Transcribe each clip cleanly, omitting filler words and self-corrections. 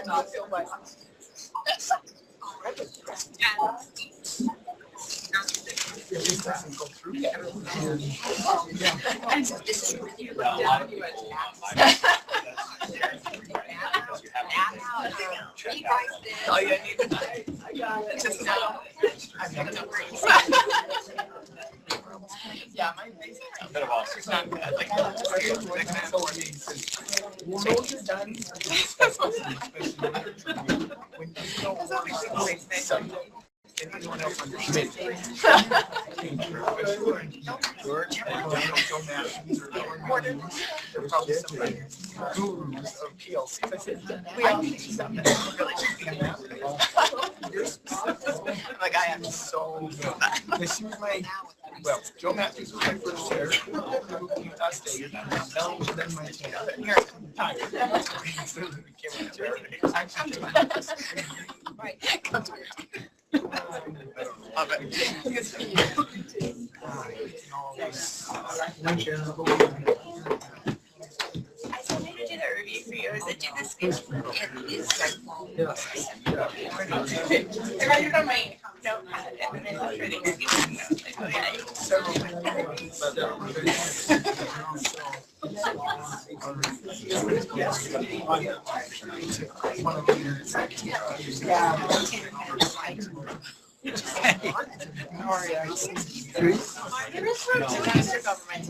Not so much. It doesn't go through yet. And so this is when you look down, you All you need to I got it. Just now. Yeah, my face is not bad. Like, so you're done. When you don't anyone else understands George, they're probably some gurus of PLCs. I said, we all think something really should be in that. Like, I am so good. This was my, well, Joe Matthews was my first chair. Utah State. Bell was then my chair. Here, I'm tired. So we became a chair. I come to my house. Right. Come to my house. Love it. I still need to do the review for you. Is it do this speech? It is. I write it on my notepad and then I'm ready to give it notes. Like, okay. There is room to register government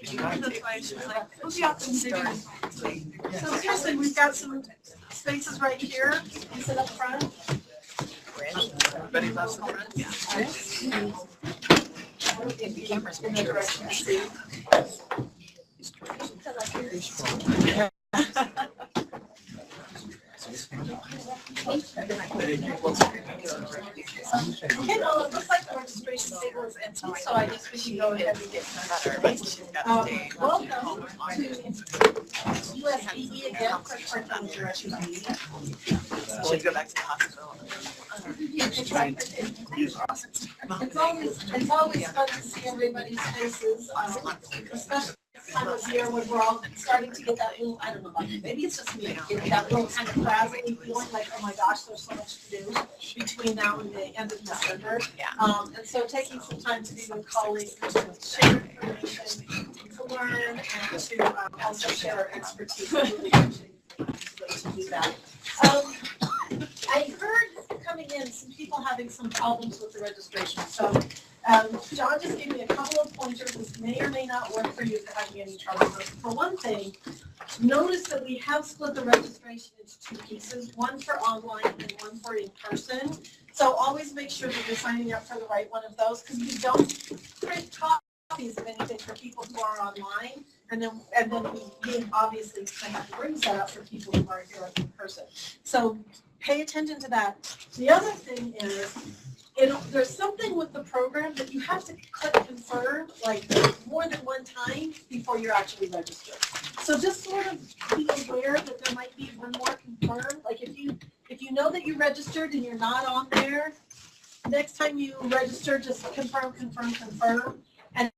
That's why she's like, we'll be out in Civic. So seriously, we've got some spaces right here. You sit up front. Everybody loves the front. Yeah. The camera's been Okay, well, it looks like the registration table is empty, so I guess we should go ahead and get started. Welcome to USBE again for curriculum direction meeting. Should go back to the hospital. It's always fun to see everybody's faces, especially this time of year when we're all starting to get that little, I don't know, maybe it's just me, get that little kind of frazzly feeling like, oh my gosh, there's so much to do between now and the end of December. Yeah. And so taking some time to be with colleagues, to share information, to learn, and to also share our expertise. I really appreciate to do that. I heard coming in some people having some problems with the registration. So John just gave me a couple of pointers. This may or may not work for you if you're having any trouble. But for one thing, notice that we have split the registration into two pieces, one for online and one for in-person. So always make sure that you're signing up for the right one of those, because we don't print copies of anything for people who are online. And then we obviously have to bring that up for people who are here in person. So pay attention to that. The other thing is, there's something with the program that you have to click confirm like more than one time before you're actually registered. So just sort of be aware that there might be one more confirm. Like if you know that you registered and you're not on there, next time you register, just confirm. And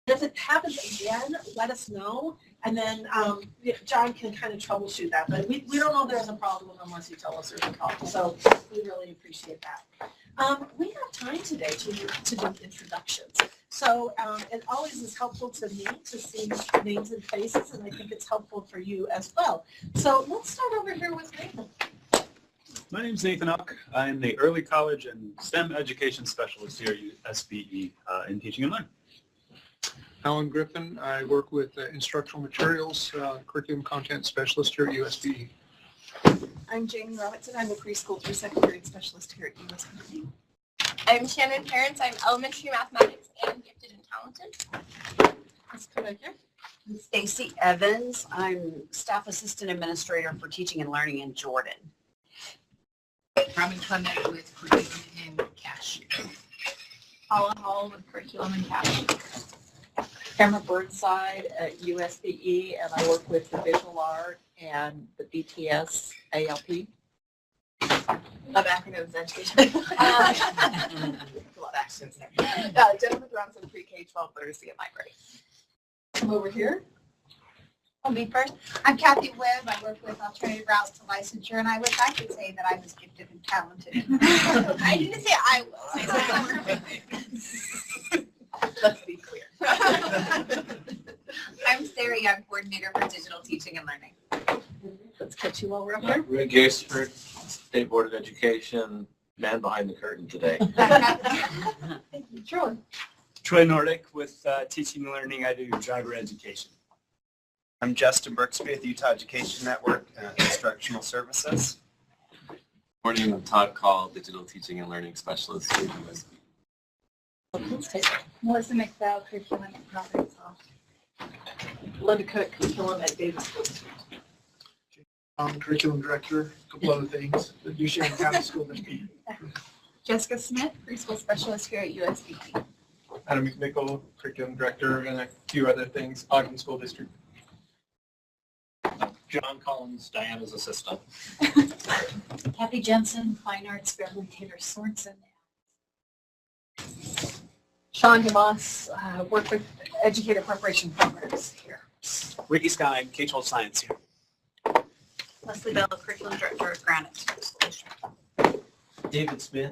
if it happens again, let us know. And then John can kind of troubleshoot that. But we don't know there's a problem unless you tell us there's a problem. So we really appreciate that. We have time today to do introductions. So it always is helpful to me to see names and faces, and I think it's helpful for you as well. So let's start over here with Nathan. My name is Nathan Uck. I'm the Early College and STEM Education Specialist here at USBE in Teaching and Learning. Alan Griffin. I work with instructional materials, curriculum content specialist here at USBE. I'm Jamie Robinson. I'm a preschool through second grade specialist here at USBE. I'm Shannon Parents. I'm elementary mathematics and gifted and talented. Let's come back here. Stacy Evans. I'm staff assistant administrator for teaching and learning in Jordan. Robin Clement with curriculum and cash. Paula Hall with curriculum and cash. Cameron Burnside at USBE, and I work with the visual art and the BTS ALP. Of acronyms education. lot of accents there. Jennifer Johnson, pre-K-12 literacy and library. Come over here. I'll be first. I'm Kathy Webb. I work with Alternative Routes to Licensure, and I wish I could say that I was gifted and talented. I didn't say I was. Let's be clear. I'm Sarah Young, coordinator for digital teaching and learning. Let's catch you while we're up here. Rick Gaisford, State Board of Education, man behind the curtain today. Thank you. Troy. Troy Nordic with Teaching and Learning. I do driver education. I'm Justin Brooksby with Utah Education Network, Instructional Services. Morning, I'm Todd Call, Digital Teaching and Learning Specialist here at USB. Melissa McBell, curriculum and problem solve. Linda Cook, curriculum at Davis School District. I'm curriculum director, a couple other things, the Duchesne County School District. Jessica Smith, preschool specialist here at USBP. Adam McNichol, curriculum director, and a few other things, Ogden School District. John Collins, Diana's assistant. Kathy Jensen, Fine Arts Fabricator Sorensen. Sean Demas, work with educator preparation programs here. Ricky Sky, K-12 Science here. Leslie Bell, curriculum director at Granite School District. David Smith,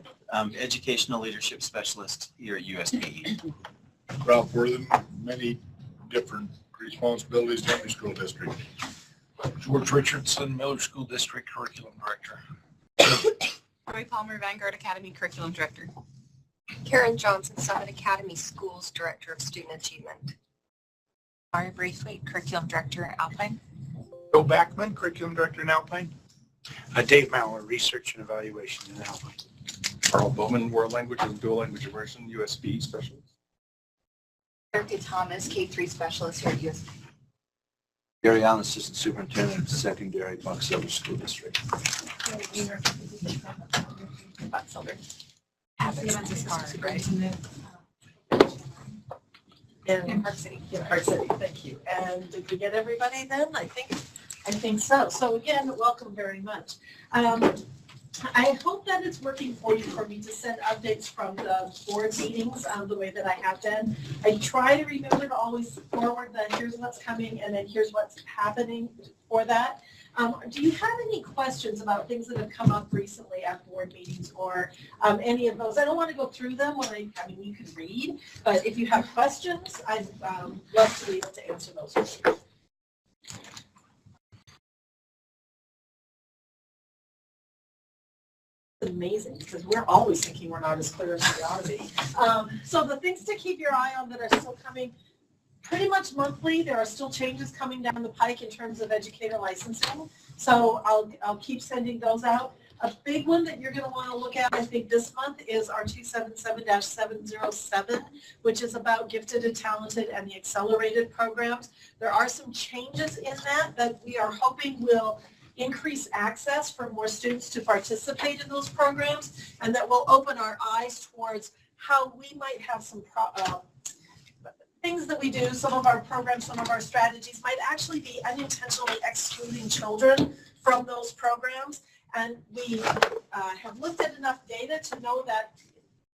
Educational Leadership Specialist here at USPE. Ralph Worthen, many different responsibilities in every school district. George Richardson, Miller School District Curriculum Director. Roy Palmer, Vanguard Academy curriculum director. Karen Johnson, Summit Academy Schools Director of Student Achievement. Mari Braithwaite, curriculum director at Alpine. Bill Backman, Curriculum Director in Alpine. Dave Mauer, Research and Evaluation in Alpine. Carl Bowman, World Language and Dual Language Immersion, USB Specialist. Erica Thomas, K-3 specialist here at USBP. Gary Allen, Assistant Superintendent, Secondary, Buck Silver School District. In Park City. In Park City, thank you. And did we get everybody then? I think so. So again, welcome very much. I hope that it's working for you for me to send updates from the board meetings the way that I have been. I try to remember to always forward that here's what's coming and then here's what's happening for that. Do you have any questions about things that have come up recently at board meetings or any of those? I don't want to go through them when I mean, you can read, but if you have questions, I'd love to be able to answer those for you. Amazing, because we're always thinking we're not as clear as we ought to be. So the things to keep your eye on that are still coming, pretty much monthly, there are still changes coming down the pike in terms of educator licensing. So I'll keep sending those out. A big one that you're going to want to look at, I think, this month is our 277-707, which is about gifted and talented and the accelerated programs. There are some changes in that we are hoping will increase access for more students to participate in those programs, and that will open our eyes towards how we might have some things that we do, some of our programs, some of our strategies might actually be unintentionally excluding children from those programs. And we have looked at enough data to know that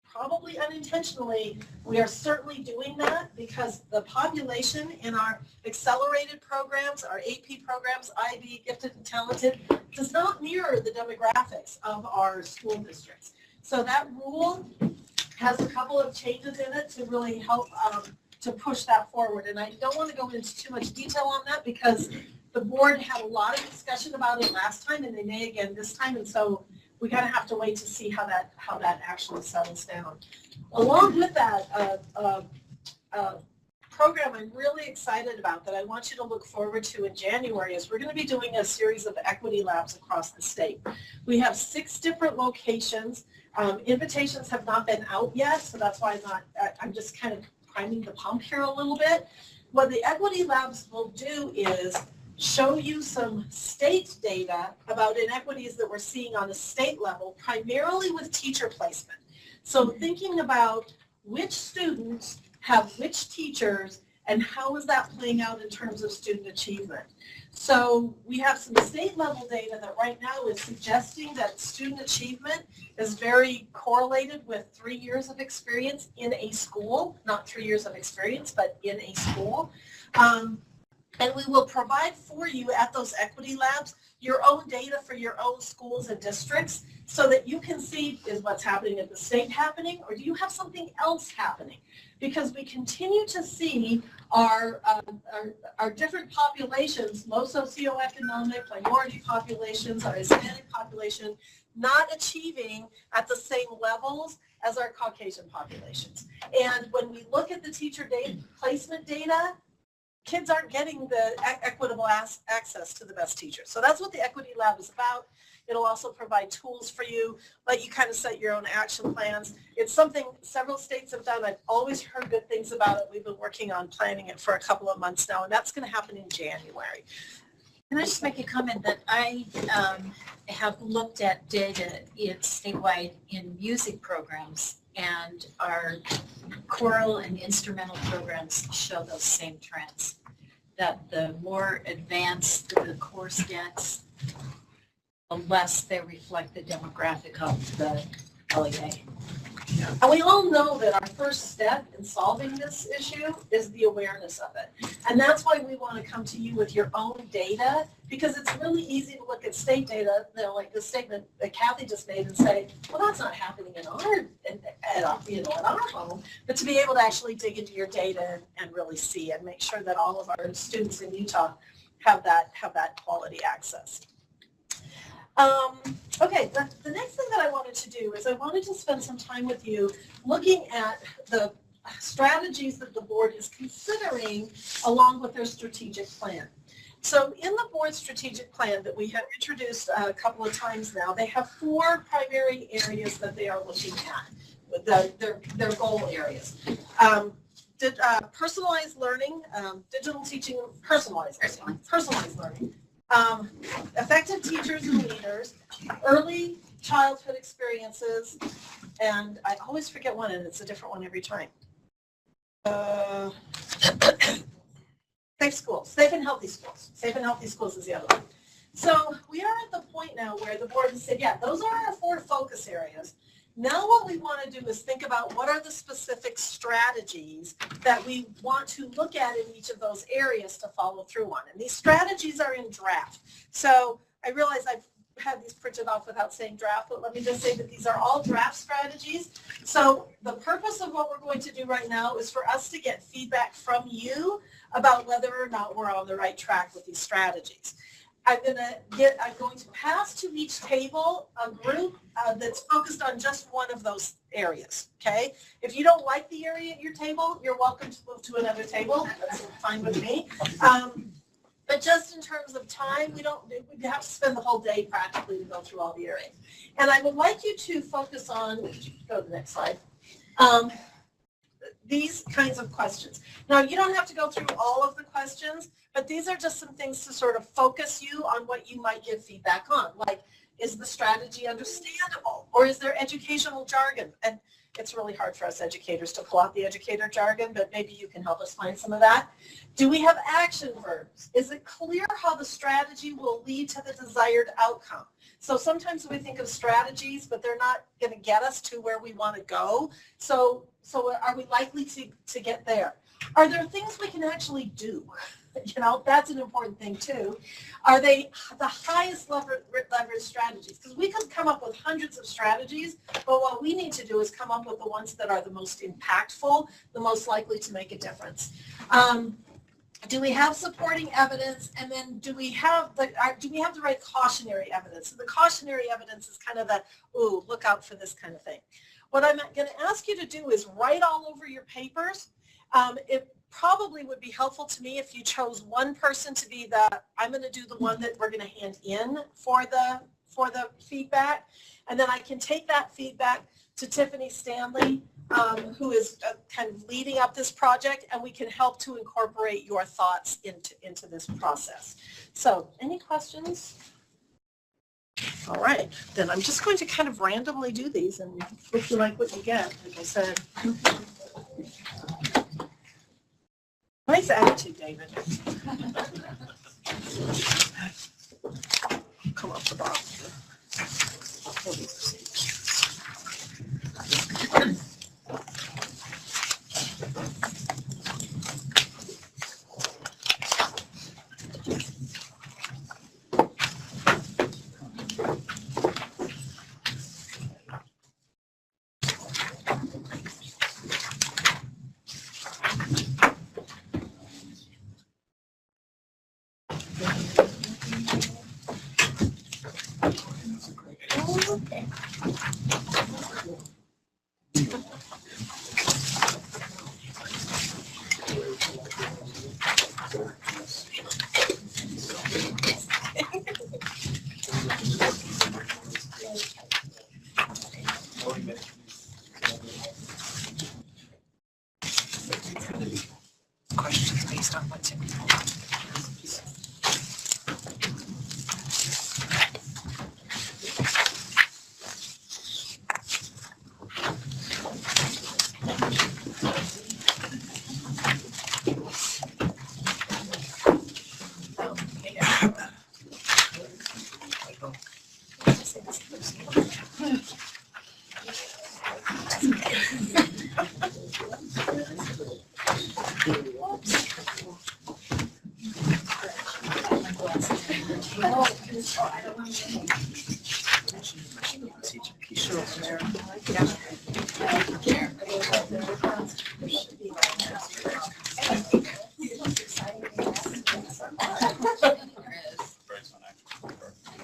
probably unintentionally, we are certainly doing that because the population in our accelerated programs, our AP programs, IB, gifted and talented, does not mirror the demographics of our school districts. So that rule has a couple of changes in it to really help to push that forward. And I don't want to go into too much detail on that because the board had a lot of discussion about it last time and they may again this time. And so we kind of have to wait to see how that actually settles down. Along with that, program I'm really excited about that I want you to look forward to in January is we're going to be doing a series of equity labs across the state. We have 6 different locations. Invitations have not been out yet, so that's why I'm just kind of priming the pump here a little bit. What the equity labs will do is show you some state data about inequities that we're seeing on a state level, primarily with teacher placement. So thinking about which students have which teachers and how is that playing out in terms of student achievement. So we have some state level data that right now is suggesting that student achievement is very correlated with 3 years of experience in a school, not 3 years of experience, but in a school. And we will provide for you at those equity labs your own data for your own schools and districts so that you can see, is what's happening at the state happening, or do you have something else happening? Because we continue to see our different populations, low socioeconomic, minority populations, our Hispanic population, not achieving at the same levels as our Caucasian populations. And when we look at the teacher placement data, kids aren't getting the equitable access to the best teachers. So that's what the Equity Lab is about. It'll also provide tools for you, let you kind of set your own action plans. It's something several states have done. I've always heard good things about it. We've been working on planning it for a couple of months now, and that's going to happen in January. Can I just make a comment that I have looked at data statewide in music programs, and our choral and instrumental programs show those same trends, that the more advanced the course gets, the less they reflect the demographic of the LEA. And we all know that our first step in solving this issue is the awareness of it. And that's why we want to come to you with your own data, because it's really easy to look at state data, like the statement that Kathy just made, and say, well, that's not happening in our home. But to be able to actually dig into your data and really see and make sure that all of our students in Utah have that quality access. Okay, the next thing that I wanted to do is I wanted to spend some time with you looking at the strategies that the board is considering along with their strategic plan. So in the board strategic plan that we have introduced a couple of times now, they have 4 primary areas that they are looking at, their goal areas. Personalized learning, digital teaching, personalized learning. Effective teachers and leaders, early childhood experiences, and I always forget one, and it's a different one every time. Safe schools, safe and healthy schools. Safe and healthy schools is the other one. So we are at the point now where the board has said, yeah, those are our 4 focus areas. Now what we want to do is think about what are the specific strategies that we want to look at in each of those areas to follow through on. And these strategies are in draft. So I realize I've had these printed off without saying draft, but let me just say that these are all draft strategies. So the purpose of what we're going to do right now is for us to get feedback from you about whether or not we're on the right track with these strategies. I'm going to pass to each table a group that's focused on just one of those areas, okay? If you don't like the area at your table, you're welcome to move to another table. That's fine with me. But just in terms of time, we have to spend the whole day practically to go through all the areas. And I would like you to focus on, go to the next slide, these kinds of questions. Now, you don't have to go through all of the questions, but these are just some things to sort of focus you on what you might give feedback on. Like, is the strategy understandable? Or is there educational jargon? And it's really hard for us educators to pull out the educator jargon, but maybe you can help us find some of that. Do we have action verbs? Is it clear how the strategy will lead to the desired outcome? So sometimes we think of strategies, but they're not going to get us to where we want to go. So are we likely to get there? Are there things we can actually do? You know, that's an important thing too. Are they the highest leverage strategies? Because we could come up with hundreds of strategies, but what we need to do is come up with the ones that are the most impactful, the most likely to make a difference. Do we have supporting evidence? And then do we have the right cautionary evidence? And the cautionary evidence is kind of that, ooh, look out for this kind of thing. What I'm going to ask you to do is write all over your papers. It probably would be helpful to me if you chose one person to be I'm going to do the one that we're going to hand in for the feedback. And then I can take that feedback to Tiffany Stanley, who is kind of leading up this project, and we can help to incorporate your thoughts into this process. So any questions? All right, then I'm just going to kind of randomly do these, and if you like what you get, like I said. My Nice attitude, David. Come up the bottom. Questions based on what's in.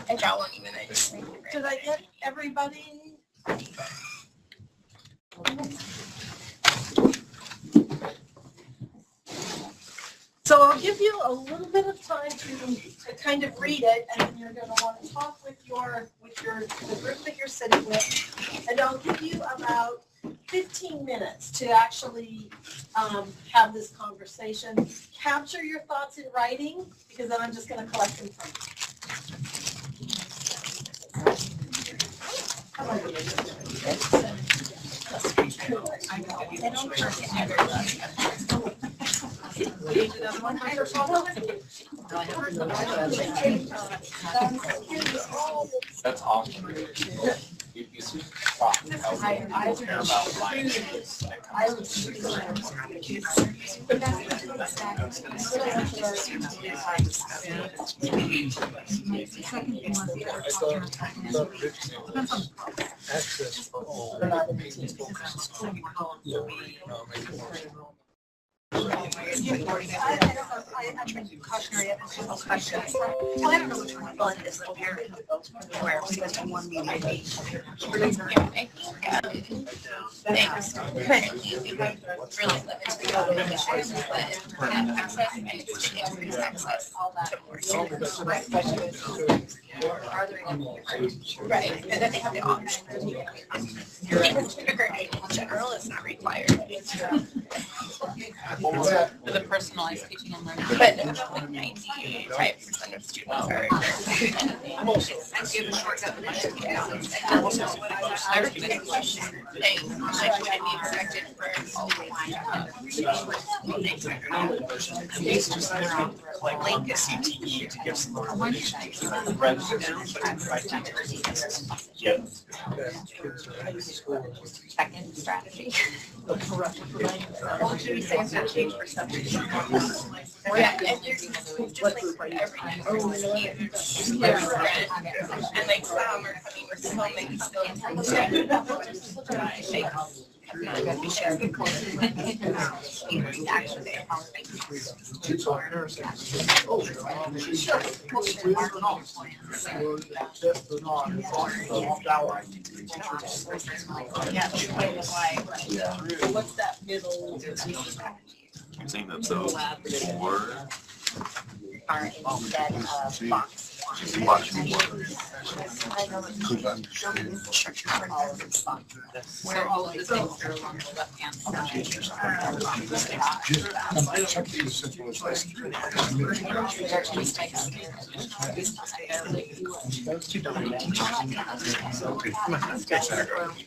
I got one even. I just Did I get everybody? So I'll give you a little bit of time to kind of read it, and then you're going to want to talk with the group that you're sitting with, and I'll give you about 15 minutes to actually have this conversation. Capture your thoughts in writing, because then I'm just going to collect them from That's awesome. You see, I care about life. Access for all. Cautionary evidence questions. Well, I don't know which one. Well, it is the parent where we was in one meeting. I think things currently we have really limited options, but have access and increase access to more students. Right, and then they have the option. Even kindergarten in general is not required. For the personalized teaching and learning. But no, like 95% of students are. And give a short definition. I was good question. Like, would it be expected for all Like a CTE to give some more Second strategy. Should we say it's not change for subject? Yeah, and you're just like everything is huge. And like some are coming with so many what's that middle? You're saying that those four Are instead of box Could understand. Where all of the things are along the left-hand side. Just something as simple as this.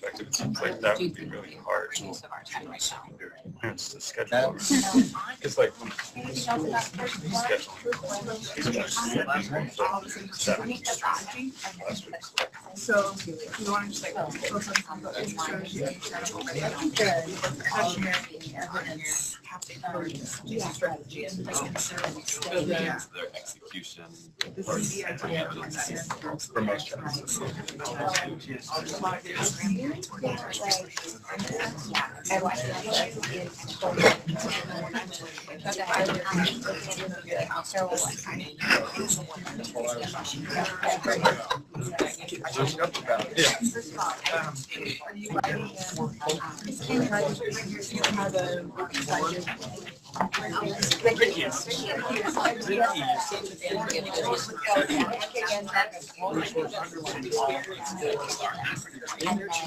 Perspective, it seems like that would be really hard. Parents to schedule. It's like So you want to just like focus on the strategy and like consider Their execution. for most jobs.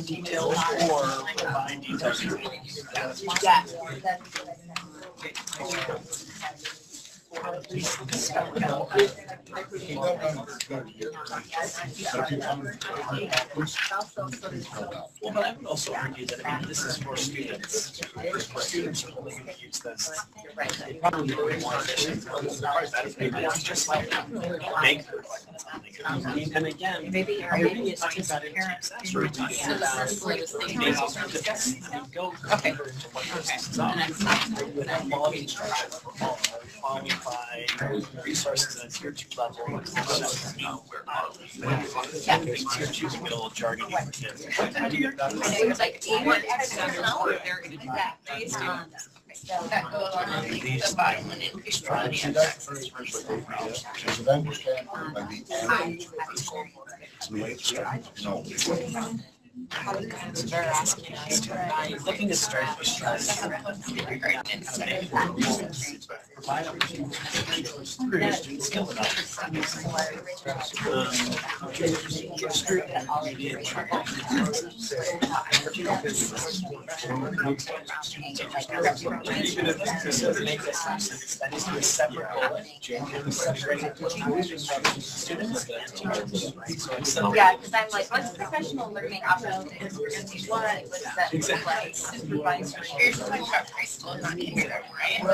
Details or provide details. Well, I would also argue that, I mean, this is for students. For students are only going to use this. They probably really want to just like make their and again, maybe it's talking about it or talking about go to what this is on. Quality instruction for qualified resources at tier 2 level. Yeah, tier 2 can get a little jargony for kids. How do you get that? It's like they're based on that goes on the violent and extraordinary. Should understand by the average. They're asking us to provide Looking at stress. Provide opportunity for students skill make this that is a separate Yeah, because I'm like, what's professional learning opportunities? We're going to do what does that look like? Supervisory. Here's like high school, not kindergarten,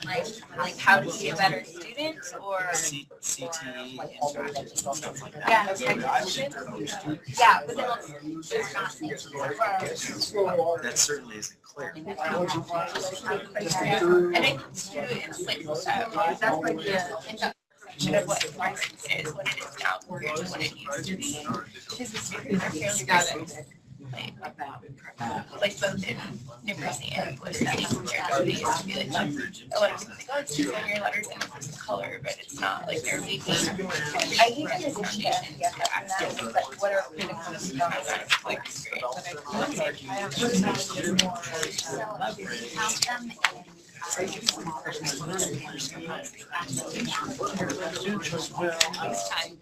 right? Like how to be a better student or CTE and stuff like that. yeah, yeah, but then there's not. That certainly isn't clear. And it's true in a playful style. That's like the introduction of what science is, what it is now, or what it needs to be. Because the students are fairly good like both in numeracy and what that used to be like a lot of people think, oh, it's just in your letters and it's color, but it's not like they're leaving. I hate that it's but what are critical skills like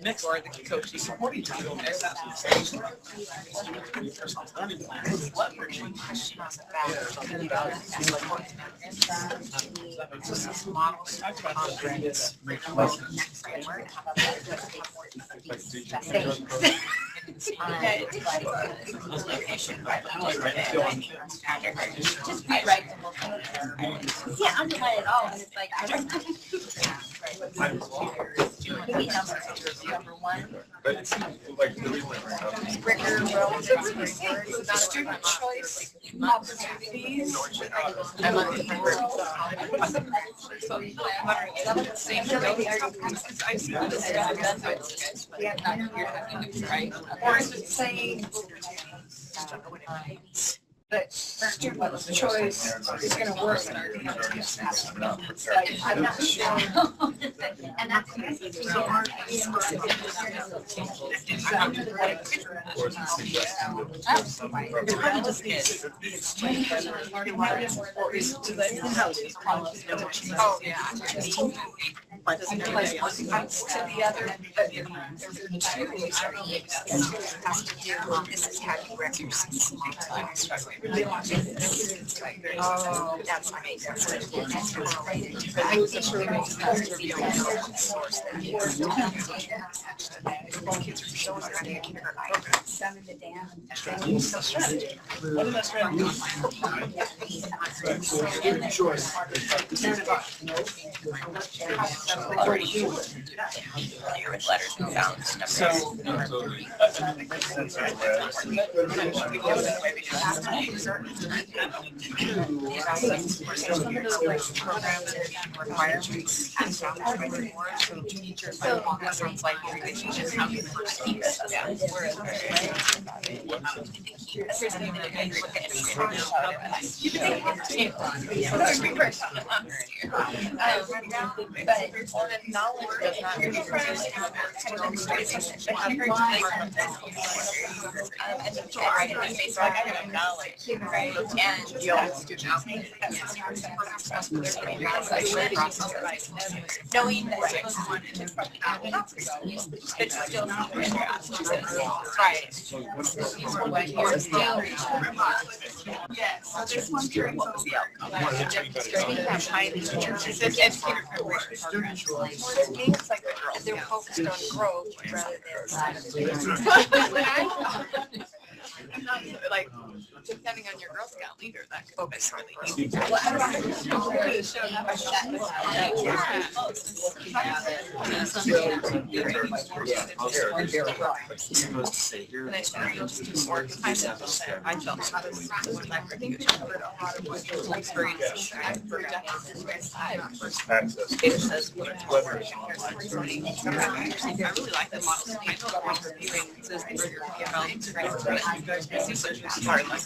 Next, or the coaching supporting team. What were your questions just rewrite the whole thing. You can't underline it all, and it's like, I don't number one. But it's like really Ricker Rose, the student choice opportunities. I'm on different so I'm wondering, is that the same thing? I've seen this you're having to try. Or is it saying But student choice is going to work in our community. I'm not sure. And that's. Oh, yeah. To the other, This is how you recognize. oh, That's my main concern. Letters and sounds. So, Requirements and so teachers whether it's like relationships, how you first keep it. But knowledge does not and I got knowledge, right? And you always do knowing that it's still not right. Yes, so this one carries over. It's like they're focused on growth rather than like depending on your Girl Scout leader, that could focus really easy. I felt how this was my experience. It says I really like the model. I don't want to be says hard like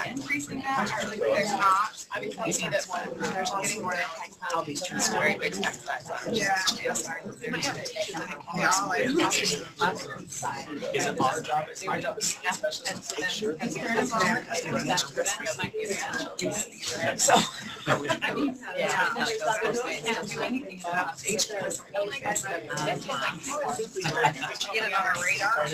increasing that, or there's not. I mean, I see that one, there's getting more than all these very big tech size. Yeah. Is it our job? It's my job. So, get it on our radar.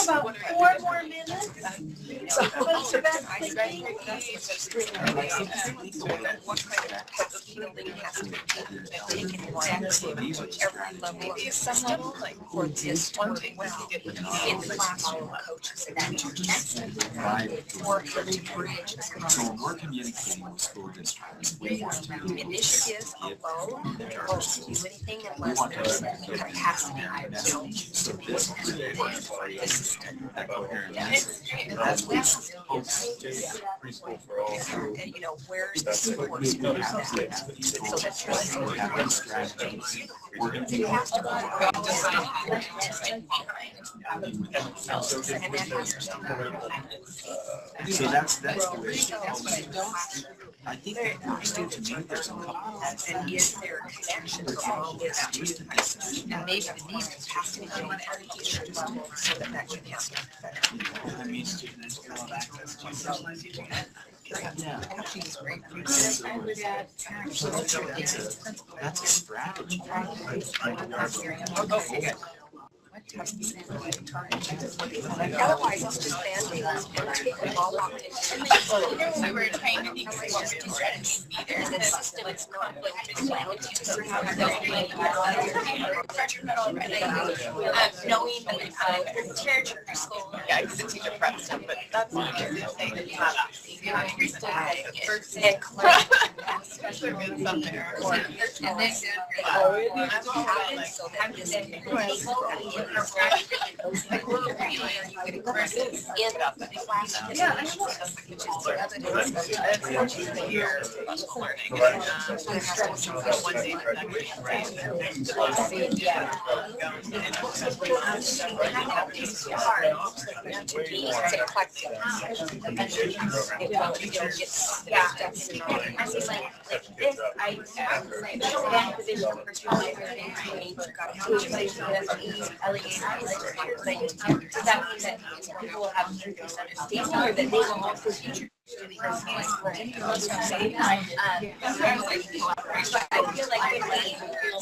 About 4 more minutes. Maybe some level, like for this one thing, when we did in the classroom, coaches and work to bridge. So when we're communicating with school districts, we want to Initiatives alone won't do anything unless there's capacity. So this is that coherence. Preschool for all. You know, where's the support? So that's really Strategies. We're going to you be have to so that's the way. I think that for students, there's a couple and is there a connection between this student and maybe the need capacity to do education so that that can happen. I mean, students can have access to personalized teaching. Yeah. That's a strategy. Okay, good. Otherwise, it's just band-aids and I think we've all walked in. And we were trying to think like what we were going to be there. The system is conflict is well knowing that territory school. Yeah, I used to teach a prep stuff, but that's not good. Especially when it's up there. And then people will have misunderstanding or that they will also teach you. But I feel like when we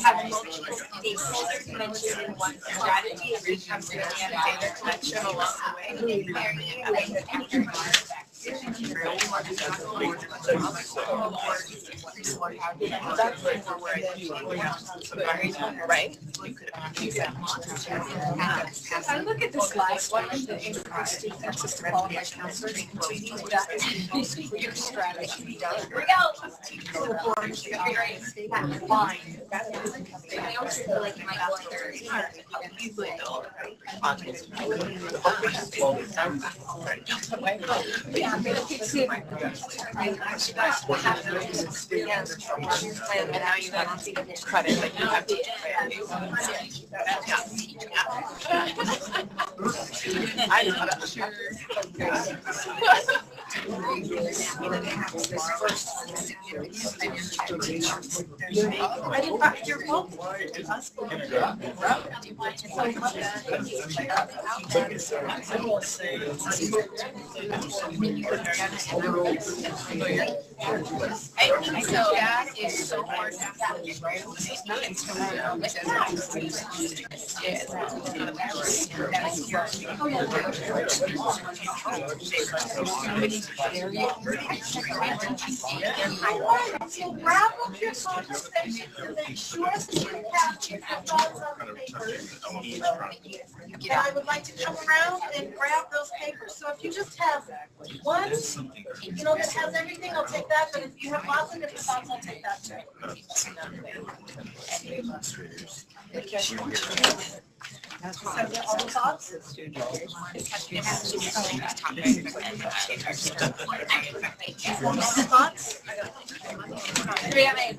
have multiple stakeholders mentioned in one strategy, it becomes really a connection along the way. Right? I look at this slide, one of the interesting things to qualify counselors to use that as your strategy. Here we go. That line. I also feel like my credit that you have to I know that. You're welcome. I think so. That is so important. So wrap up your conversation and then sure that you have your thoughts on the papers. And I would like to come around and grab those papers. So if you just have one, that has everything, I'll take that. But if you have lots of different thoughts, I'll take that too. All the thoughts? Thoughts? Do we have any?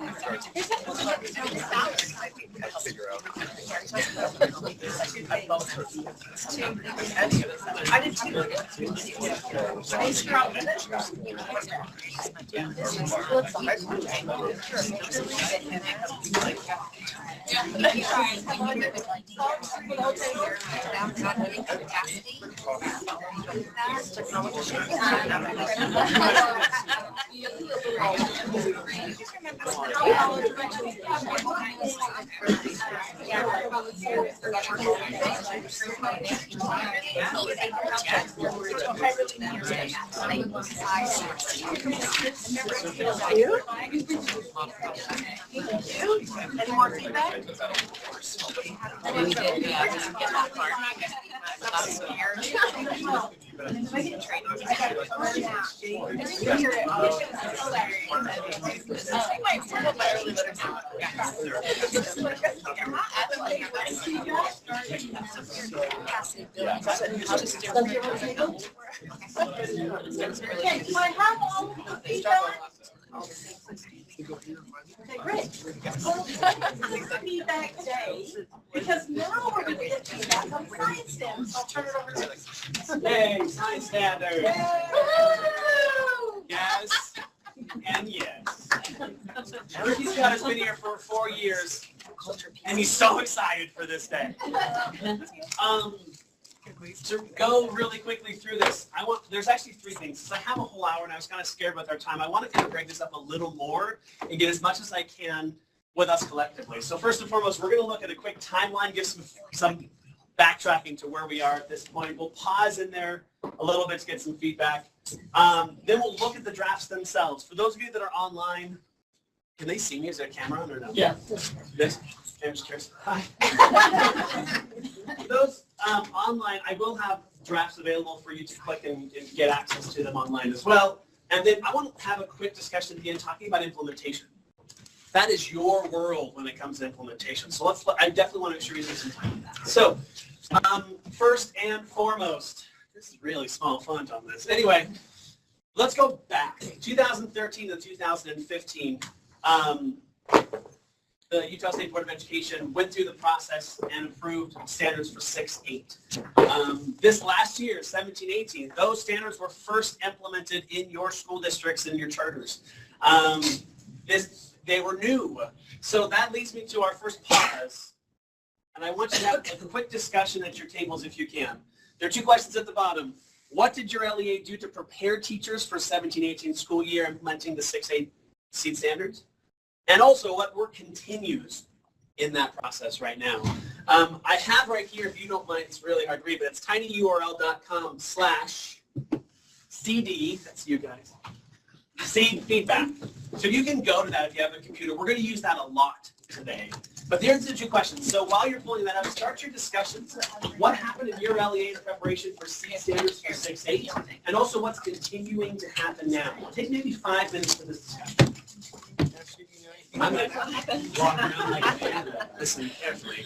I did too. Any more feedback? Okay, do I have all of the feedback? Okay, great. Well, this is the feedback day, because now we're going to get feedback on science standards. I'll turn it over to Yay, science standards. Woo! Yes and yes. Ricky Scott has been here for 4 years, and he's so excited for this day. To go really quickly through this, there's actually 3 things. Since I have a whole hour and I was kind of scared with our time, I want to kind of break this up a little more and get as much as I can with us collectively. So first and foremost, we're going to look at a quick timeline, give some backtracking to where we are at this point. We'll pause in there a little bit to get some feedback. Then we'll look at the drafts themselves. For those of you that are online, can they see me? Is there a camera on or no? Yeah. This? I'm just curious. Hi. For those online, I will have drafts available for you to click and get access to them online as well. And then I want to have a quick discussion at the end talking about implementation. That is your world when it comes to implementation. So I definitely want to make sure you spend some time on that. So first and foremost, this is really small font on this. Anyway, let's go back. 2013 to 2015. The Utah State Board of Education went through the process and approved standards for 6-8. This last year, 17-18, those standards were first implemented in your school districts and your charters. They were new. So that leads me to our first pause. And I want you to have a quick discussion at your tables if you can. There are 2 questions at the bottom. What did your LEA do to prepare teachers for 17-18 school year implementing the 6-8 seed standards? And also, what work continues in that process right now? I have right here, if you don't mind, it's really hard to read, but it's tinyurl.com/CD, that's you guys, seed feedback. So you can go to that if you have a computer. We're going to use that a lot today. But here's the 2 questions. So while you're pulling that up, start your discussions. What happened in your LEA in preparation for seed standards for 6-8? And also what's continuing to happen now? Take maybe 5 minutes for this discussion. I'm going to walk around like a panda. Listen carefully.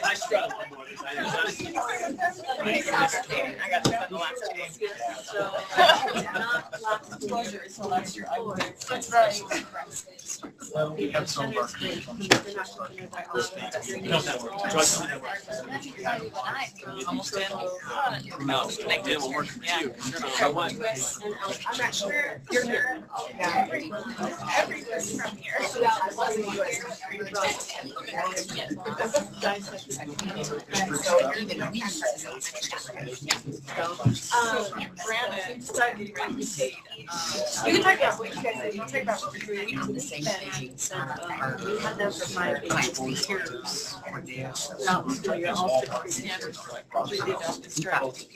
I struggle more than I got to spend the last 2 days. So, not lots of pleasure, so that's your eyewitness. That's right. Well, we have some of our almost in. No, LinkedIn will work for you. And I'm not sure you're here. Everyone's from here. Brandon studied around seed. You can talk about what you guys did. You can talk about what you're doing in the same thing. We had them for 5 years. So you're all 6 standards, completely adjusted strategy.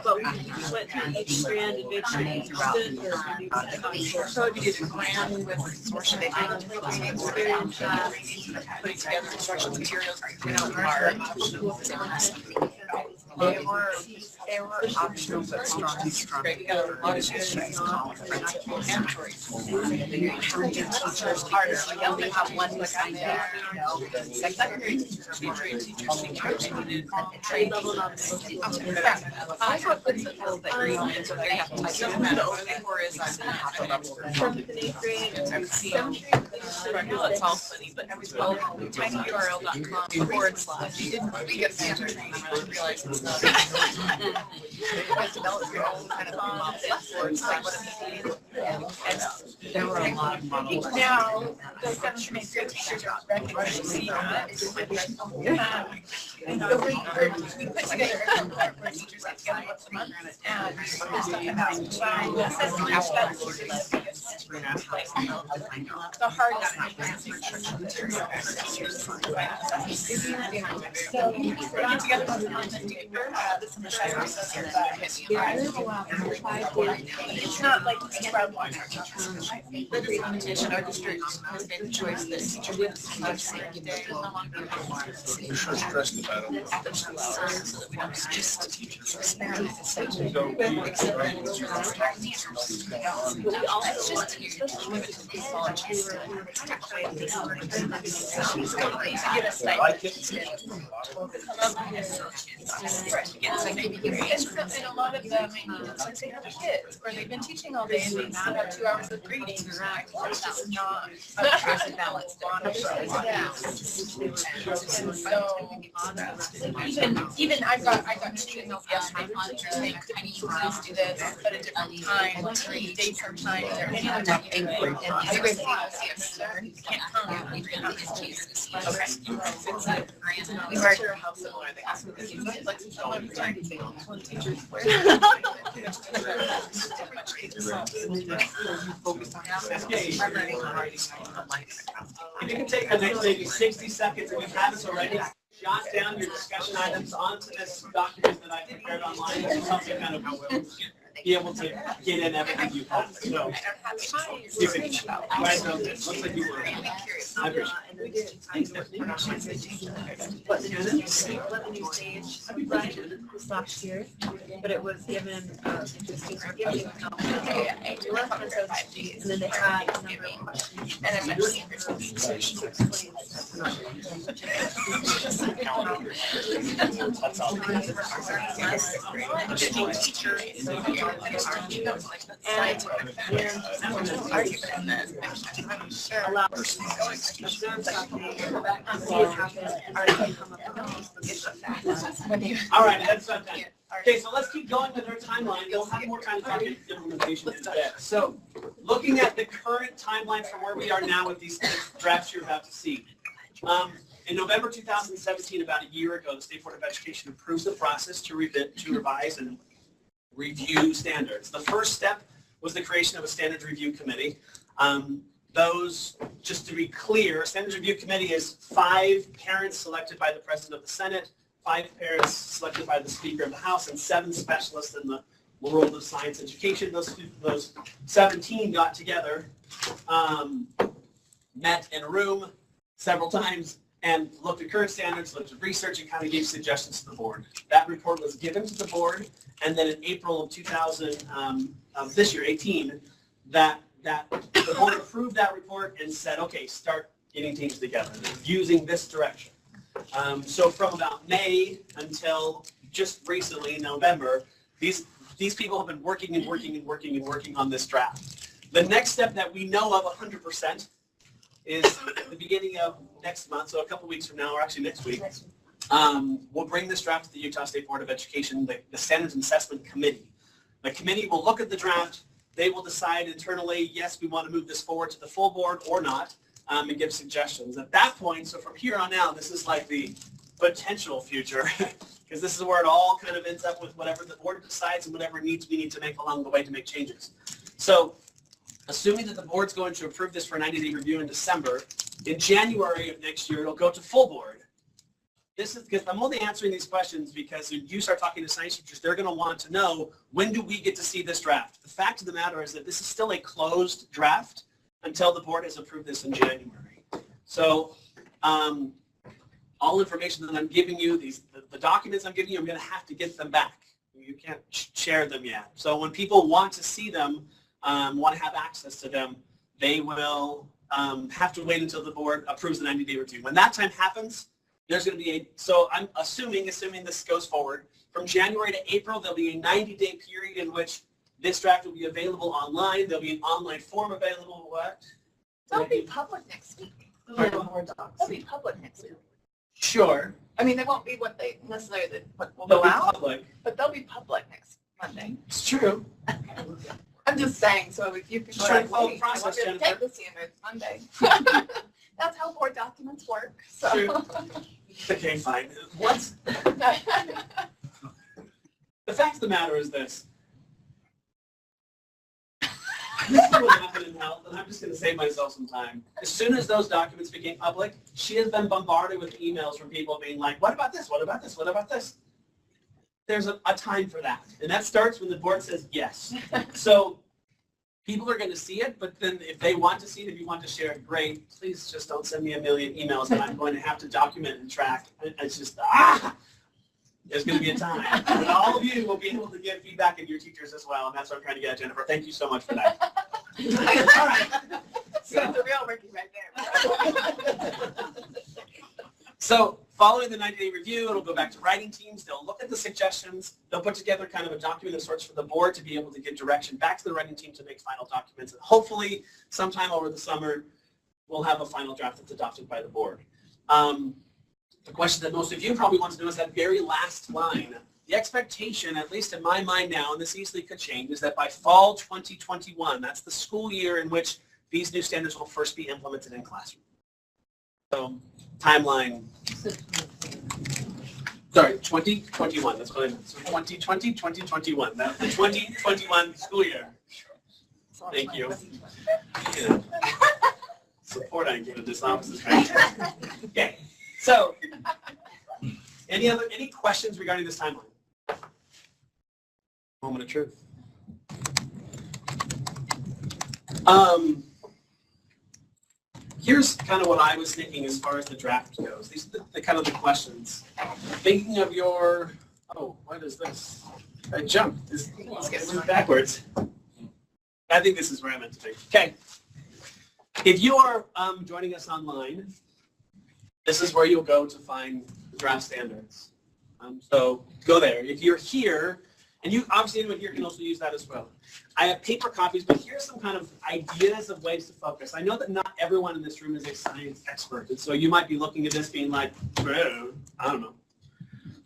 But we went through each strand and made sure each stood for so we did a grant with experience putting together instructional materials, they were optional but strong. Great. We got a lot of students and teachers harder. Like I only have one assigned there, secondary teachers, trade level I thought it's a little bit green, so they have to type it in. The only for is I'm 7th and 8th grade, 7th grade. It's all funny, but tinyurl.com/. You didn't get the answer and I realized it's not. You guys develop your own kind of words, like what it means. And there were a lot of models. Now, the 7th and 8th grade teachers are recognized to see that. We put together where teachers get together once a month and discuss about the hard instructional material. So we get together once a month and deeper. It's not like it's around one. The implementation our district has made the choice that teachers with You're sure stressed about it. And a lot of them, since they have kids, or they've been teaching all day and they still have 2 hours of reading, it's just not a balance. Even I got students yesterday saying, I need to do this, but at different times, dates or times, or any other time. can't come. We have these cheeses. Okay. We were sure how similar they are. It's like teachers. If you can take the next maybe 60 seconds, if you have this already, jot down your discussion items onto this document that I prepared online. This is something kind of be able to get in everything you have. So, you can write on this. Looks like you were. I appreciate this last year, but it was given the students were given and then they had a number of questions. And then all right, that's done. Okay, so let's keep going with our timeline. We'll have more time to talk about implementation in a bit. So, looking at the current timeline from where we are now with these drafts you're about to see. In November 2017, about a year ago, the State Board of Education approves the process to revise and review standards. The first step was the creation of a standards review committee. Those, just to be clear, standards review committee is 5 parents selected by the President of the Senate, 5 parents selected by the Speaker of the House, and 7 specialists in the world of science education. Those 17 got together, met in a room several times, and looked at current standards, looked at research, and kind of gave suggestions to the board. That report was given to the board, and then in April of this year, 18, that the board approved that report and said, okay, start getting teams together using this direction. So from about May until just recently, November, these people have been working on this draft. The next step that we know of 100% is the beginning of next month, so a couple weeks from now, or actually next week, we'll bring this draft to the Utah State Board of Education, the Standards and Assessment Committee. The committee will look at the draft. They will decide internally, yes, we want to move this forward to the full board or not, and give suggestions. At that point, so from here on out, this is like the potential future, because this is where it all kind of ends up with whatever the board decides and whatever needs we need to make along the way to make changes. So, assuming that the board's going to approve this for a 90-day review in December, in January of next year, it'll go to full board. This is because I'm only answering these questions because when you start talking to science teachers, they're going to want to know, when do we get to see this draft? The fact of the matter is that this is still a closed draft until the board has approved this in January. So all information that I'm giving you, the documents I'm giving you, I'm going to have to get them back. You can't share them yet. So when people want to see them, want to have access to them, they will have to wait until the board approves the 90-day review. When that time happens, there's going to be so I'm assuming this goes forward, from January to April, there'll be a 90-day period in which this draft will be available online. There'll be an online form available. What? They'll be public next week. They'll be public next week. Sure. I mean, they won't be what they necessarily what will They'll go be out, public. but they'll be public next Monday. It's true. I'm just saying, so if you can Just trying to follow the wait, process, I want you to Jennifer. take this in, it's Monday. That's how board documents work, so. True. Okay, fine. The fact of the matter is this. This is what happened in health, and I'm just going to save myself some time. As soon as those documents became public, she has been bombarded with emails from people being like, what about this? What about this? What about this? There's a time for that, and that starts when the board says yes. So people are going to see it, but then if they want to see it, if you want to share it, great. Please just don't send me a million emails that I'm going to have to document and track. It's just, there's going to be a time. And all of you will be able to give feedback to your teachers as well, and that's what I'm trying to get at, Jennifer. Thank you so much for that. All right. So the real working right there. So following the 90-day review, it'll go back to writing teams. They'll look at the suggestions. They'll put together kind of a document of sorts for the board to be able to get direction back to the writing team to make final documents. And hopefully, sometime over the summer, we'll have a final draft that's adopted by the board. The question that most of you probably want to know is that very last line. The expectation, at least in my mind now, and this easily could change, is that by fall 2021, that's the school year in which these new standards will first be implemented in classroom. So timeline, sorry, 2021, that's what I meant. So 2020, 2021, that's the 2021 school year. Thank you. Support I give to this office is great. Okay, so any questions regarding this timeline? Moment of truth. Here's kind of what I was thinking as far as the draft goes. These are the kind of the questions. Thinking of your, oh, what is this? I jumped. Let's get it backwards. I think this is where I meant to be. Okay. If you are joining us online, this is where you'll go to find the draft standards. So go there. If you're here, and you obviously anyone here can also use that as well. I have paper copies, but here's some kind of ideas of ways to focus. I know that not everyone in this room is a science expert, and so you might be looking at this being like, I don't know.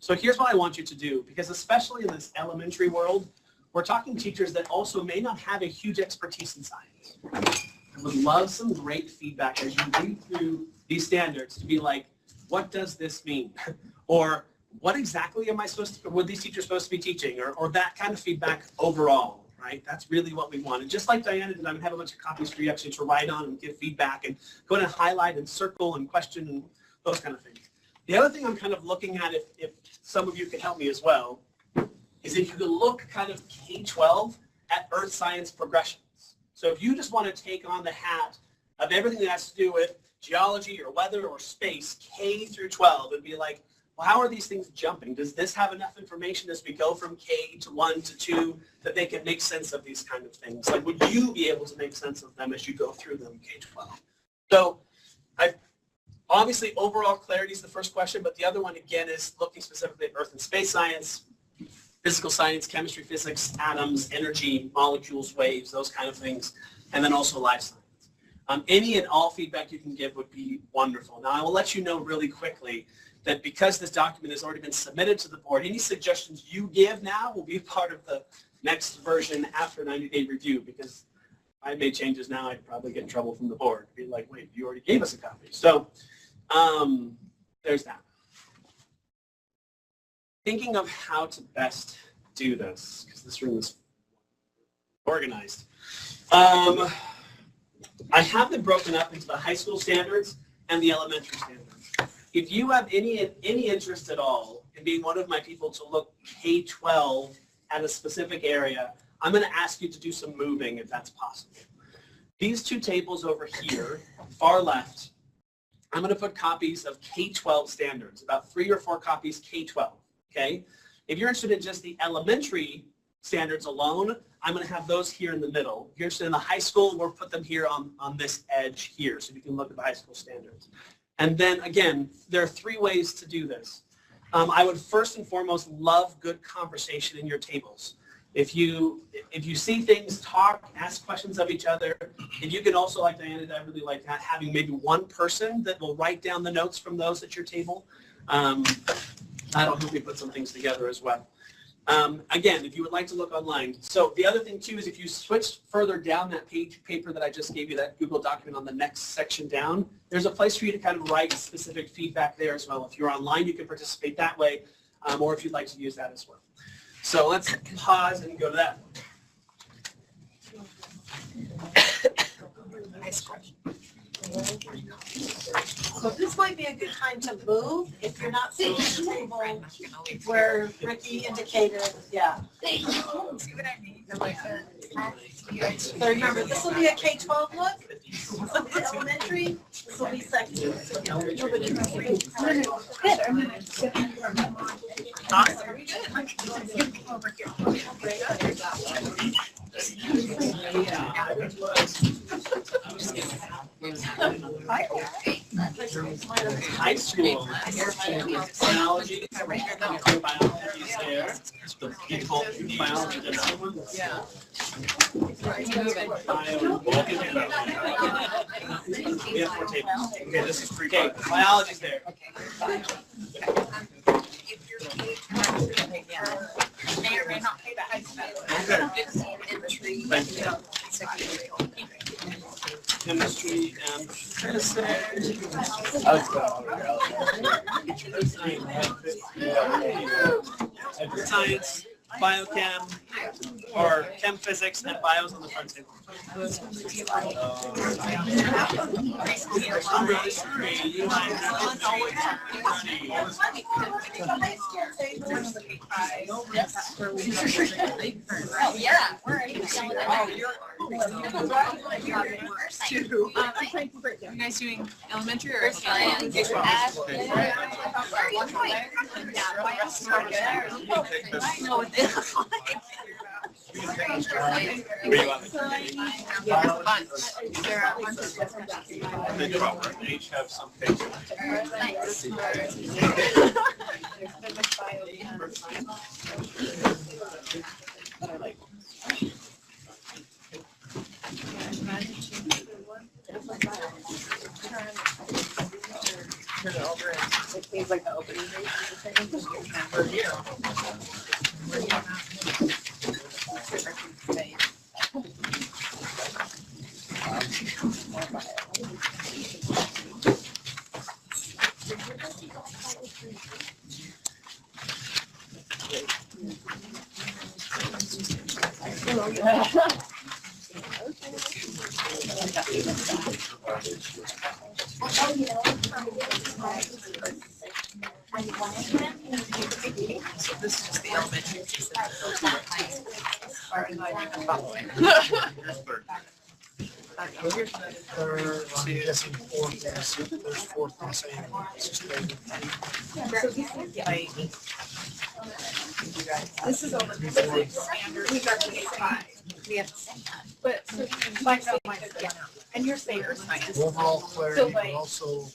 So here's what I want you to do, because especially in this elementary world, we're talking teachers that also may not have a huge expertise in science. I would love some great feedback as you read through these standards to be like, what does this mean? Or what exactly am I supposed to, were these teachers supposed to be teaching? Or that kind of feedback overall, right? That's really what we want. And just like Diana did, I'm going to have a bunch of copies for you actually to write on and give feedback and go in and highlight and circle and question and those kind of things. The other thing I'm kind of looking at, if some of you could help me as well, is if you could look kind of K-12 at earth science progressions. So if you just want to take on the hat of everything that has to do with geology or weather or space, K through 12, and be like, well, how are these things jumping? Does this have enough information as we go from K to 1 to 2 that they can make sense of these kind of things? Like, would you be able to make sense of them as you go through them K-12? So obviously, overall clarity is the first question, but the other one, again, is looking specifically at earth and space science, physical science, chemistry, physics, atoms, energy, molecules, waves, those kind of things, and then also life science. Any and all feedback you can give would be wonderful. Now, I will let you know really quickly that because this document has already been submitted to the board, any suggestions you give now will be part of the next version after 90-day review, because if I made changes now, I'd probably get in trouble from the board. Be like, wait, you already gave us a copy. So there's that. Thinking of how to best do this, because this room is organized. I have them broken up into the high school standards and the elementary standards. If you have any interest at all in being one of my people to look K-12 at a specific area, I'm going to ask you to do some moving if that's possible. These two tables over here, far left, I'm going to put copies of K-12 standards, about 3 or 4 copies K-12, okay? If you're interested in just the elementary standards alone, I'm going to have those here in the middle. If you're interested in the high school, we'll put them here on this edge here, so you can look at the high school standards. And then, again, there are 3 ways to do this. I would first and foremost love good conversation in your tables. If you see things, talk, ask questions of each other. And you can also, like Diana, I really like that, having maybe one person that will write down the notes from those at your table. That'll help me put some things together as well. Again, if you would like to look online. So the other thing, too, is if you switch further down that paper that I just gave you, that Google document on the next section down, there's a place for you to kind of write specific feedback there as well. If you're online, you can participate that way, or if you'd like to use that as well. So let's pause and go to that. Nice question. So this might be a good time to move if you're not seeing the table where Ricky indicated, yeah. See what I mean? So remember, this will be a K-12 look. This will be elementary. This will be secondary. Awesome. Very good. Over here. High school. Biology. Biology is there. The people biology. Yeah. We have 4 tables. Okay, this is pre-K. Biology's there. May or may not pay that high school. Okay. Thank you. chemistry, and science, biochem, or chem physics, and bios on the front table. I'm really sorry. You might not always Yeah, we're you guys doing elementary or science? I know what they look like. They each have some pages. Turn it over and it seems like the opening So this is just the elementary piece I'm guessing there's fourth and same. This is over standard. We got K5. We have the same time. But so like yeah. And you're saying earth science. Overall clarity, but like also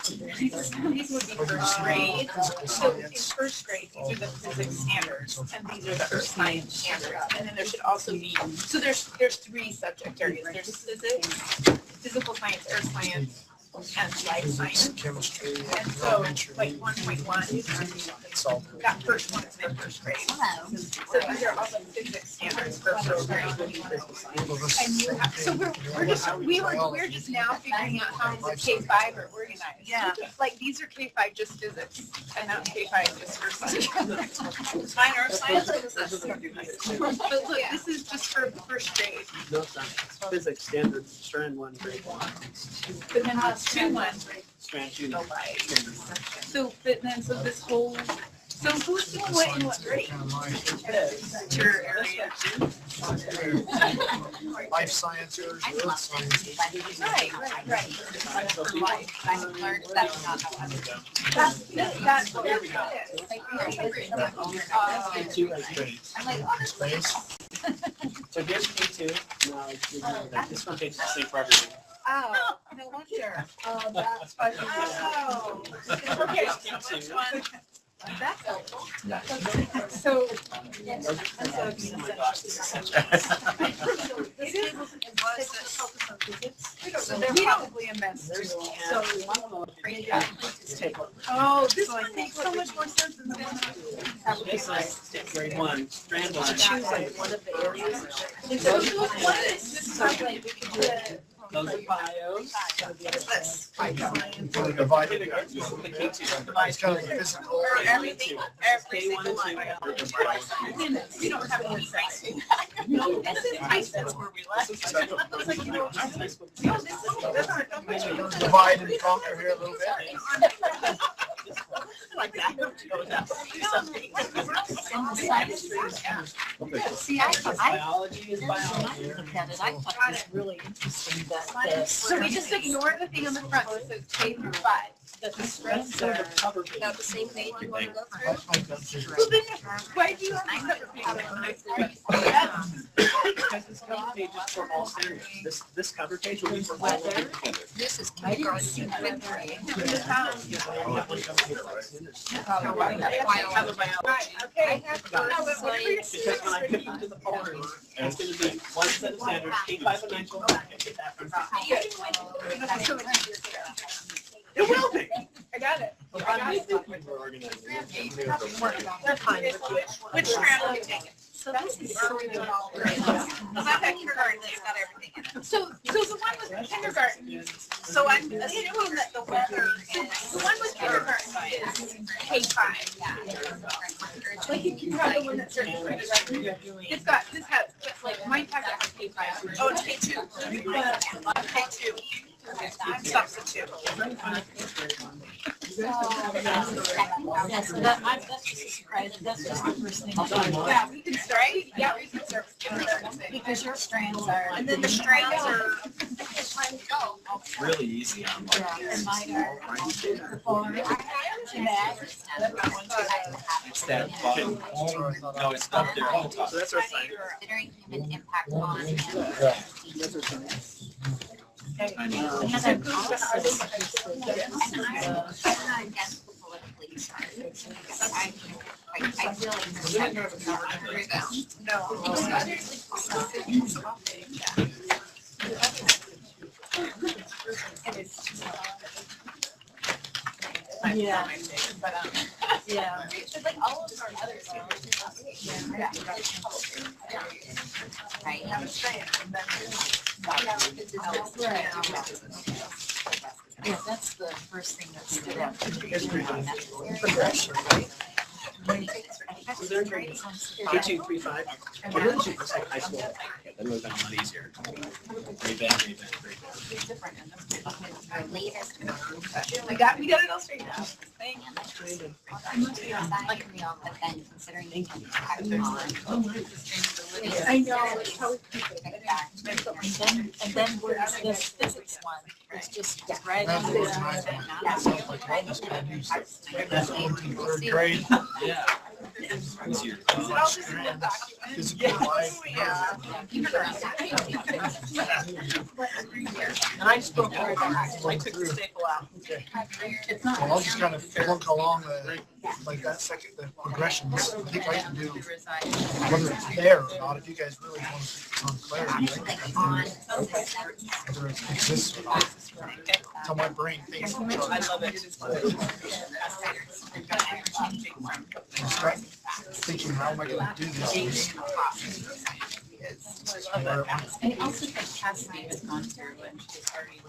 these would be first grade. So in first grade, these are the physics standards, and these are the earth science standards. And then there should also be, so there's three subject areas. There's physics, physical science, earth science, and life science. Chemistry. And so like 1.1, that first one is in first grade. So these are all the physics standards for first grade. And you have, so we're just now figuring out how the K5 are organized. Yeah. Like these are K5 just physics, and that's K5 just first science. Mine are science. But look, this is just for first grade. No science. Physics standards, strand 1, grade 1. But then that's strand 1. Strand 2. So, but then, so this whole, so who's doing what in what grade? Your area. Life science, earth science. Right. I've learned that's not how I would go. That's what it is. I'm like, Space. So here's P2. Now, this one takes the same for everything. Oh, no wonder. Oh, that's funny. Oh. Okay, so which one? That's helpful. So, they're probably immense too. So, oh, this one makes so much more sense than the one. This is grade 1, strand 1. Choose like one of the areas. So, what is this? Those are bios. We're divided. It's kind of like physical. Everything, every single one. We don't have any size. No, this is high school where we left. No, this is Divide and conquer here a little bit. like that. see, I Biology is biology. looked at it, I thought it was really interesting that So we just ignore the thing on the front that says K through 5. That the rest are about the same thing you want to go through. Well, then, why do you have to cover page? Because this cover page is for all standards. This cover page will be for all together. This is kindergarten to fifth grade. Okay. Because when I put them to the folder, it's going to be one set of standards, K5 and 9 will get that from It will be. I got it. They're fine. Which strand will you take it? So this is so Not that kindergarten, it's got everything in it. So So the one with kindergarten, so I'm assuming that the weather, the one with kindergarten is K-5. Like you can try the one that's starting kindergarten. It's got, this has, like mine has a K-5. Oh, it's K2. K2. I'm substitute. Yeah, so that's just a surprise. That's just the first thing. Yeah, we can start. Yeah, we can start. Because your strands are. And then the strands are. Really easy on And mine are the forward to back. It's that bottom. No, it's up there on top. So that's our sign. Considering human impact on and I know. and I'm also not against the politically charged. I feel like there's not through them. Yeah. Yeah. It's like all of our others. Yeah, that's the first thing that stood out to me. Progression, right? K235. It really should just like high school. That would have been a lot easier. Revamp. We got it all straightened out. Thank you. But then considering the impact on. I know. It's how And then where's this physics one? It's just right That's under what reminds me of like all this kind of stuff. Third grade. Yeah. It's your I'll just look back. Physical life. Yeah. And I spoke very fast. I took the staple out. Okay. It's not. Well, I'll just kind of flunk along like that second, the progressions. I think I can do, whether it's there or not, if you guys really want some clarity. Whether it exists or not. That's how my brain thinks. I love it. Start thinking, how am I going to do this? I also think Cassidy has gone through and she's already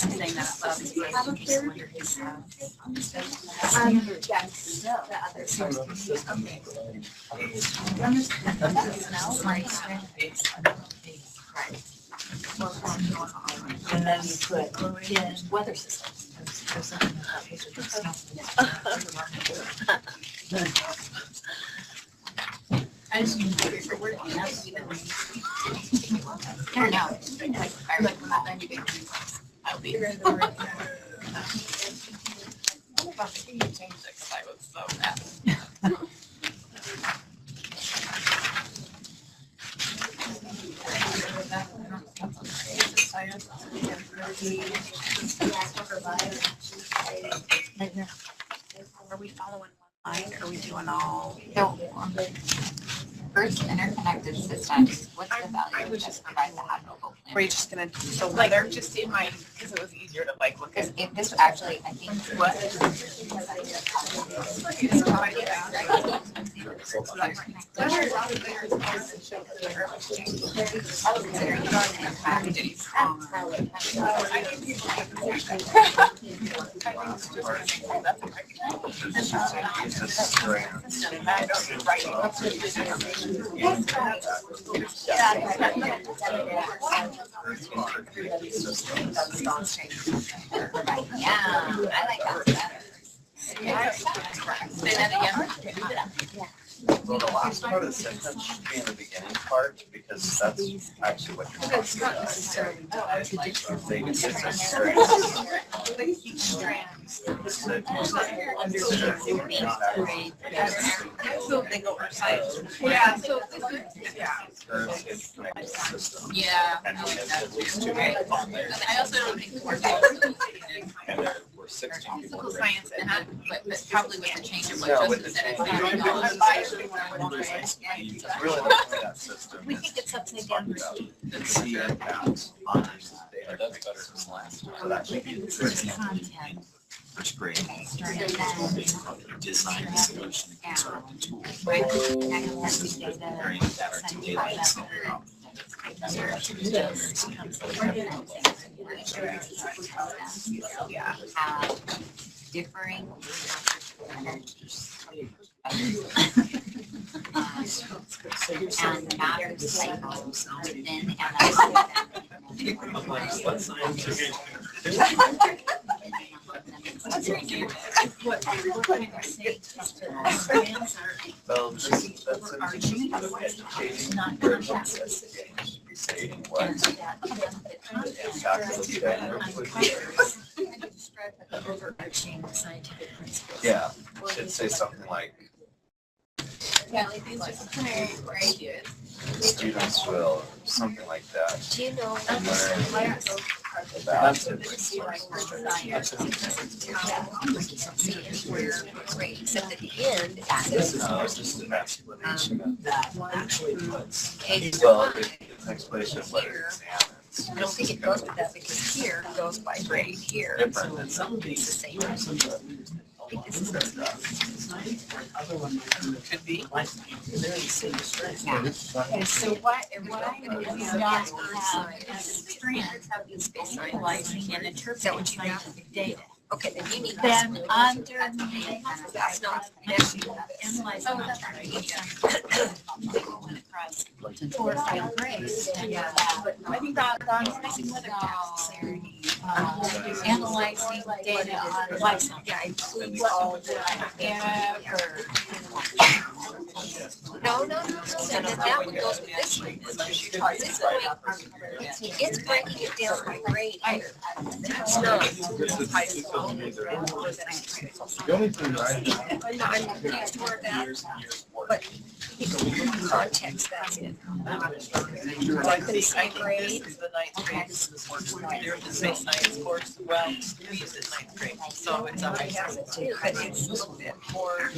I'm saying that out loud because I just wonder his Yes. The other source. Okay. And then you put in weather systems. I just use my favorite word. I don't know. I like when that then you get. I'll be here. I think you changed it because I was so mad. Are we following one line? Are we doing all? So, first, interconnected systems, what's the value that provides a habitable planet? Were you just gonna, so weather just in my, because it was easier to like look at. If this actually, I think. What? Yeah, I like that better. Say that again. So the last part of the sentence should be in the beginning part, because that's actually what you're talking about. They get So they go outside. Yeah, so this is, yeah. Yeah. And there's two people on there. I also don't think the word. And there were 16 people. Physical science, but probably with the change of what Yeah, with Joseph the said. Really looking at that system. We think it's upside down. And see impacts on data. That's better than last. So that should be Content. first grade. Design the solution and construct the tool. Very articulated. Differing and matter cycles within and overarching scientific principles. Yeah, should say something like, Yeah, like these are students will, something like that. Do you know? Learn about Except at the end, just an explanation of That actually puts. well, it's an explanation of what it examines. I don't think it goes with that because here goes by grade here. Different than Some of these. It's the same. This is Other one could be. They're the same strength. okay, so what I'm going to do is not have Strengths of these analyzing and interpreting scientific data. okay, then you need Then this. underneath, That's not. analyzing for failed grades. I think that's Analyzing data on license. Yeah, includes all the ever. No, that one goes with this one. It's breaking it down by grade here. It's not. The only thing I I'm confused where that, but context, that's it. Like the second grade. the ninth grade. They're the same science course, well, we use it ninth grade, so it's I have it too, but it's a little bit more.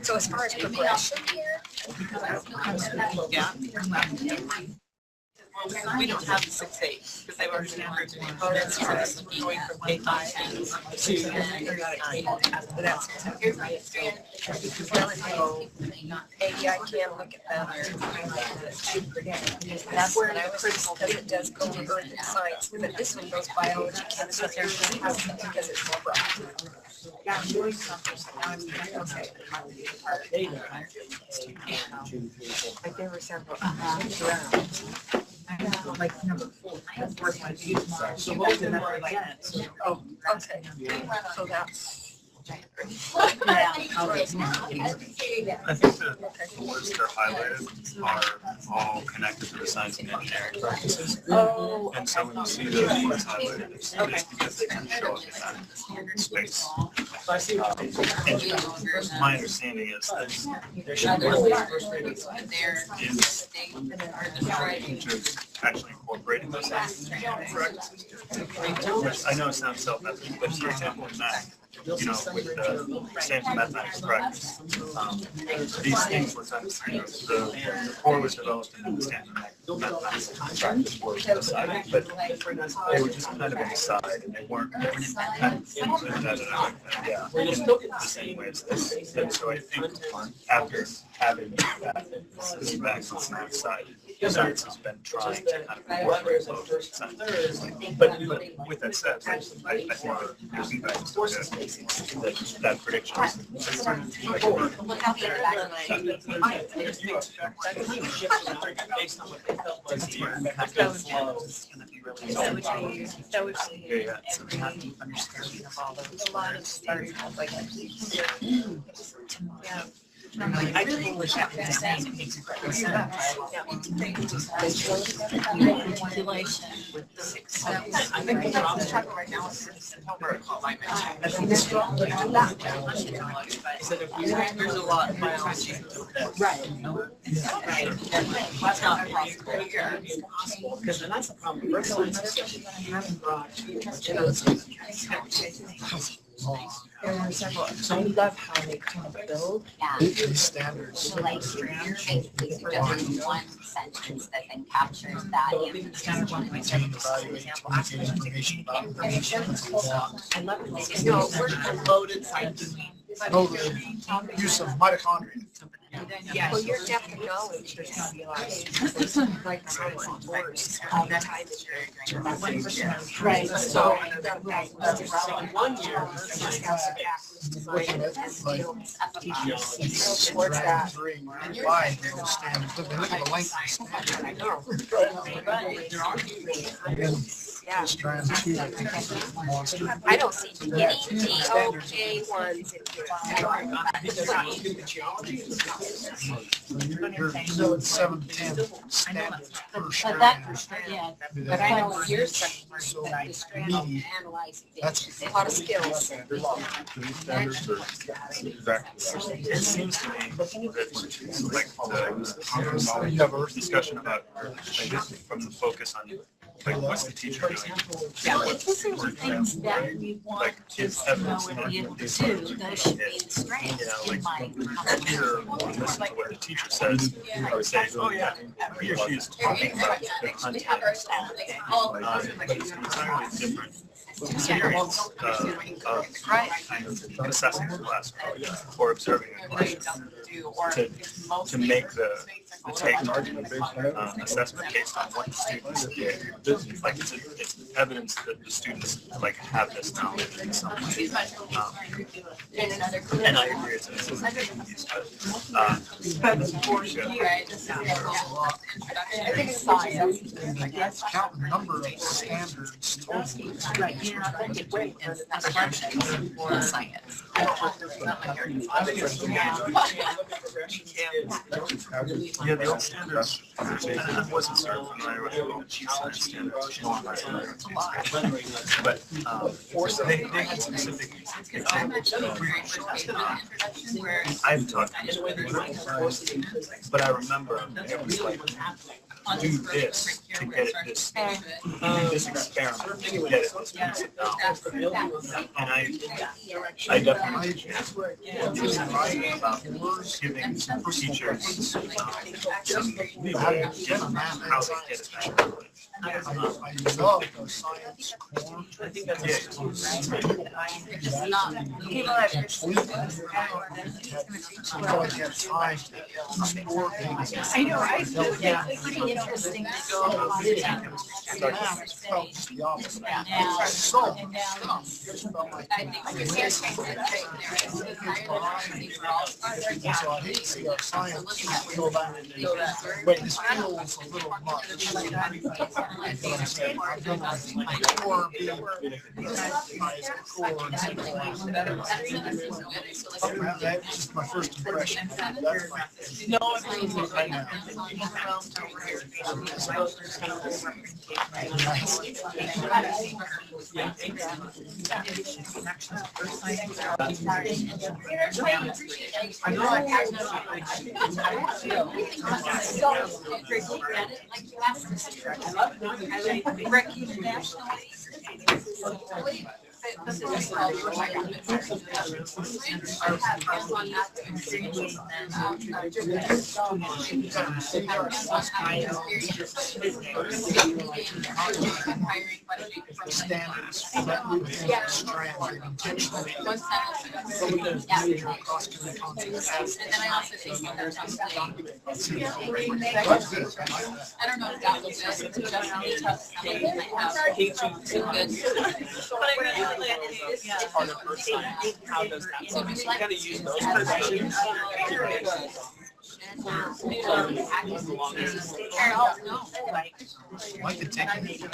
So as far as progression here. Yeah. We don't have the 6-8 because they've already approved components for this going from K5 to That's maybe I can look at that. That's where I was critical that it does go to earth and science, but this one goes biology, chemistry, because it's more broad. Like there were several. like number 4. That's where my views are. So both of them are like that. Oh, okay. So that's. I think the words that are highlighted are all connected to the science and engineering practices. Oh. And so when you see those words highlighted, it's because they can show up in that space. My understanding is that there should be teachers actually incorporating those science and engineering practices. Which I know it sounds self-evident, but for example, in math, with the same mathematics practice, these things were kind of, the core was developed in the standard mathematics practice were decided, but they were just kind of an aside, and they weren't kind of implemented in the same way as this. And so I think after having that, this is back to the side, science has been trying to kind of incorporate both science. But with that said, I think there's feedback that prediction is I really wish that was the I think what I'm talking right now is over alignment. I think this is that there's a lot of biology. Right. That's not possible. Because that's the problem. There were several. So I love how they kind of build. These standards. So like basically suggesting one sentence that then captures that. Standard 1.7, for example, ask Information about information. I love it. They just go loaded science. Use of mitochondria. Yeah. Well, your depth of knowledge, there's gonna be a lot of like tours all the time. Right. So in 1 year, Towards that. Look at the length. I know. Yeah. Strand 2, I think, is a monster. I don't see any DOJ ones in You're 7 to 10 standards per But strand. that, yeah, But I know what you're saying. So analyzing that's A lot of skills. These standards are exactly It seems to me that like the discussion about from the focus on like what's the teacher doing? Well, if this are the things that we want Like kids kids to know evidence and and be able to argument do, those should be the strengths in my Here, listen to what the teacher says, I would say, oh yeah, he or she is talking about the content. It's an entirely different experience of kind of assessing the class or observing a classroom to make the take assessment based on what the students did. Like it's evidence that the students like have this knowledge in some way. And I agree, it's I think it's science. Let's count the number of standards total. Right, you know, I think it went in for science. Yeah, the old standards, I wasn't certain familiar with the old standards. But they had specific examples. I've talked to them, but I remember it was like, do this to get it this, do this experiment to get it this piece of knowledge. And I definitely writing about giving teachers some how they get it back. I love the science core. I think that's I know, right? Yeah, it's pretty interesting to go on the So, so I hate to see our science go back, but this feels a little much. But I'm saying, I've done my core being that's just my first impression. That's my No, right now. Standards that move in strand intentionally. Some of those major cross-cutting concepts as I don't know if that was just a tough something that I have too good. But I really like it. It's part of personality. How does that work? So you gotta use those questions. I could take it. You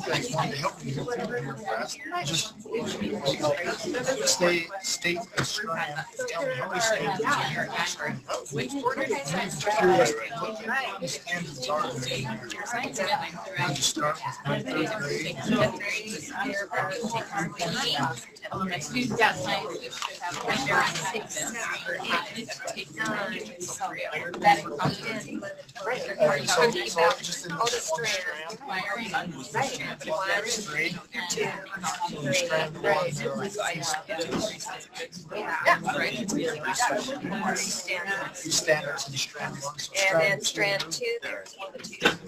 guys want to help me get through here fast. Just state a strand. Tell me how many standards are here in that strand. I'm curious what the standards are. I just start with my third grade. Right. So just in All the strands. Right. One, two, three. strand one, Right. they're like, Yeah. Right. you standards and strand one. So And then strand two, there's 1, 2, 6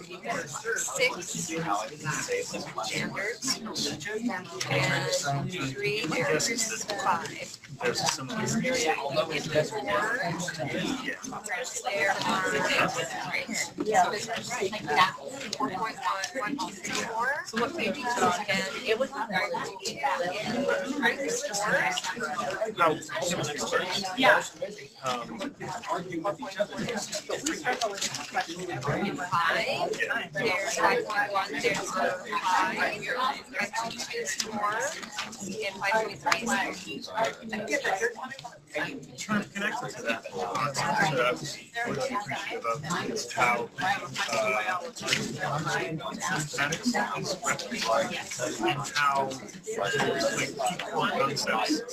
standards. And 3, there's 5. There's a similar. There are, yeah, like that, 4.1, 1, 2, 3, 4. So what page is it on? And it was not very Yeah. There's 5.1, there's 5, there's 4, and 5.3 is Trying to connect to that. What I appreciate about is how synthetics is recognized and how like people and concepts from that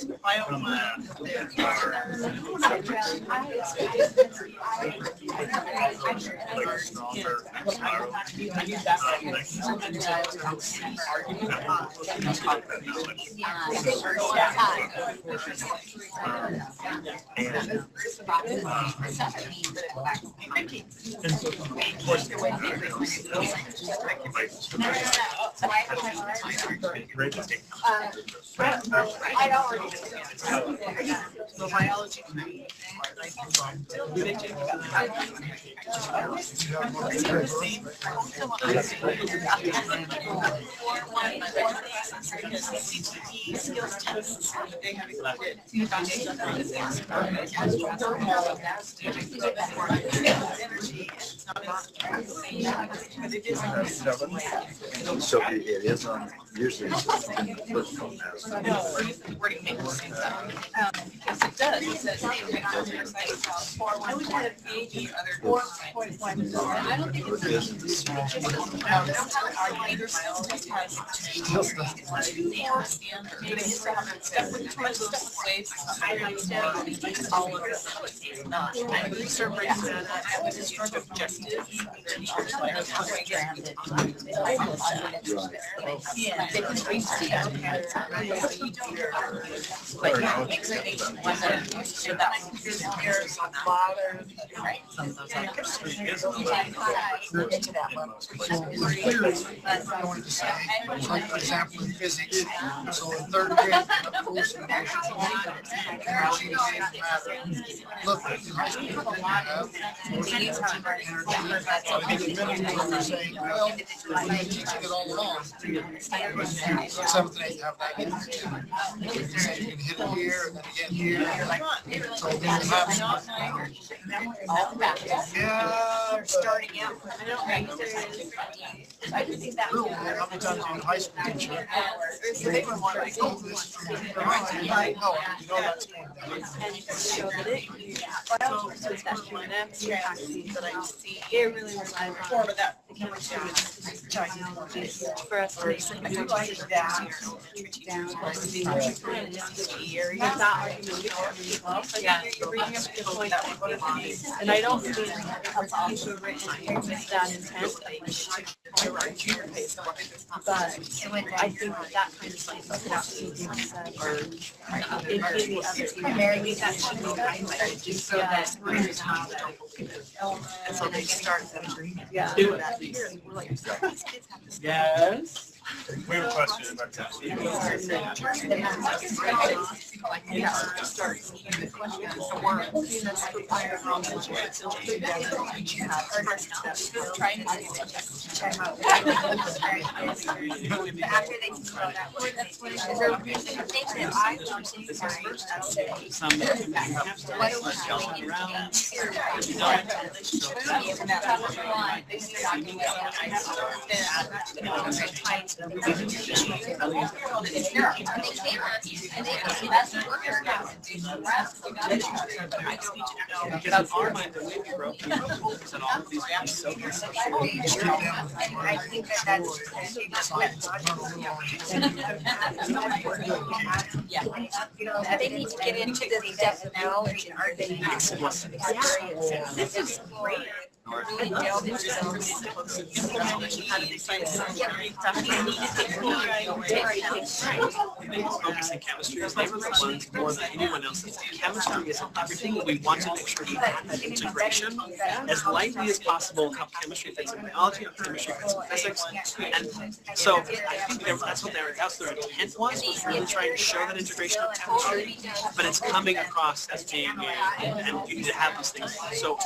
are like stronger spiral I'd already the biology. So it is on, usually it's on the first phone now. Yes, it does. It says, I would have maybe other 4.1. I don't think it's going to say, like for example in physics, so in third grade, of course, energy doesn't matter. Look, in high school, you have energy. They're saying, well, we've been teaching it all along. Seventh and eighth have that. You can say you can hit it here and then again here. So then you have yeah, starting out. I don't think that. how many times in high school teacher? They were one like, oh, this is from your mind. Oh, you know that's going down. and you can show that it. So it's that one abstract that I see. It really relies on more of that. For us to make some like that. Yeah, you're bringing up the point. And I don't mean also written that intent, but I think that kind of like it can be other primarily that should be highlighted just so that readers have that. And so they start yeah. Do that. Yes. We have a question about that. That's our mind that we broke and all of these are so I think that's they need to get into this depth now and are they? This is great. Focusing chemistry is never the one more than anyone else. Chemistry is everything. We want to make sure we have that integration as lightly as possible. How chemistry fits in biology, how chemistry fits in physics, and so I think that's what their intent was really trying to show that integration of chemistry, but it's coming across as being and you need to have those things. So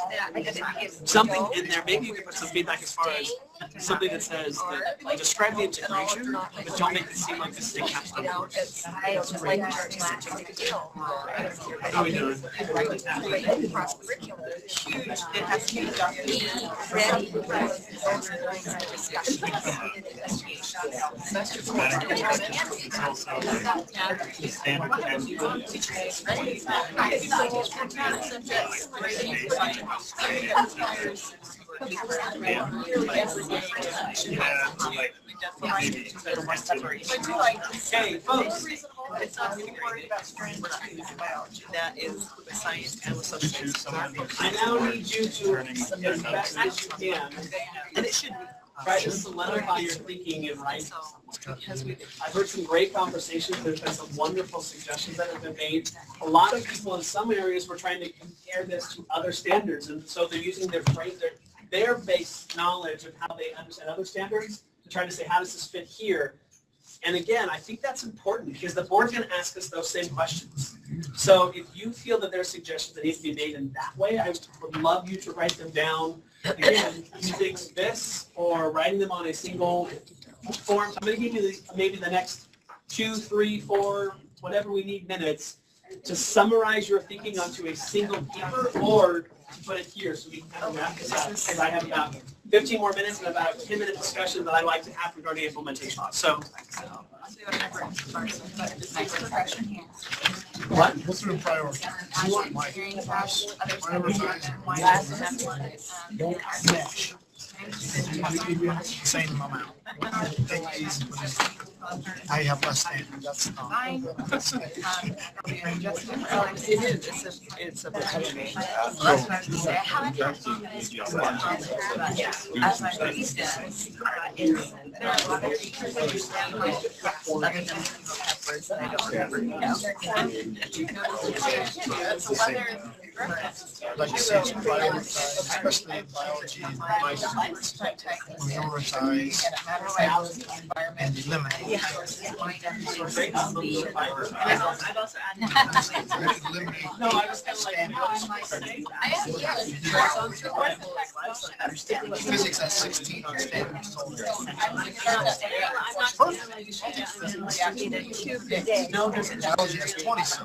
something in there, maybe you could put some feedback as far as something that says that describe the integration, but don't make it seem like this thing has to work. How are we doing? It has to be Hey, folks. It's not really worried about strength in biology. That is with science and with social studies. I now need you to, as best as you can, And it should try to solidify your thinking and writing. I've heard some great conversations. There's been some wonderful suggestions that have been made. A lot of people in some areas were trying to compare this to other standards, and so they're using their base knowledge of how they understand other standards to try to say, how does this fit here? And again, I think that's important because the board's going to ask us those same questions. So if you feel that there are suggestions that need to be made in that way, I would love you to write them down. Again, using this or writing them on a single form. I'm going to give you maybe the next 2, 3, 4, whatever we need minutes to summarize your thinking onto a single paper or to put it here so we can kind of wrap this up. Because I have about 15 more minutes and about a 10-minute discussion that I'd like to have regarding implementation. So, what? What's your priority? You want my mesh. Same amount. I have less standard. That's It is. It's a like you said, prioritize, especially in biology, prioritize and eliminate. No, I was kind of like, Physics has 16 on standard. Biology has 26.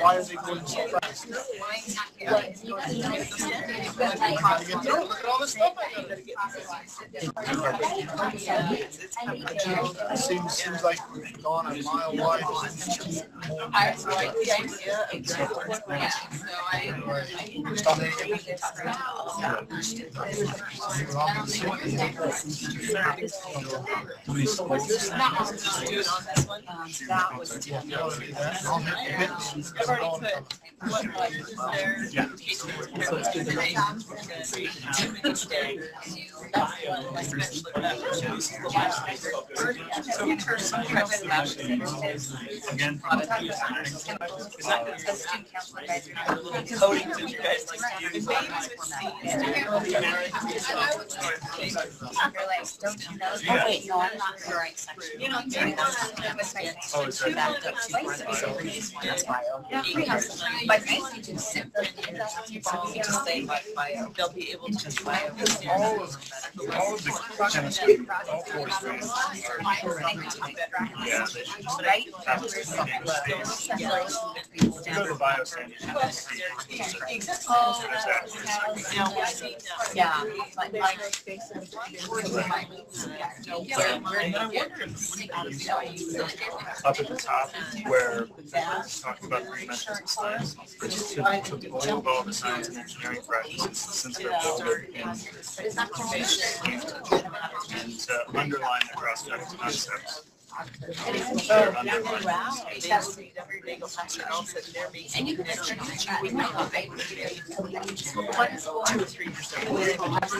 Why are they going so fast? Look at all this stuff I gotta seems like we've gone a mile wide. I like the idea of Again, coding, did you guys like to use? Wait, no, I'm not in the right section. You know, they'll be able to just all of the chemistry, all four strands. yeah, they should go to biostandards. Yeah. Up at the top where it's talking about three dimensions of science, which is to all the science and engineering practices since they're both in to underline the cross-cutting concepts. And you can just we might not be able to do 2 or 3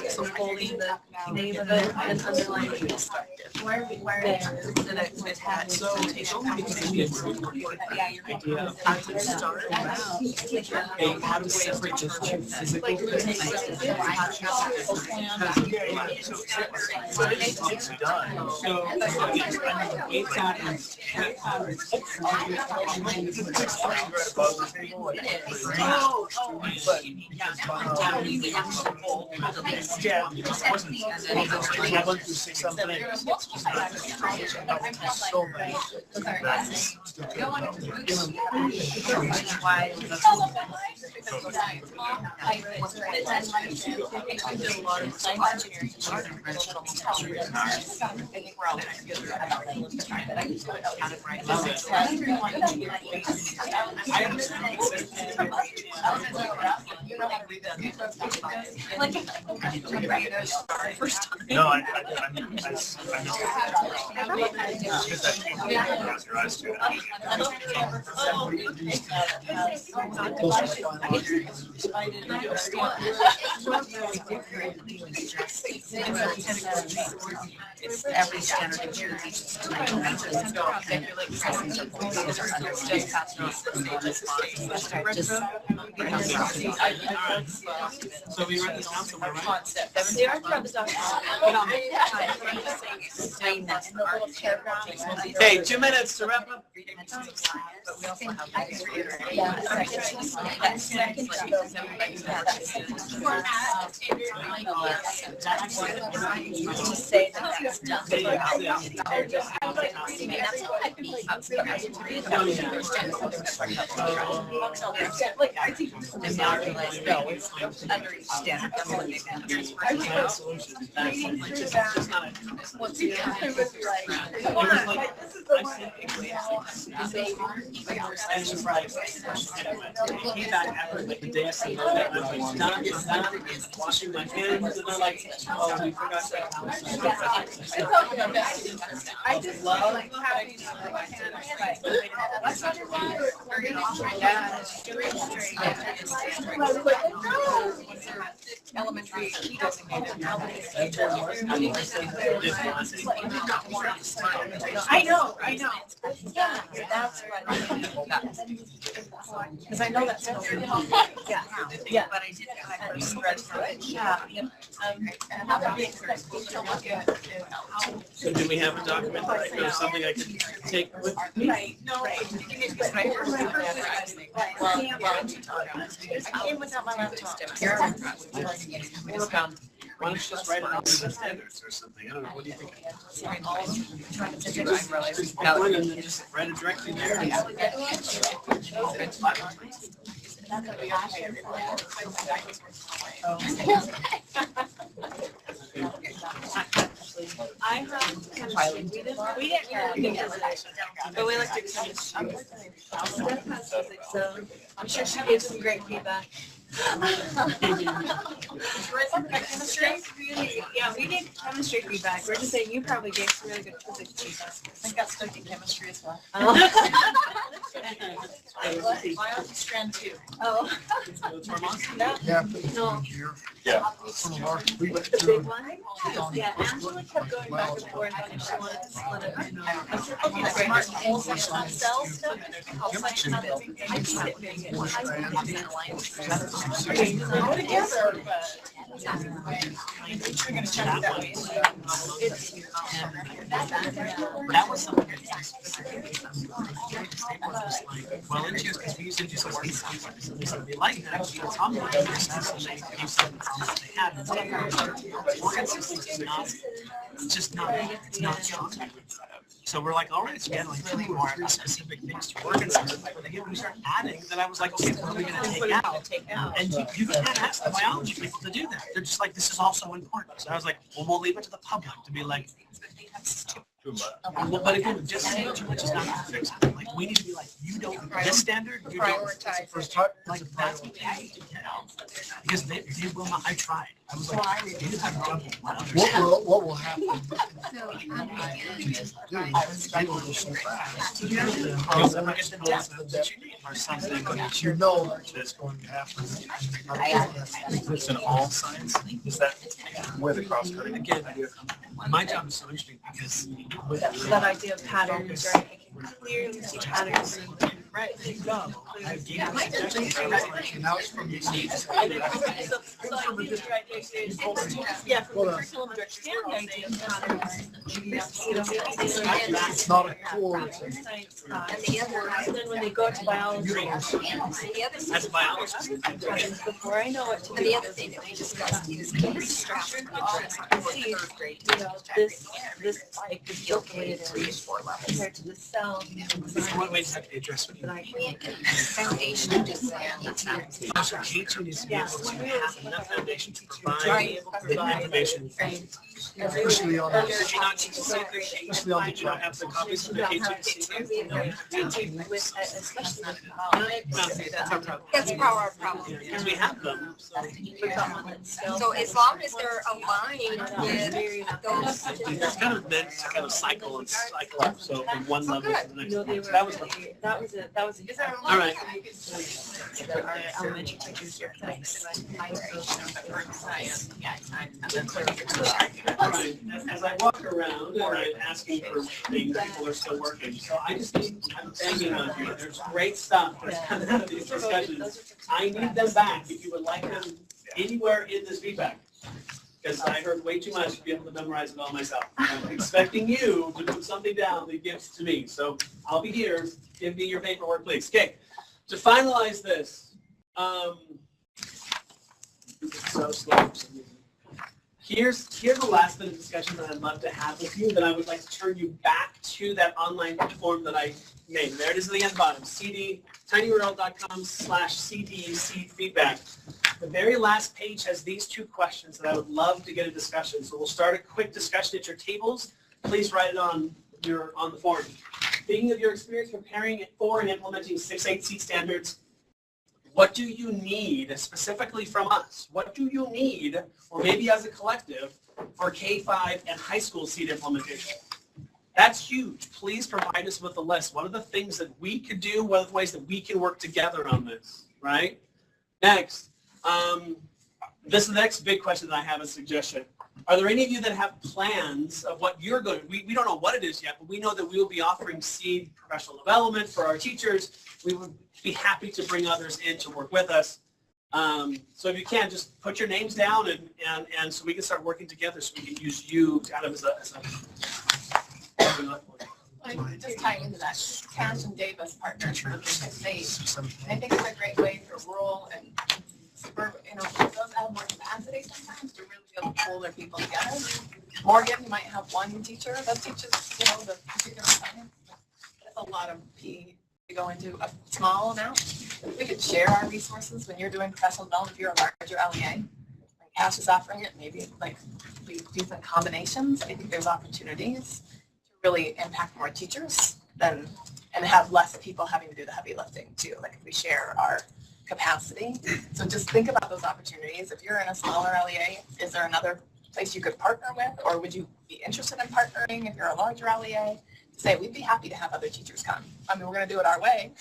so holding the name of it and underlining the perspective. Where so that it had so it's only idea of how to start. How to separate just physical It's done. So it's got No, I it's every standard of so we read this down somewhere, right? They are throughout the document. Hey, 2 minutes to wrap up. But we also have to say that that's done. And now I realize, no, it's under each standard. I'm surprised. Came back after like the day I said that I'm done, washing my hands, and I'm like, oh, we forgot that. I just love like having elementary designated. I know. Yeah, that's what because I know that's yeah. But I did. I first read through it. Yeah. So do we have a document or something I can take with me? Right. No. Right. I came without my laptop. Why don't you just write it on the standards or something? I don't know. What do you think? And then just write it directly there. I have we didn't really but we looked at so I'm sure she gave some great feedback. Yeah, we did chemistry feedback. We're just saying you probably gave some really good physics feedback. I got stuck in chemistry as well. Biology strand 2. Oh. Yeah. No. Yeah. The big one? Yeah, Angela kept going back and forth on if she wanted to split it or not. I said, okay, smart cells stuff. I'll find out that I keep it big. Together, but we're going to check it that way. That was something well, it's just because we used to do some work. We like that. It's just not, it's not chocolate. So we're like, all right, so we had like 3 more specific things to work on. We started adding, then I was like, okay, what are we going to take out? And you can't ask the biology people to do that. They're just like, this is also important. So I was like, well, we'll leave it to the public to be like, Too much. Well, but again, just saying too much is not going to fix it. Like, we need to be like, you don't, this standard, you don't. Prioritize. Like, that's what they need to do. Because they will not, I tried. I was like, you just have to jump on What will happen? So, They will go so fast. or something. But you know that's going to happen. Is this in all science? Is that Where the cross cutting? again? My job is so interesting because with That idea of patterns, right? I can clearly see patterns. Right. I gave you suggestions. Now it's from the seeds. So I think you're right, yeah, from the curriculum understand the idea of patterns. It's not a core. And the other, and then when they go to biology, the other As a thing, biologist, patterns before I know what to and do. the other thing that we discussed is structured See, you know, this like is built the way it is compared to the cell. one way to address it. But I foundation just Also, K2 needs to be able to have enough foundation to provide Right. the information. Especially on the. Did you not teach the same thing? Especially on the Did you not have the copies of the K2 to see? with, especially with That's our problem. That's our problem. Because we have them, so. So as long as they're aligned with those. It's kind of meant to kind of cycle and cycle up, so from one level to the next. No, they So were, that was. that was it, that was it. All right. Our elementary teachers here. All right, as I walk around and I'm asking for things, people are still working, so I'm begging on you, there's great stuff that's coming out of these discussions. I need them back if you would like them anywhere in this feedback. Because I heard way too much to be able to memorize it all myself. I'm expecting you to put something down that gives to me, so I'll be here, give me your paperwork, please. Okay, to finalize this, so slow. Here's the last bit of discussion that I'd love to have with you, that I would like to turn you back to that online form that I made. There it is at the end bottom, tinyurl.com/cdec feedback. The very last page has these two questions that I would love to get a discussion. So we'll start a quick discussion at your tables. Please write it on the form. Thinking of your experience preparing for and implementing 6-8 seat standards, what do you need specifically from us? What do you need, or maybe as a collective, for K-5 and high school seat implementation? That's huge. Please provide us with a list. What are the things that we could do? What are the ways that we can work together on this, right? Next, this is the next big question that I have, a suggestion. Are there any of you that have plans of what you're going to, we don't know what it is yet, but we know that we will be offering seed professional development for our teachers. We would be happy to bring others in to work with us. So if you can, just put your names down and so we can start working together so we can use you kind of as a just tying into that, Cash and Davis partnership, I think it's a great way for rural and suburban, those that have more capacity sometimes to really be able to pull their people together. Morgan, you might have one teacher that teaches, the particular science. That's a lot of PE to go into a small amount. We could share our resources when you're doing professional development, if you're a larger LEA. When Cash is offering it, maybe like we do some combinations. I think there's opportunities really impact more teachers and have less people having to do the heavy lifting too. Like if we share our capacity. So just think about those opportunities. If you're in a smaller LEA, is there another place you could partner with, or would you be interested in partnering if you're a larger LEA? Say, we'd be happy to have other teachers come. I mean, we're going to do it our way,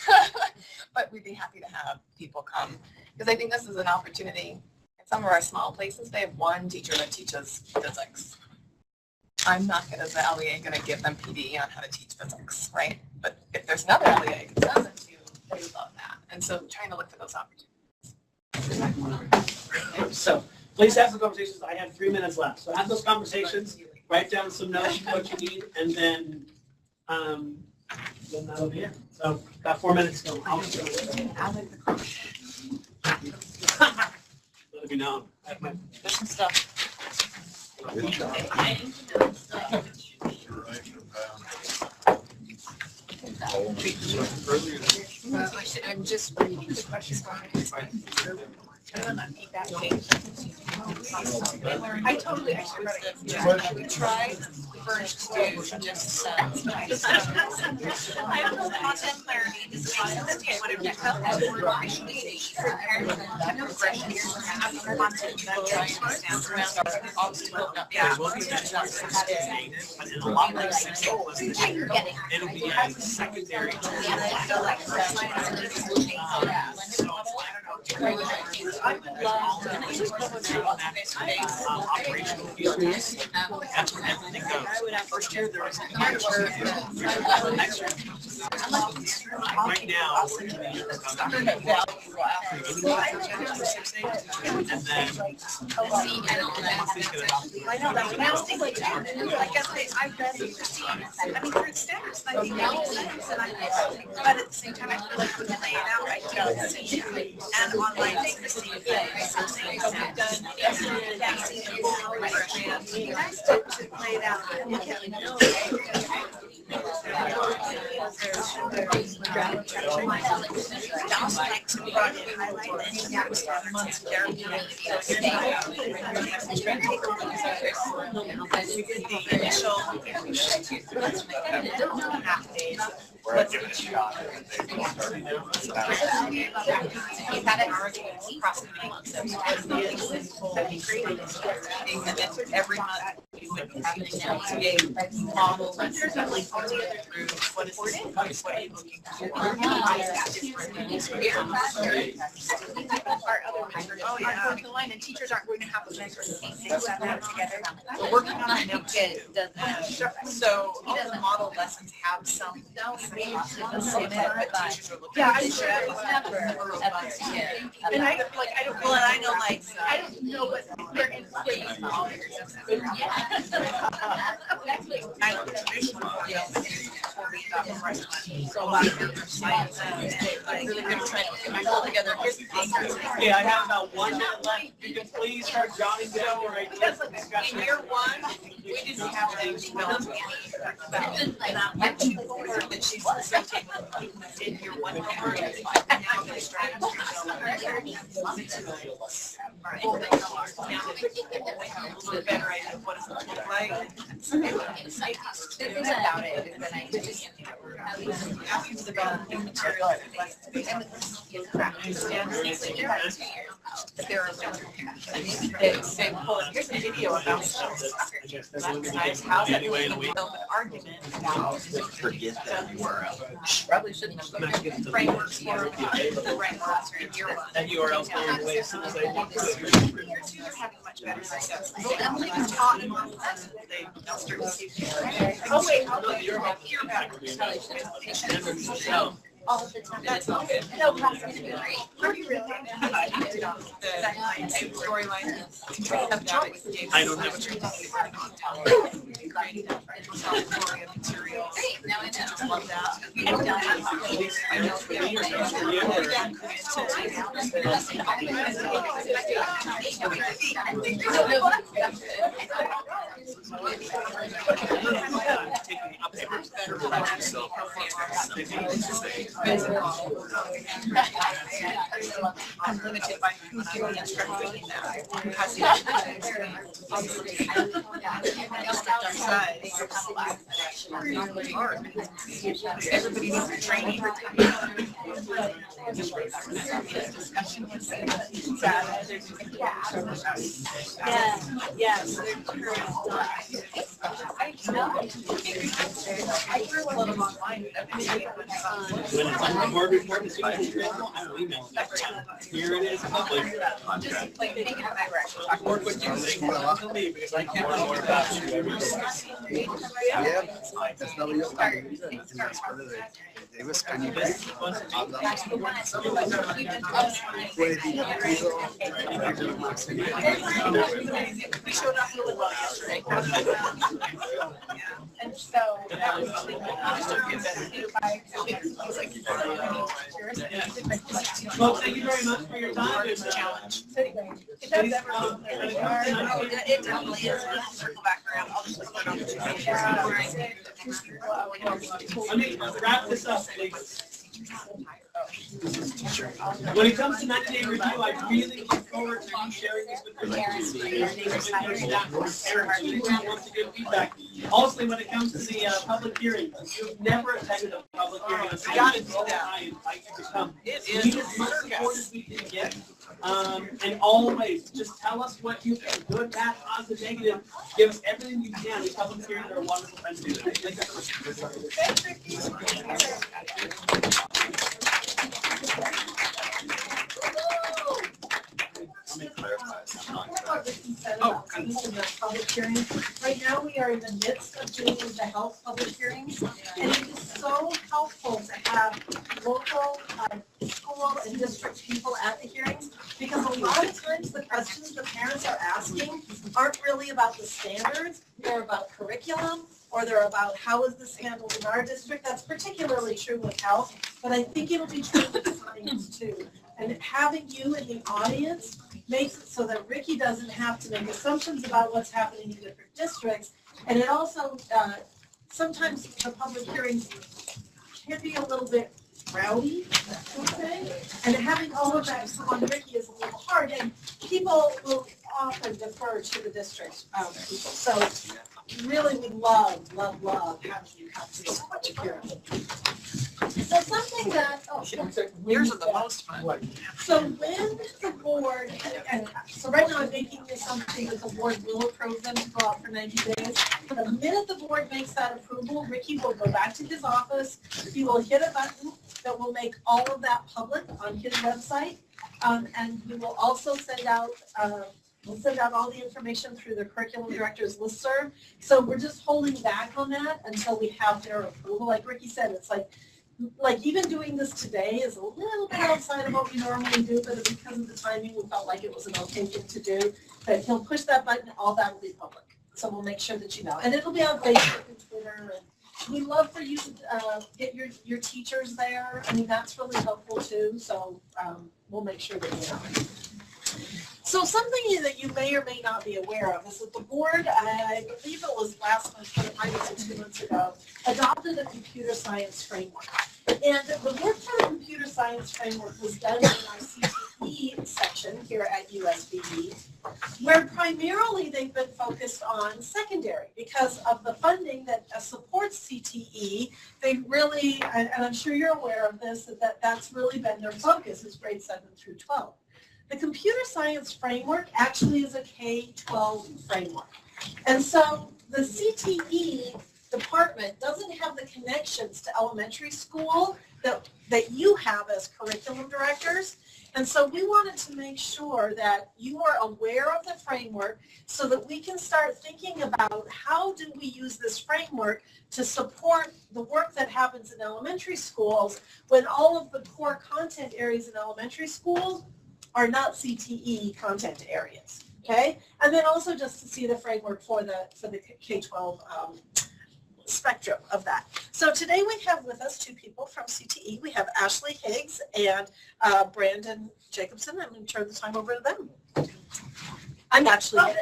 but we'd be happy to have people come. Because I think this is an opportunity. In some of our small places, they have one teacher that teaches physics. I'm not, as the LEA, going to give them PD on how to teach physics, right? But if there's another LEA that does it too, they would love that. And so trying to look for those opportunities. So please have some conversations. I have 3 minutes left. So have those conversations, write down some notes of what you need, and then that'll be it. So got 4 minutes to go. I like the let me know. There's some stuff. Good job. I'm just reading the questions. I totally actually read it. We tried first to just. I have no content clarity. This is okay. Whatever you tell us, we're actually prepared for progression here. Have content that tries to stand around obstacle. Yeah. But in a lot of those things, it'll be a secondary. Operational fields. That's where everything goes. First year there was an extra. Right now, we're in the year of and then I know that. I was thinking like, I guess I've read these. I mean, they're standards. I think they're standards, but at the same time, I feel like when they lay it out, I don't see it. And on my thing, the same thing. Something I've done yesterday, nice to lay it out. We're giving it a shot. Every month we would a model what is what are you looking for? Our other measures, the line, and teachers aren't going to have a measure. They have that together. We're working on a new kid. So all the model lessons have some. Yeah, I'm sure it's never. And I don't well, and I know like I don't know what they're in place. I don't traditional, so a lot of science and really good trying to get my whole together. Okay, I have about 1 minute left. You can please start jotting down right now. In year one, we didn't have things developed about that she's in year one. And now they're starting to better idea of what it looks like. The thing about it is that I use about new material but there are they pull it. Here's a video about nice how to build an argument about Forget that URL. probably shouldn't have frameworks for the frameworks in year one. That URL's going away as soon as I do. Year two, they're having much better success. And we can talk about that. They'll start to see. Oh wait, you're back. All the time. That's all good. No, that's going to be great. Are you really? The storyline of choice. I don't have a choice. Creating material. Now I know. Love that. I know. I'm limited by who I'm instructing now. Everybody needs training. Yes. I grew a little online. When it's on the board report, I will email them. Here it is, public. Just like they can have my reaction. Work with you, to me, because I can't learn more about you every day. We showed up really well yesterday. And so that was really good. Well, thank you very much for your time. It's a challenge. It definitely is. Circle back around. I'll just put it on the Let me wrap this up, please. When it comes to 90-day review, I really look forward to you sharing this with your parents, with your staff, parents, who wants to give feedback. Also, when it comes to the public hearing, if you've never attended a public hearing, you got to do that. I invite you to come. It We is need as much support as we can get. And always, just tell us what you think, good, bad, positive, negative. Give us everything you can. These public hearings are a wonderful time to do that. Thank you so much. Let me clarify. Public hearing. Right now, we are in the midst of doing the health public hearings, and it is so helpful to have local school and district people at the hearings, because a lot of times the questions the parents are asking aren't really about the standards, they're about curriculum, or they're about how is this handled in our district. That's particularly true with health, but I think it'll be true with science too. And having you in the audience makes it so that Ricky doesn't have to make assumptions about what's happening in different districts. And it also, sometimes the public hearings can be a little bit rowdy, okay? And having all of that come on Ricky is a little hard, and people will often defer to the district people. So really, we love having you come to the public hearing. So something that, Yours are the most fun. so when the board, and so right now I'm making the assumption that the board will approve them to go out for 90 days. The minute the board makes that approval, Ricky will go back to his office. He will hit a button that will make all of that public on his website. And we will also send out, we'll send out all the information through the curriculum director's listserv. So we're just holding back on that until we have their approval. Like Ricky said, it's like even doing this today is a little bit outside of what we normally do, but because of the timing, we felt like it was an okay thing to do. That he'll push that button, all that will be public. So we'll make sure that you know. And it'll be on Facebook and Twitter. And we'd love for you to get your teachers there. I mean, that's really helpful too. So we'll make sure that you know. So something that you may or may not be aware of is that the board, I believe it was last month, or it might have been 2 months ago, adopted a computer science framework. And the work for the computer science framework was done in our CTE section here at USBE, where primarily they've been focused on secondary because of the funding that supports CTE. They really, and I'm sure you're aware of this, that's really been their focus is grades 7 through 12. The computer science framework actually is a K-12 framework. And so the CTE department doesn't have the connections to elementary school that you have as curriculum directors. And so we wanted to make sure that you are aware of the framework so that we can start thinking about how do we use this framework to support the work that happens in elementary schools when all of the core content areas in elementary schools are not CTE content areas, okay? And then also just to see the framework for the K-12 spectrum of that. So today we have with us 2 people from CTE. We have Ashley Higgs and Brandon Jacobson. I'm going to turn the time over to them. I'm actually going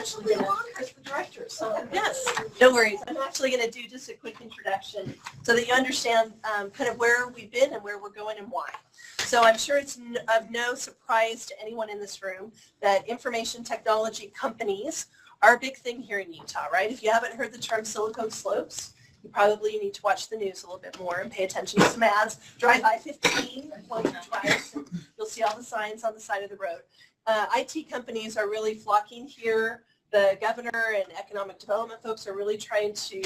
to the director. So yes, no worries. I'm actually going to do just a quick introduction so that you understand kind of where we've been and where we're going and why. So I'm sure it's of no surprise to anyone in this room that information technology companies are a big thing here in Utah, right? If you haven't heard the term Silicon Slopes, you probably need to watch the news a little bit more and pay attention to some ads. Drive I-15 once or twice, and you'll see all the signs on the side of the road. IT companies are really flocking here. The governor and economic development folks are really trying to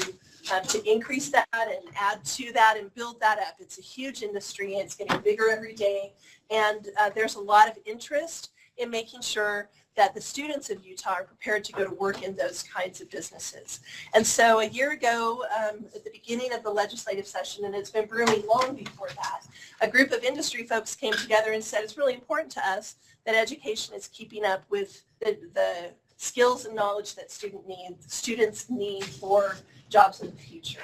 increase that and add to that and build that up. It's a huge industry. It's getting bigger every day. And there's a lot of interest in making sure that the students of Utah are prepared to go to work in those kinds of businesses. And so a year ago, at the beginning of the legislative session, and it's been brewing long before that, a group of industry folks came together and said it's really important to us that education is keeping up with the skills and knowledge that students need for jobs in the future.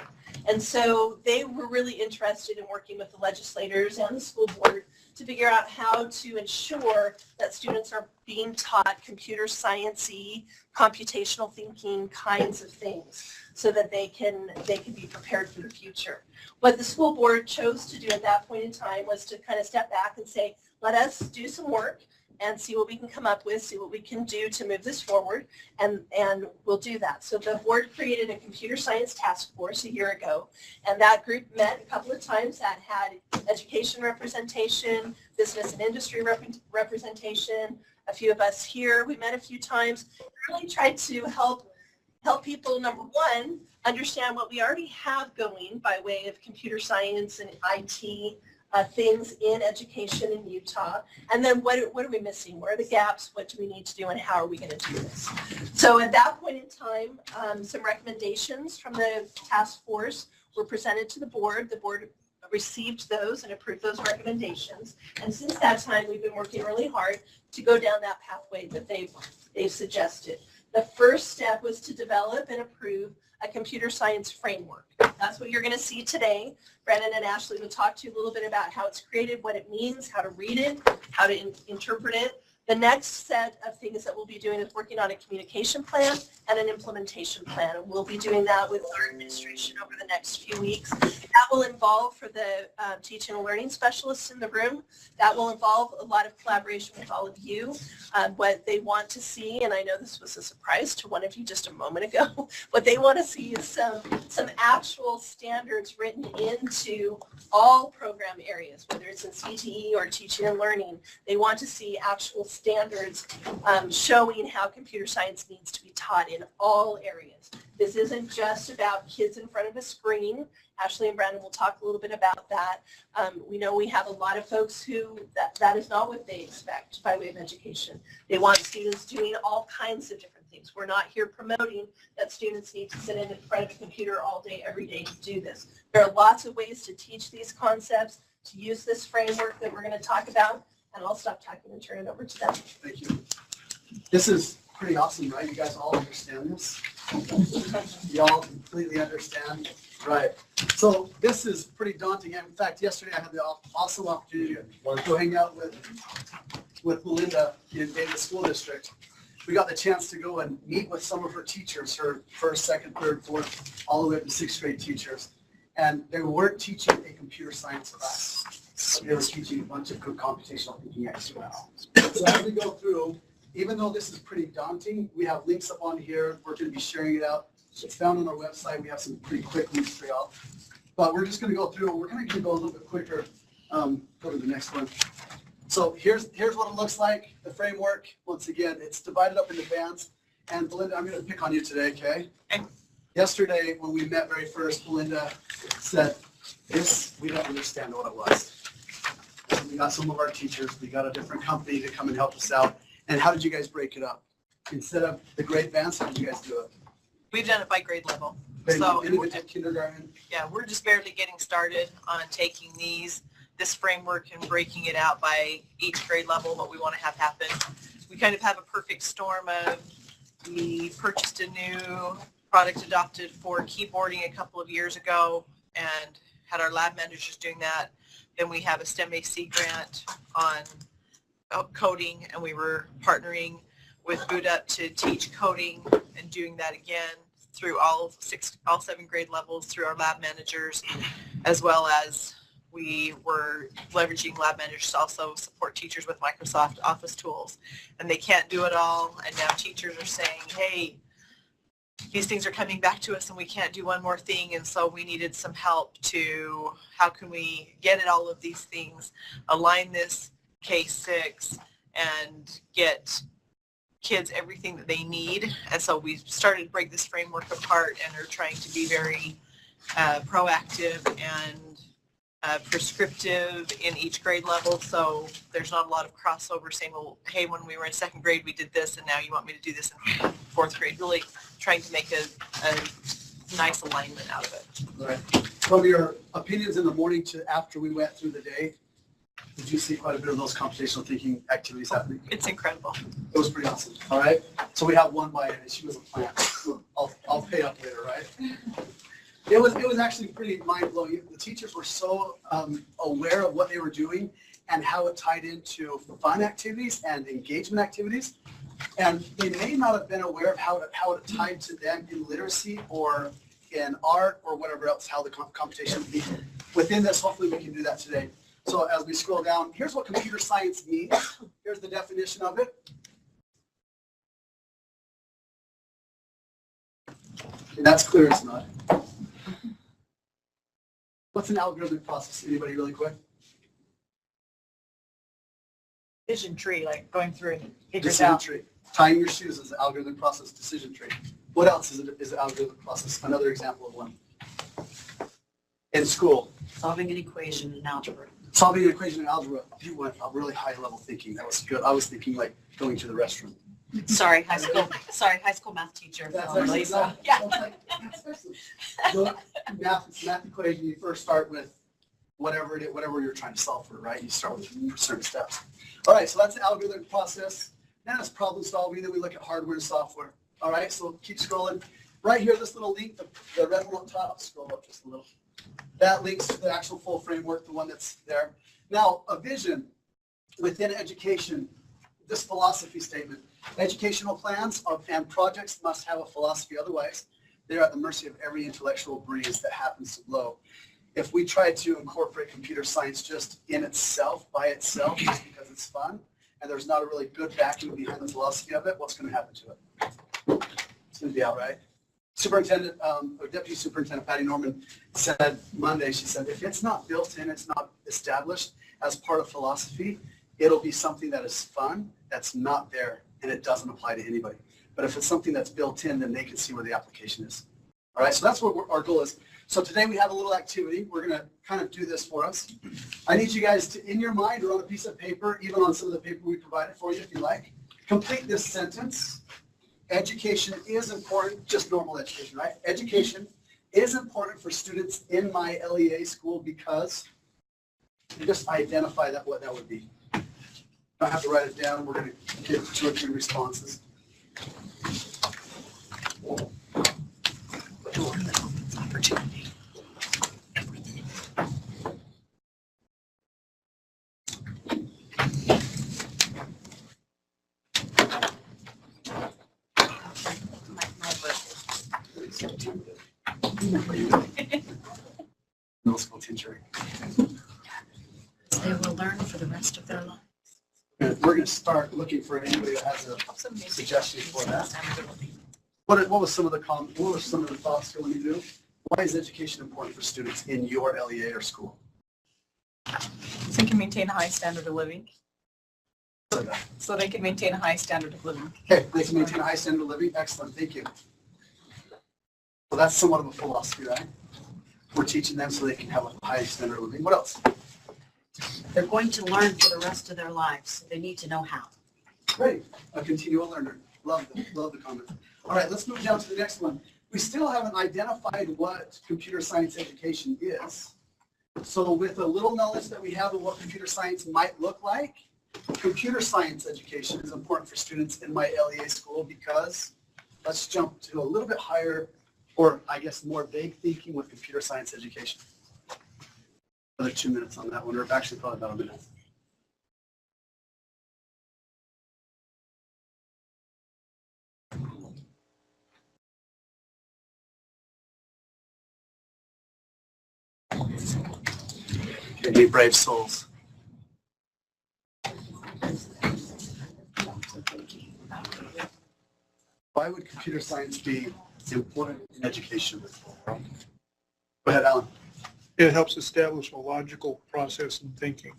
And so they were really interested in working with the legislators and the school board to figure out how to ensure that students are being taught computer science-y, computational thinking kinds of things so that they can be prepared for the future. What the school board chose to do at that point in time was to kind of step back and say, let us do some work and see what we can come up with, see what we can do to move this forward, and we'll do that. So the board created a computer science task force a year ago, and that group met a couple of times. That had education representation, business and industry representation, a few of us here. We met a few times, really tried to help people, number one, understand what we already have going by way of computer science and IT things in education in Utah, and then what are we missing? Where are the gaps? What do we need to do, and how are we going to do this? So at that point in time, some recommendations from the task force were presented to the board. The board received those and approved those recommendations, and since that time, we've been working really hard to go down that pathway that they've suggested. The first step was to develop and approve a computer science framework. That's what you're going to see today. Brennan and Ashley will talk to you a little bit about how it's created, what it means, how to read it, how to interpret it. The next set of things that we'll be doing is working on a communication plan and an implementation plan. And we'll be doing that with our administration over the next few weeks. That will involve, for the teaching and learning specialists in the room, that will involve a lot of collaboration with all of you. What they want to see, and I know this was a surprise to one of you just a moment ago, what they want to see is some actual standards written into all program areas, whether it's in CTE or teaching and learning. They want to see actual standards showing how computer science needs to be taught in all areas. This isn't just about kids in front of a screen. Ashley and Brandon will talk a little bit about that. We know we have a lot of folks who that is not what they expect by way of education. They want students doing all kinds of different things. We're not here promoting that students need to sit in front of a computer all day, every day to do this. There are lots of ways to teach these concepts, to use this framework that we're going to talk about, and I'll stop talking and turn it over to them. Thank you. This is pretty awesome, right? You guys all understand this? You all completely understand? Right. So this is pretty daunting. In fact, yesterday I had the awesome opportunity to go hang out with Melinda in the school district. We got the chance to go and meet with some of her teachers, her first, second, third, fourth, all the way up to sixth grade teachers. And they weren't teaching a computer science class. They were teaching a bunch of good computational thinking as well. So as we go through, even though this is pretty daunting, we have links up on here. We're going to be sharing it out. It's found on our website. We have some pretty quick links for y'all. But we're just going to go through. We're going to go a little bit quicker. Go to the next one. So here's what it looks like, the framework. Once again, it's divided up into bands. And Belinda, I'm going to pick on you today, okay? Yesterday, when we met very first, Belinda said, this, we don't understand what it was. And we got some of our teachers. We got a different company to come and help us out. And how did you guys break it up? Instead of the grade bands, how did you guys do it? We've done it by grade level. Kindergarten. Yeah, we're just barely getting started on taking this framework and breaking it out by each grade level, what we want to have happen. We kind of have a perfect storm of, we purchased a new product adopted for keyboarding a couple of years ago and had our lab managers doing that. Then we have a STEM AC grant on coding, and we were partnering with Boot Up to teach coding and doing that again through all 7 grade levels through our lab managers, as well as we were leveraging lab managers to also support teachers with Microsoft Office tools. And they can't do it all, and now teachers are saying, hey, these things are coming back to us and we can't do one more thing, and so we needed some help to how can we get at all of these things, align this K-6 and get kids everything that they need. And so we started to break this framework apart and are trying to be very proactive and prescriptive in each grade level, so there's not a lot of crossover saying, well, hey, when we were in second grade we did this and now you want me to do this in fourth grade. Really trying to make a nice alignment out of it. Right. From your opinions in the morning to after we went through the day, did you see quite a bit of those computational thinking activities happening? It's incredible. It was pretty awesome. All right. So we have one by and she was a plant. I'll pay up later, right? It was actually pretty mind blowing. The teachers were so aware of what they were doing, and how it tied into fun activities and engagement activities. And they may not have been aware of how it tied to them in literacy or in art or whatever else, how the computation would be. Within this, hopefully we can do that today. So as we scroll down, here's what computer science means. Here's the definition of it. And that's clear, it's not. What's an algorithmic process? Anybody really quick? Vision tree, like going through and figure it Decision out. tree. Tying your shoes is an algorithmic process, decision tree. What else is an algorithmic process? Another example of one. In school. Solving an equation in algebra. Solving an equation in algebra. You went a really high level thinking. That was good. I was thinking like going to the restroom. Sorry, high school math teacher. That's from excellent. Lisa. Yeah. That's excellent. So math equation, you first start with whatever you're trying to solve for, right? You start with certain steps. All right, so that's the algorithmic process. Then it's problem solving. Then we look at hardware and software. All right, so keep scrolling. Right here, this little link, the red one up top, scroll up just a little. That links to the actual full framework, the one that's there. Now, a vision within education, this philosophy statement. Educational plans and projects must have a philosophy, otherwise they're at the mercy of every intellectual breeze that happens to blow. If we try to incorporate computer science just in itself, by itself, just because it's fun, and there's not a really good backing behind the philosophy of it, what's going to happen to it? It's going to be outright. Superintendent, or Deputy Superintendent Patty Norman said Monday, she said, if it's not built in, it's not established as part of philosophy, it'll be something that is fun, that's not there, and it doesn't apply to anybody. But if it's something that's built in, then they can see where the application is. All right, so that's what our goal is. So today we have a little activity. We're going to kind of do this for us. I need you guys to, in your mind or on a piece of paper, even on some of the paper we provided for you if you like, complete this sentence. Education is important, just normal education, right? Education is important for students in my LEA school because, you just identify that what that would be. I have to write it down. We're going to get 2 or 3 responses. Opportunity. Middle school teacher. They will learn for the rest of their life. We're going to start looking for anybody that has a suggestion for that. What were some of the thoughts going through? Why is education important for students in your LEA or school? So they can maintain a high standard of living. So they can maintain a high standard of living. Okay, they can maintain a high standard of living. Excellent, thank you. Well, that's somewhat of a philosophy, right? We're teaching them so they can have a high standard of living. What else? They're going to learn for the rest of their lives, so they need to know how. Great, a continual learner. Love the comment. All right, let's move down to the next one. We still haven't identified what computer science education is. So with a little knowledge that we have of what computer science might look like, computer science education is important for students in my LEA school because, let's jump to a little bit higher, or I guess more vague thinking with computer science education. Another 2 minutes on that one, or actually probably about a minute. Any brave souls? Why would computer science be important in education? Go ahead, Alan. It helps establish a logical process in thinking.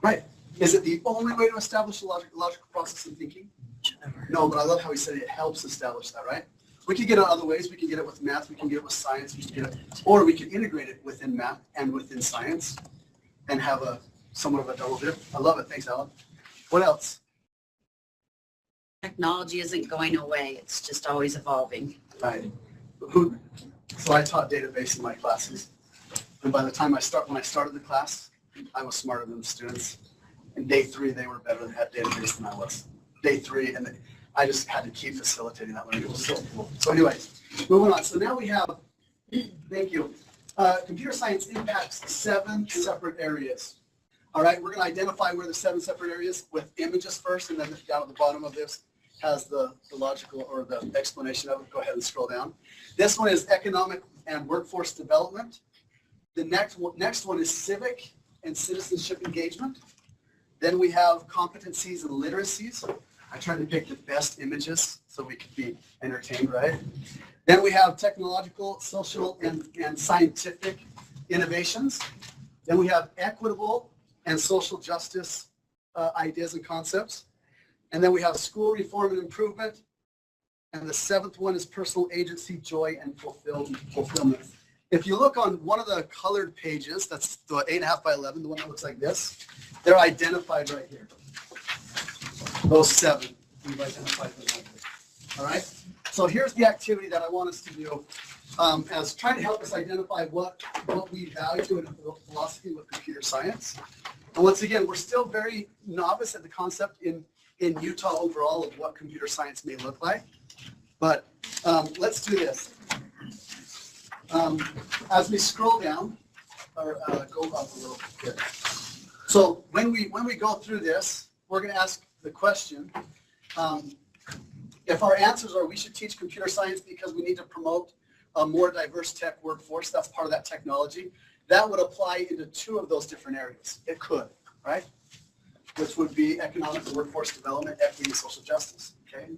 Right. Is it the only way to establish a logical process in thinking? No, but I love how he said it helps establish that, right? We can get it other ways. We can get it with math. We can get it with science. We can get it, or we can integrate it within math and within science and have a somewhat of a double dip. I love it. Thanks, Alan. What else? Technology isn't going away. It's just always evolving. Right. So I taught database in my classes. And by the time when I started the class, I was smarter than the students. And day 3, they were better at database than I was. Day 3, and I just had to keep facilitating that learning. It was so cool. So anyways, moving on. So now we have, thank you. Computer science impacts 7 separate areas. All right, we're going to identify where the 7 separate areas with images first, and then down at the bottom of this has the logical or the explanation of it. Go ahead and scroll down. This one is economic and workforce development. The next one is civic and citizenship engagement. Then we have competencies and literacies. I tried to pick the best images so we could be entertained, right? Then we have technological, social, and scientific innovations. Then we have equitable and social justice ideas and concepts. And then we have school reform and improvement. And the 7th one is personal agency, joy, and fulfillment. If you look on one of the colored pages, that's the 8.5 by 11, the one that looks like this, they're identified right here. Those 7, we've identified them right here. All right? So here's the activity that I want us to do as trying to help us identify what we value in philosophy with computer science. And once again, we're still very novice at the concept in Utah overall of what computer science may look like. But let's do this. As we scroll down, or go up a little bit. So when we go through this, we're going to ask the question, if our answers are we should teach computer science because we need to promote a more diverse tech workforce, that's part of that technology, that would apply into 2 of those different areas. It could, right? Which would be economic and workforce development, equity, and social justice, okay?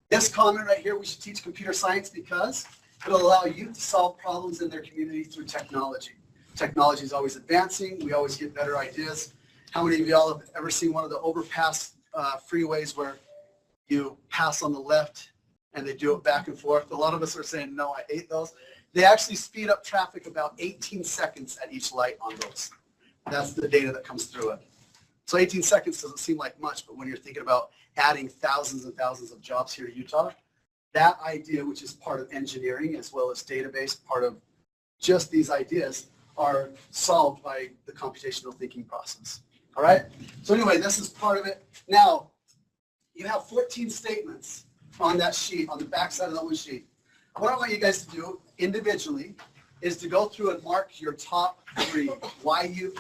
This comment right here, we should teach computer science because it'll allow youth to solve problems in their community through technology. Technology is always advancing. We always get better ideas. How many of y'all have ever seen one of the overpass freeways where you pass on the left and they do it back and forth? A lot of us are saying, no, I hate those. They actually speed up traffic about 18 seconds at each light on those. That's the data that comes through it. So 18 seconds doesn't seem like much, but when you're thinking about adding thousands and thousands of jobs here in Utah, that idea, which is part of engineering as well as database, part of just these ideas, are solved by the computational thinking process. All right? So anyway, this is part of it. Now, you have 14 statements on that sheet, on the back side of that one sheet. What I want you guys to do individually is to go through and mark your top 3. Why you,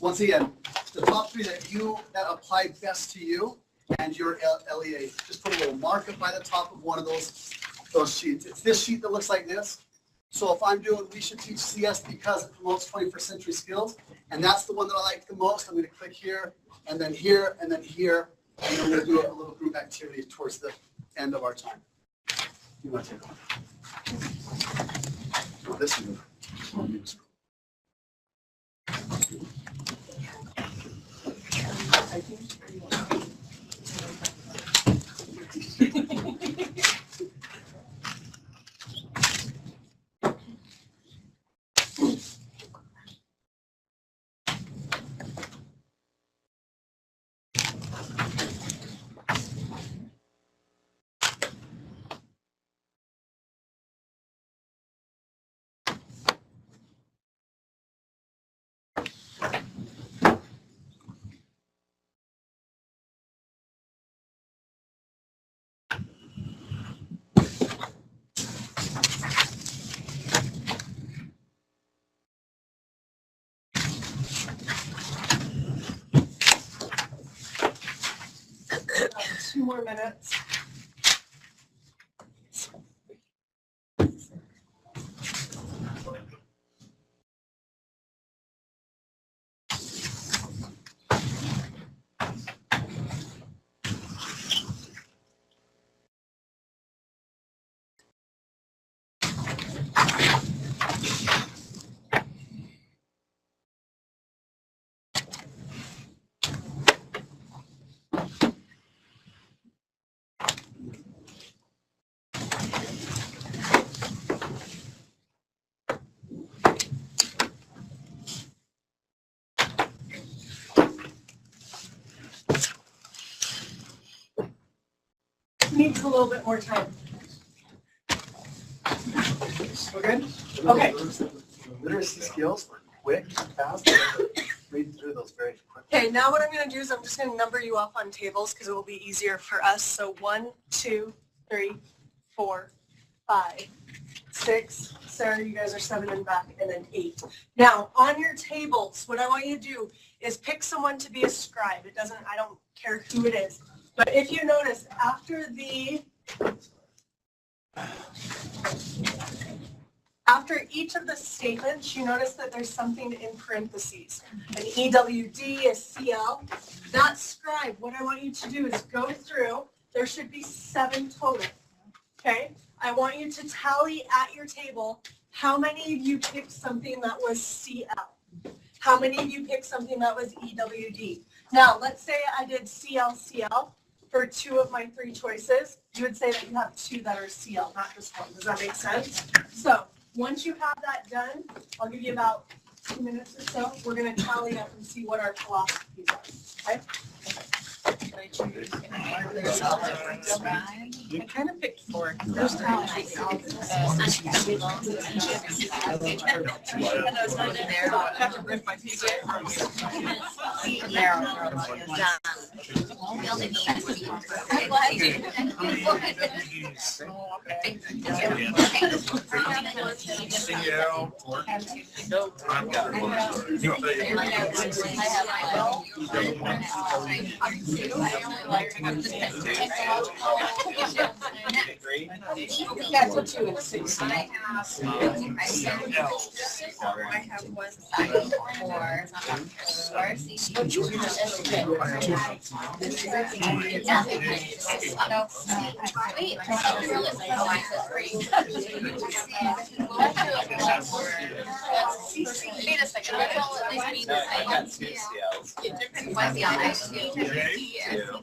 once again, the top 3 that apply best to you and your LEA. Just put a little mark up by the top of one of those sheets. It's this sheet that looks like this. So if I'm doing, we should teach CS because it promotes 21st century skills, and that's the one that I like the most, I'm going to click here, and then here, and then here, and then we're going to do a little group activity towards the end of our time. You want to take one? Oh, this is Two more minutes. Needs a little bit more time. We're good? Okay. Literacy skills were quick, fast. Read through those very quickly. Okay, now what I'm going to do is I'm just going to number you off on tables because it will be easier for us. So 1, 2, 3, 4, 5, 6. Sarah, you guys are 7 and back, and then 8. Now, on your tables, what I want you to do is pick someone to be a scribe. It doesn't, I don't care who it is. But if you notice, after each of the statements, you notice that there's something in parentheses. An EWD, a CL. That scribe, what I want you to do is go through, there should be 7 total, okay? I want you to tally at your table how many of you picked something that was CL. How many of you picked something that was EWD? Now, let's say I did CL for 2 of my 3 choices. You would say that you have 2 that are CL, not just 1. Does that make sense? So once you have that done, I'll give you about 2 minutes or so. We're going to tally up and see what our philosophies are. Okay? I kind of picked 4. First time I saw this. That's what 2 and 6. I have 1 side Wait a second.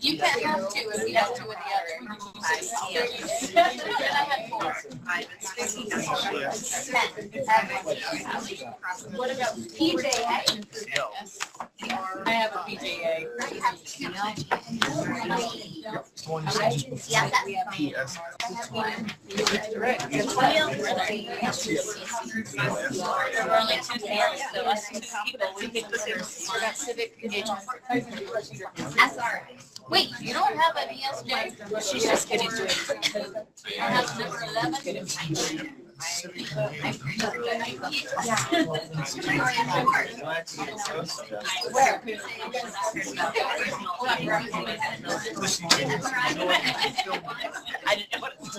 You can't have 2 if you have 2 with the other. Then I had 4. What about PJA? I have a PJA. Yeah, that's fine. There were only 2 parents, so us 2 people, we picked the same civic engagement. SR. Wait, you don't have an ESJ? She's just getting to it. I have number 11. Where? I didn't know what it was.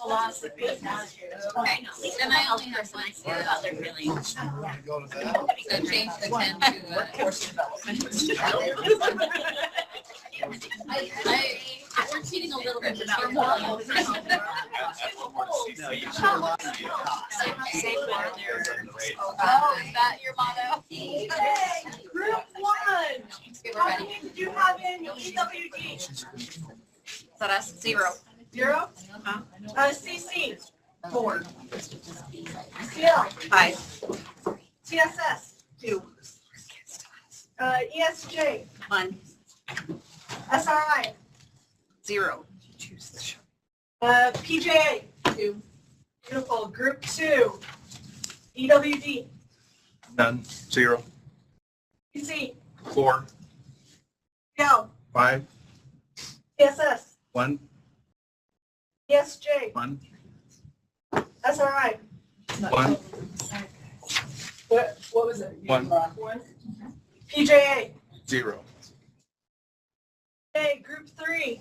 Philosophy. Okay, Then I only have 1 about their feelings. So change the 10 to course development. We're cheating a little bit about your Oh, is that your motto? Okay, group 1. How many did you have in EWD? So that's 0. 0? CC? 4. CL? 5. TSS? 2. ESJ? 1. SRI? 0. PJA? 2. Beautiful. Group 2. EWD? None. 0. PC? 4. CL? 5. TSS? 1. ESJ? 1. SRI? 1. What was it? 1. 1. PJA? 0. Okay, group 3.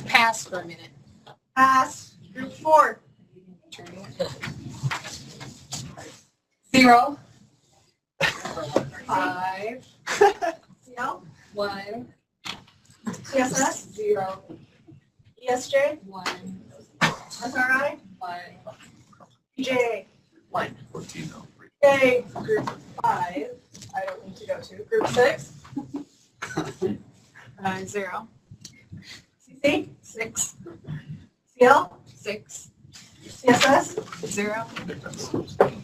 Pass for a minute. Pass. Group 4. 0. 5. CL? 1. TSS? 0. ESJ? 1. SRI? 1. PJA? 1. 14 though. Okay, group 5. I don't need to go to. Group 6. 0. CC? 6. CL? 6. CSS? 0.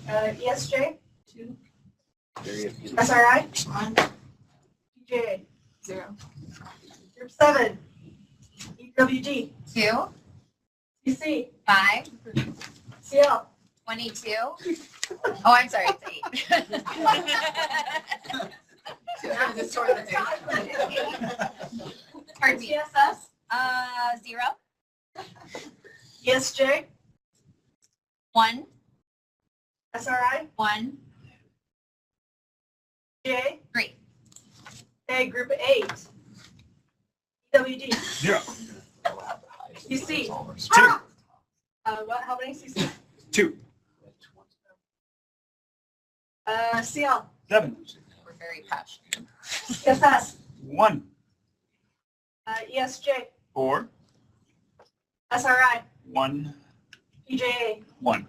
ESJ? 2. SRI? 1. PJA? 0. Group 7. EWD? 2. CC? 5. CL? 22. Oh, I'm sorry, it's 8. Pardon me. TSS? 0. ESJ? 1. SRI? 1. J? 3. Okay, group 8. EWD? 0. CC? 2. What, how many CC? 2. CL? 7. We're very passionate. ESS? 1. ESJ? 4. SRI? 1. PJA? 1.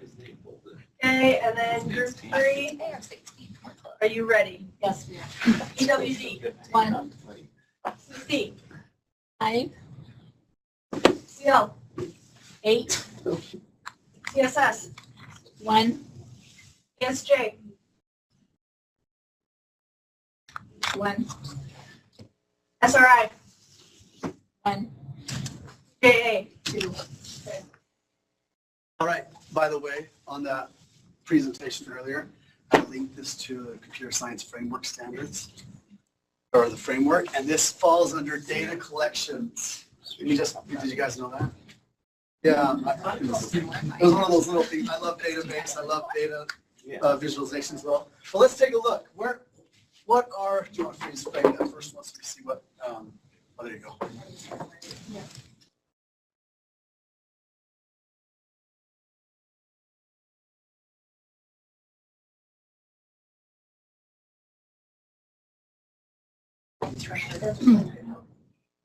Okay, and then group 3, are you ready? Yes, we are. EWD? 1. CC? 5. CL? 8. CSS? 1. ESJ? 1. SRI? 1. JA? 2. All right, by the way, on that presentation earlier, I linked this to the computer science framework standards, or the framework, and this falls under data collections. Did you guys know that? Yeah, it was one of those little things. I love database, I love data visualization as well. But let's take a look. What are, do you want to freeze frame that first one so we see what, oh, there you go. Yeah.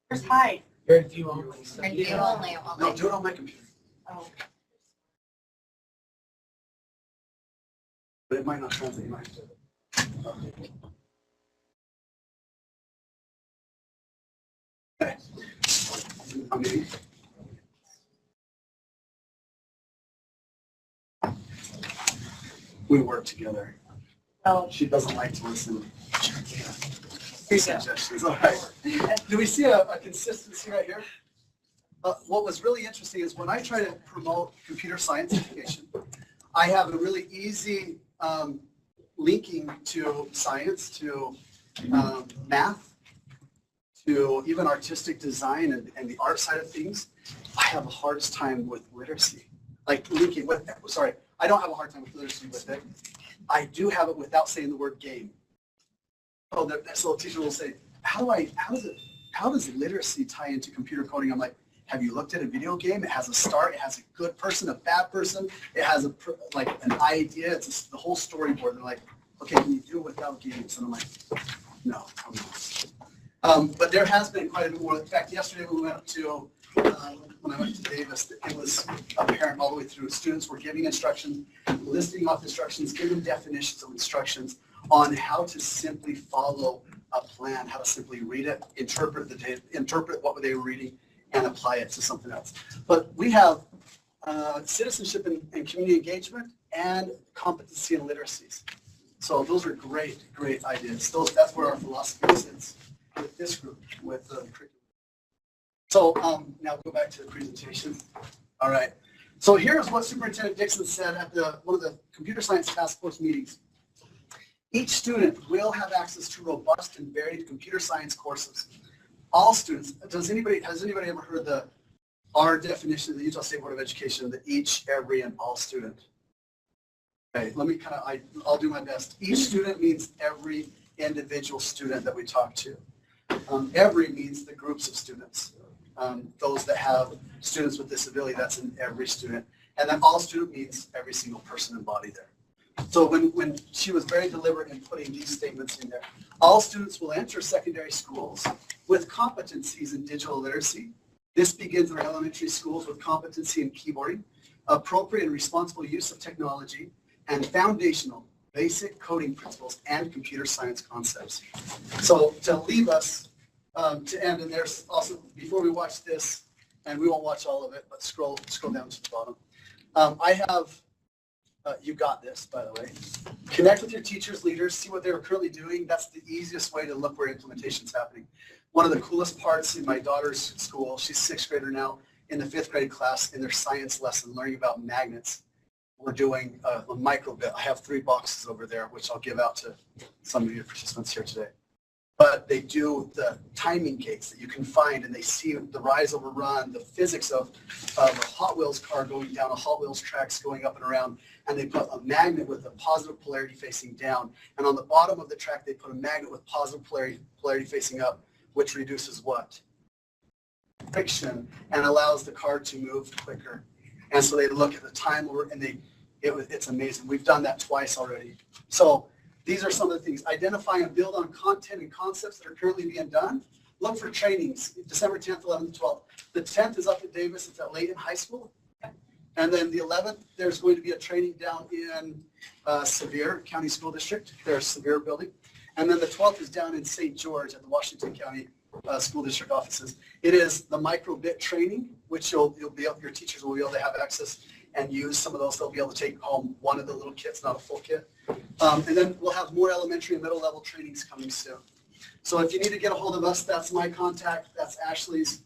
Where's hide? Very few only. Very few only. No, do it on my computer. Oh. But it might not translate. You might have to. Okay. Okay. We work together. Oh. She doesn't like to listen. Suggestions, all right. Do we see a consistency right here? What was really interesting is when I try to promote computer science education, I have a really easy linking to science, to math, to even artistic design and the art side of things. I have the hardest time with literacy. Like linking with, sorry, I don't have a hard time with literacy with it. I do have it without saying the word game. Oh, so a teacher will say, how does literacy tie into computer coding? I'm like, have you looked at a video game? It has a start, it has a good person, a bad person, it has an idea, it's the whole storyboard. They're like, okay, can you do it without games? And I'm like, no, I'm not. But there has been quite a bit more. In fact, yesterday we went up to, when I went to Davis, it was apparent all the way through. Students were giving instructions, listing off instructions, giving definitions of instructions on how to simply follow a plan, how to simply read it, interpret the data, interpret what they were reading, and apply it to something else. But we have citizenship and community engagement and competency and literacies. So those are great ideas. That's where our philosophy sits with this group, with the curriculum. So now go back to the presentation. All right. So here's what Superintendent Dixon said at one of the computer science task force meetings. Each student will have access to robust and varied computer science courses. All students. Has anybody ever heard our definition of the Utah State Board of Education, the each, every, and all student? Okay, let me I'll do my best. Each student means every individual student that we talk to. Every means the groups of students. Those that have students with disability, that's in every student. And then all student means every single person embodied there. So when she was very deliberate in putting these statements in there, all students will enter secondary schools with competencies in digital literacy. This begins in our elementary schools with competency in keyboarding, appropriate and responsible use of technology, and foundational basic coding principles and computer science concepts. So to leave us to end, and there's also, before we watch this, and we won't watch all of it, but scroll down to the bottom. I have, you got this, by the way. Connect with your teachers, leaders, see what they're currently doing. That's the easiest way to look where implementation is happening. One of the coolest parts in my daughter's school, she's 6th grader now, in the 5th grade class, in their science lesson, learning about magnets, we're doing a microbit. I have 3 boxes over there, which I'll give out to some of you participants here today. But but they do the timing gates that you can find, and they see the rise over run, the physics of a Hot Wheels car going down a Hot Wheels tracks going up and around, and they put a magnet with a positive polarity facing down, and on the bottom of the track they put a magnet with positive polarity facing up, which reduces what? Friction, and allows the car to move quicker. And so they look at the time and it's amazing. We've done that twice already. So these are some of the things. Identify and build on content and concepts that are currently being done. Look for trainings, December 10th, 11th, 12th. The 10th is up at Davis. It's at Layton High School. And then the 11th, there's going to be a training down in Sevier County School District, their Sevier building. And then the 12th is down in St. George at the Washington County School District offices. It is the microbit training, which your teachers will be able to have access and use some of those. They'll be able to take home one of the little kits, not a full kit. And then we'll have more elementary and middle level trainings coming soon. So if you need to get a hold of us, that's my contact. That's Ashley's.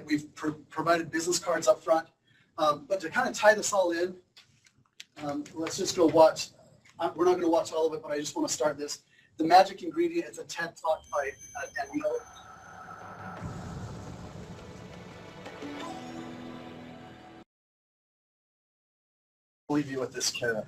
We've provided business cards up front. But to kind of tie this all in, let's just go watch. We're not going to watch all of it, but I just want to start this. The magic ingredient is a TED Talk by Daniel. I'll leave you with this carrot.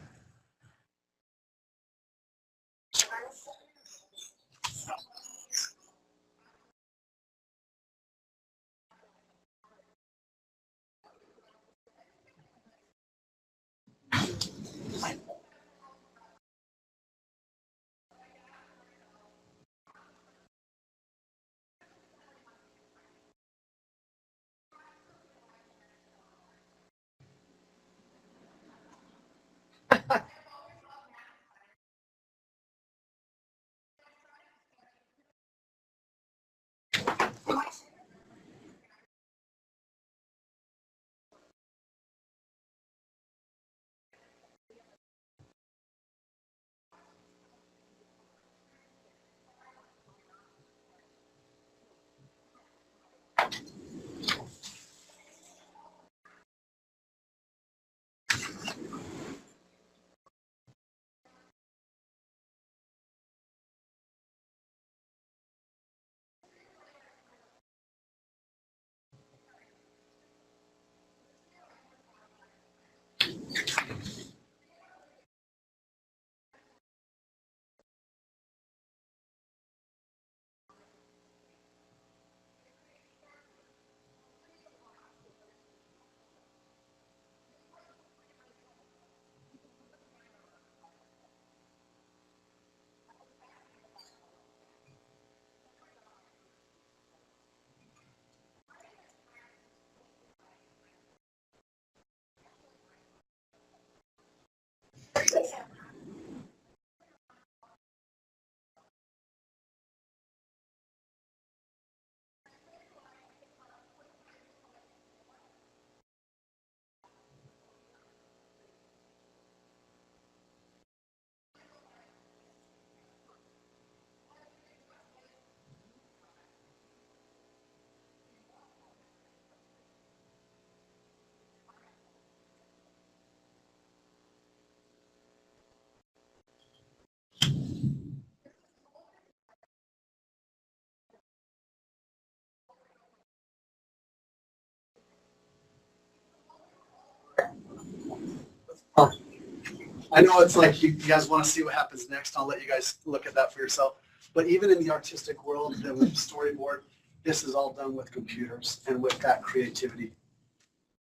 I know it's like you guys want to see what happens next. I'll let you guys look at that for yourself. But even in the artistic world, the storyboard, this is all done with computers and with that creativity,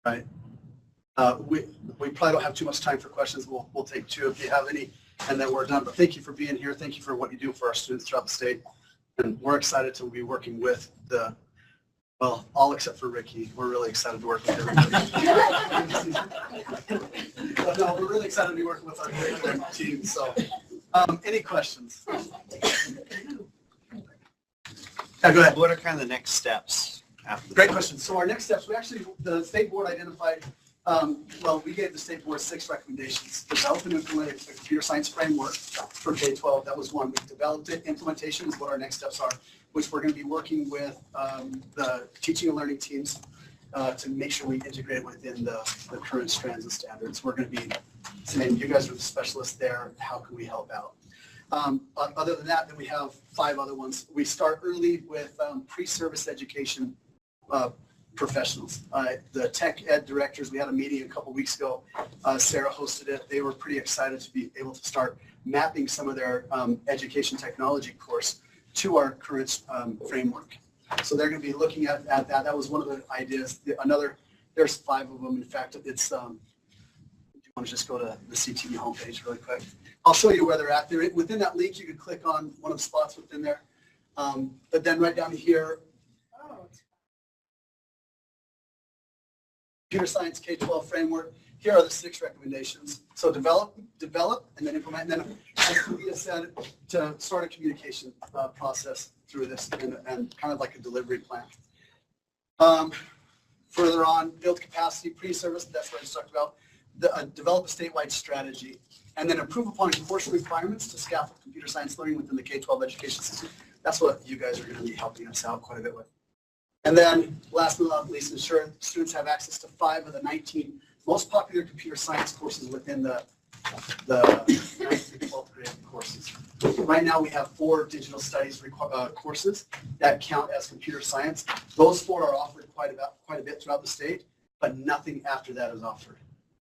right? We probably don't have too much time for questions. We'll take two if you have any, and then we're done. But thank you for being here. Thank you for what you do for our students throughout the state. And we're excited to be working with well, all except for Ricky. We're really excited to work with everybody. But no, we're really excited to be working with our great team. So, any questions? Yeah, go ahead. What are kind of the next steps after? Great question. So our next steps, the state board identified, we gave the state board 6 recommendations. Develop and implement a computer science framework for K-12. That was one. We developed it. Implementation is what our next steps are, which we're going to be working with the teaching and learning teams to make sure we integrate within the current strands and standards. We're going to be saying, you guys are the specialists there. How can we help out? Other than that, then we have 5 other ones. We start early with pre-service education professionals. The tech ed directors, we had a meeting a couple weeks ago. Sarah hosted it. They were pretty excited to be able to start mapping some of their education technology course to our current framework. So they're going to be looking at that. That was one of the ideas. There's 5 of them. In fact, it's, do you want to just go to the CTE homepage really quick? I'll show you where they're at. Within that link, you can click on one of the spots within there. But then right down here, Computer Science K-12 framework. Here are the 6 recommendations. So develop, and then implement, and then as Leah said, to start a communication process through this and kind of like a delivery plan. Further on, build capacity, pre-service, that's what I just talked about. Develop a statewide strategy, and then improve upon course requirements to scaffold computer science learning within the K-12 education system. That's what you guys are going to be helping us out quite a bit with. And then last but not least, ensure students have access to 5 of the 19 most popular computer science courses within the 9th through 12th grade courses. Right now we have 4 digital studies courses that count as computer science. Those 4 are offered quite a bit throughout the state, but nothing after that is offered.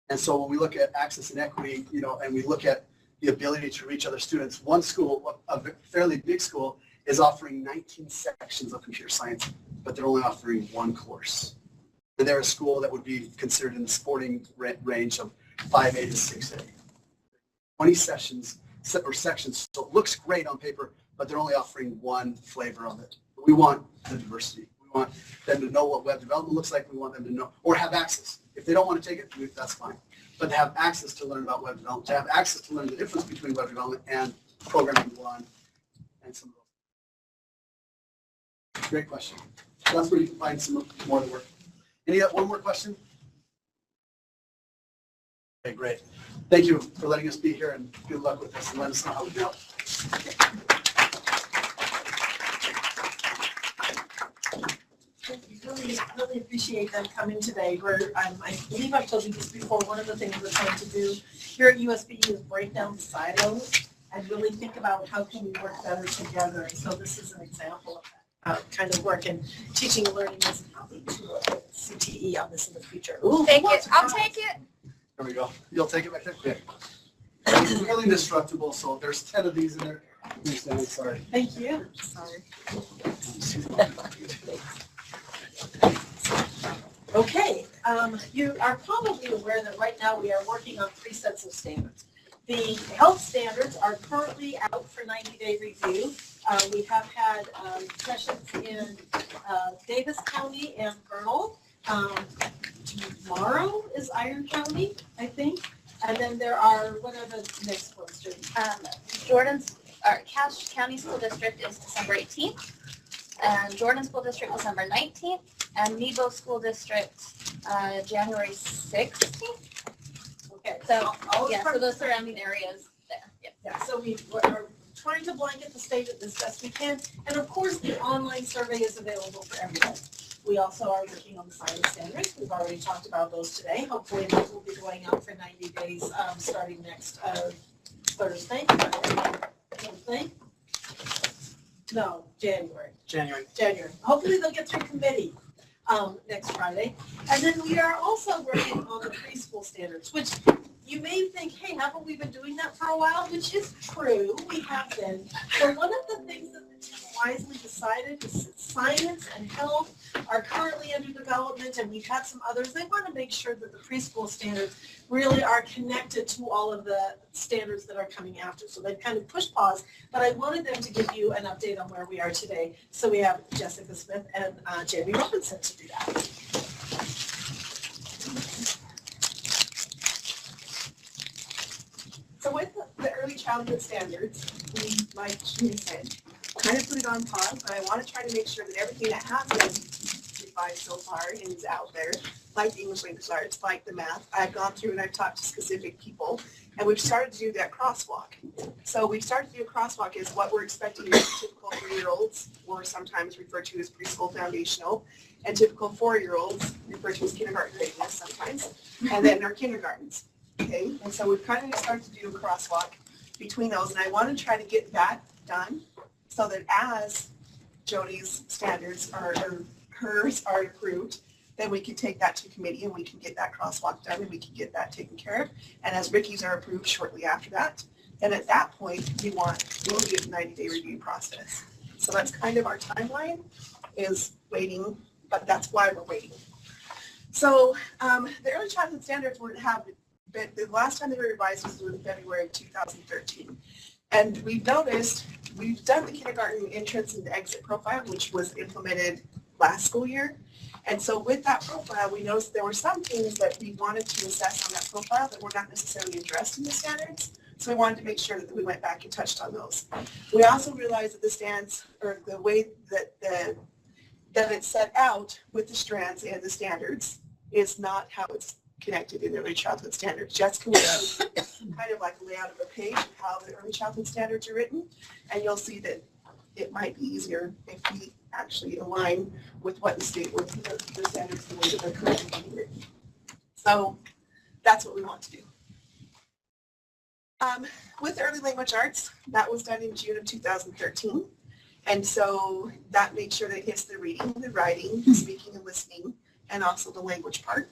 And so when we look at access and equity, and we look at the ability to reach other students, one school, a fairly big school, is offering 19 sections of computer science, but they're only offering 1 course. And they're a school that would be considered in the sporting range of 5A to 6A. 20 sessions or sections, so it looks great on paper, but they're only offering 1 flavor of it. We want the diversity. We want them to know what web development looks like. We want them to know, or have access. If they don't want to take it, that's fine. But to have access to learn about web development, to have access to learn the difference between web development and programming 1, and some of those. Great question. So that's where you can find some more of the work. One more question? Okay, great. Thank you for letting us be here, and good luck with this, and let us know how we go. Really appreciate them coming today. I believe I've told you this before, one of the things we're trying to do here at USB is break down the silos and really think about how can we work better together. So this is an example of that kind of work, and teaching and learning is probably to look at CTE on this in the future. Ooh, take it. I'll take it. There we go. You'll take it back there? Yeah. It's really indestructible, so there's 10 of these in there. Sorry. Thank you. Sorry. Okay, you are probably aware that right now we are working on 3 sets of standards. The health standards are currently out for 90-day review. We have had sessions in Davis County and Vernal. Tomorrow is Iron County, I think. And then there are, what are the next ones, Cache County School District is December 18th, and Jordan School District December 19th, and Nebo School District January 16th. Okay. So, so those surrounding areas there. Yeah, so we are trying to blanket the state as best we can. And of course, the online survey is available for everyone. We also are working on the science standards. We've already talked about those today. Hopefully those will be going out for 90 days starting next Thursday. No, January. January. Hopefully they'll get through committee next Friday. And then we are also working on the preschool standards, which you may think, hey, haven't we been doing that for a while? Which is true, we have been. But one of the things that the team wisely decided is that science and health are currently under development, and we've had some others. They want to make sure that the preschool standards really are connected to all of the standards that are coming after. So they've kind of pushed pause, but I wanted them to give you an update on where we are today. So we have Jessica Smith and Jamie Robinson to do that. So with the early childhood standards, we, like Jamie said, kind of put it on pause, but I want to try to make sure that everything that has been revised so far and is out there, like the English language arts, like the math, I've gone through and I've talked to specific people, and we've started to do that crosswalk. So we've started to do a crosswalk is what we're expecting of typical 3-year-olds, or sometimes referred to as preschool foundational, and typical 4-year-olds, referred to as kindergarten readiness sometimes, and then our kindergartens. Okay, and so we've kind of started to do a crosswalk between those. And I want to try to get that done so that as Jody's standards or hers are approved, then we can take that to committee and we can get that crosswalk done and we can get that taken care of. And as Ricky's are approved shortly after that, then at that point, we'll do a 90-day review process. So that's kind of our timeline, is waiting, but that's why we're waiting. So the early childhood standards have been, the last time they were revised was in February of 2013. And we've noticed, we've done the kindergarten entrance and exit profile, which was implemented last school year. And so with that profile, we noticed there were some things that we wanted to assess on that profile that were not necessarily addressed in the standards. So we wanted to make sure that we went back and touched on those. We also realized that the stands, or the way that it's set out with the strands and the standards, is not how it's connected in the early childhood standards. Jessica will kind of like a layout of a page of how the early childhood standards are written, and you'll see that it might be easier if we actually align with what the state, with the standards, the way that they're currently being written. So that's what we want to do. With early language arts, that was done in June of 2013. And so that made sure that it hits the reading, the writing, the speaking and listening, and also the language part.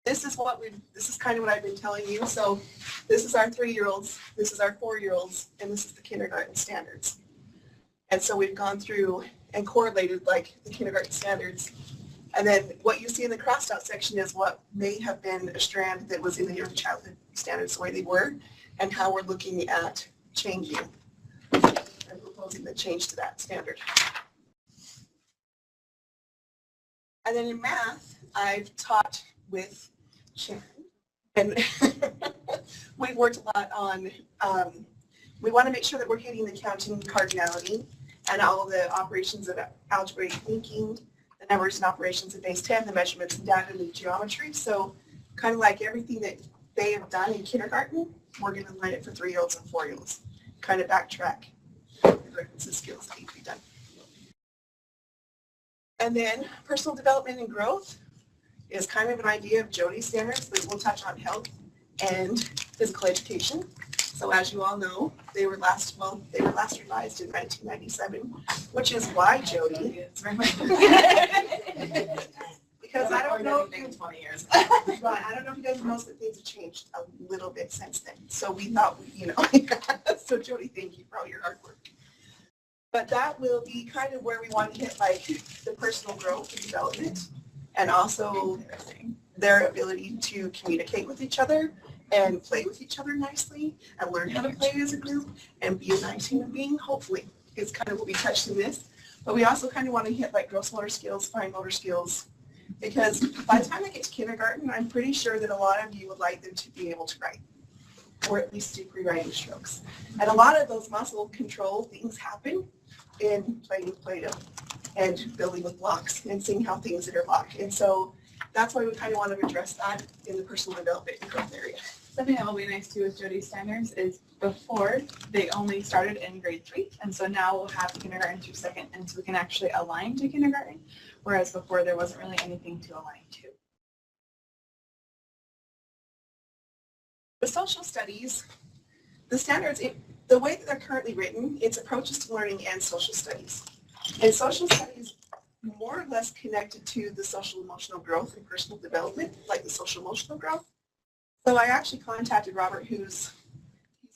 This is kind of what I've been telling you. So this is our 3-year-olds, this is our 4-year-olds, and this is the kindergarten standards. And so we've gone through and correlated like the kindergarten standards. And then what you see in the crossed out section is what may have been a strand that was in the early childhood standards the way they were, and how we're looking at changing and proposing the change to that standard. And then in math, I've taught with Sharon, and we've worked a lot on, we want to make sure that we're hitting the counting cardinality and all the operations of algebraic thinking, the numbers and operations of base 10, the measurements and data and the geometry. So kind of like everything that they have done in kindergarten, we're going to line it for 3-year-olds and 4-year-olds. Kind of backtrack the references skills that need to be done. And then personal development and growth is kind of an idea of Jody's standards, but we'll touch on health and physical education. So as you all know, they were last revised in 1997, which is why Jody. Because I don't know if you, 20 years. Right, I don't know if you guys know that things have changed a little bit since then. So we thought, so Jody, thank you for all your hard work. But that will be kind of where we want to hit like the personal growth and development, and also their ability to communicate with each other and play with each other nicely and learn how to play as a group and be a nice human being, hopefully, is kind of what we touched in this. But we also kind of want to hit like gross motor skills, fine motor skills, because by the time they get to kindergarten, I'm pretty sure that a lot of you would like them to be able to write, or at least do pre-writing strokes. And a lot of those muscle control things happen in playing with Play-Doh and building with blocks and seeing how things interlock. And so that's why we kind of want to address that in the personal development and growth area. Something that will be nice too with Jody's standards is before they only started in grade 3, and so now we'll have kindergarten through 2nd, and so we can actually align to kindergarten, whereas before there wasn't really anything to align to. The social studies, the standards, the way that they're currently written, it's approaches to learning and social studies. And social studies more or less connected to the social emotional growth and personal development, like the social emotional growth. So I actually contacted Robert, he's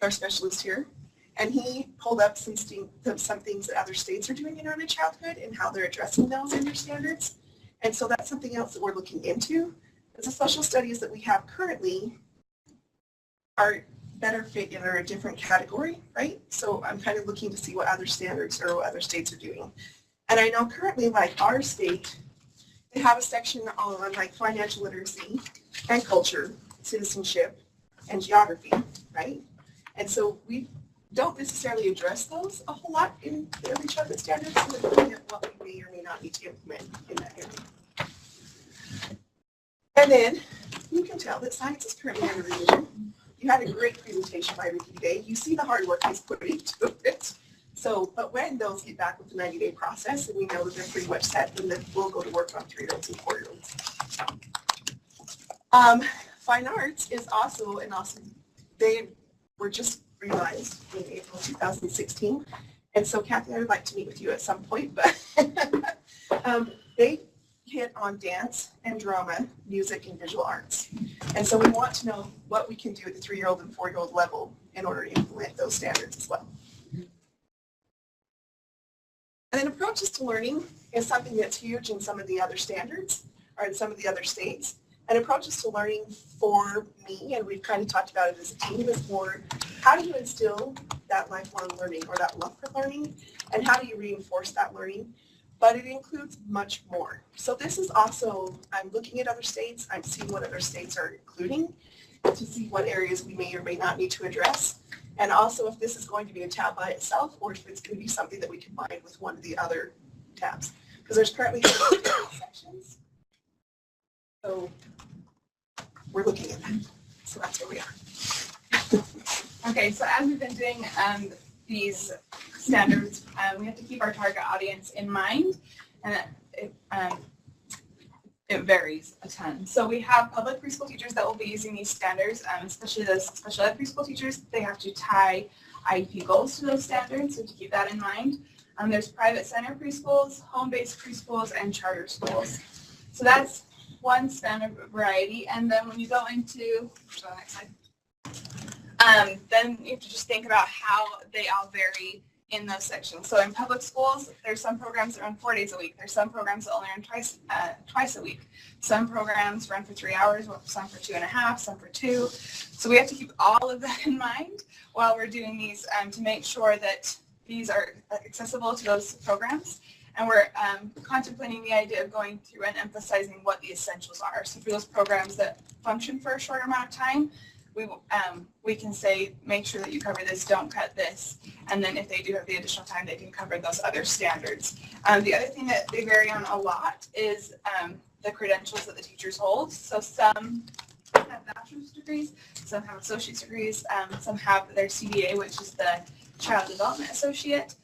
our specialist here, and he pulled up some things that other states are doing in early childhood and how they're addressing those in their standards. And so that's something else that we're looking into. Because the social studies that we have currently are better fit in a different category, right? So I'm kind of looking to see what other standards or what other states are doing. And I know currently, like our state, they have a section on like financial literacy and culture, citizenship, and geography, right? And so we don't necessarily address those a whole lot in the early childhood standards, so we're looking at what we may or may not need to implement in that area. And then you can tell that science is currently under revision. You had a great presentation by Ricky today. You see the hard work he's put into it. So, but when those get back with the 90-day process, and we know that they're pretty much set, then we'll go to work on 3-year-olds and 4-year-olds. Fine arts is also an awesome, they were just revised in April 2016. And so Kathy, I would like to meet with you at some point, but they hit on dance and drama, music, and visual arts. And so we want to know what we can do at the 3-year-old and 4-year-old level in order to implement those standards as well. And then approaches to learning is something that's huge in some of the other standards or in some of the other states. And approaches to learning for me, and we've kind of talked about it as a team, is more how do you instill that lifelong learning or that love for learning, and how do you reinforce that learning? But it includes much more. So this is also, I'm looking at other states, I'm seeing what other states are including to see what areas we may or may not need to address. And also if this is going to be a tab by itself or if it's going to be something that we combine with one of the other tabs. Because there's currently sections. So we're looking at that. So that's where we are. Okay, so as we've been doing these standards, we have to keep our target audience in mind, and it varies a ton. So we have public preschool teachers that will be using these standards, especially those special ed preschool teachers. They have to tie IEP goals to those standards, so to keep that in mind. There's private center preschools, home-based preschools, and charter schools. So that's one standard variety. And then when you go into, the next slide. Then you have to just think about how they all vary in those sections. So in public schools, there's some programs that run 4 days a week. There's some programs that only run twice a week. Some programs run for 3 hours, some for 2.5, some for 2. So we have to keep all of that in mind while we're doing these to make sure that these are accessible to those programs. And we're contemplating the idea of going through and emphasizing what the essentials are. So for those programs that function for a short amount of time, we can say, make sure that you cover this, don't cut this. And then if they do have the additional time, they can cover those other standards. The other thing that they vary on a lot is the credentials that the teachers hold. So some have bachelor's degrees, some have associate's degrees, some have their CDA, which is the Child Development Associate,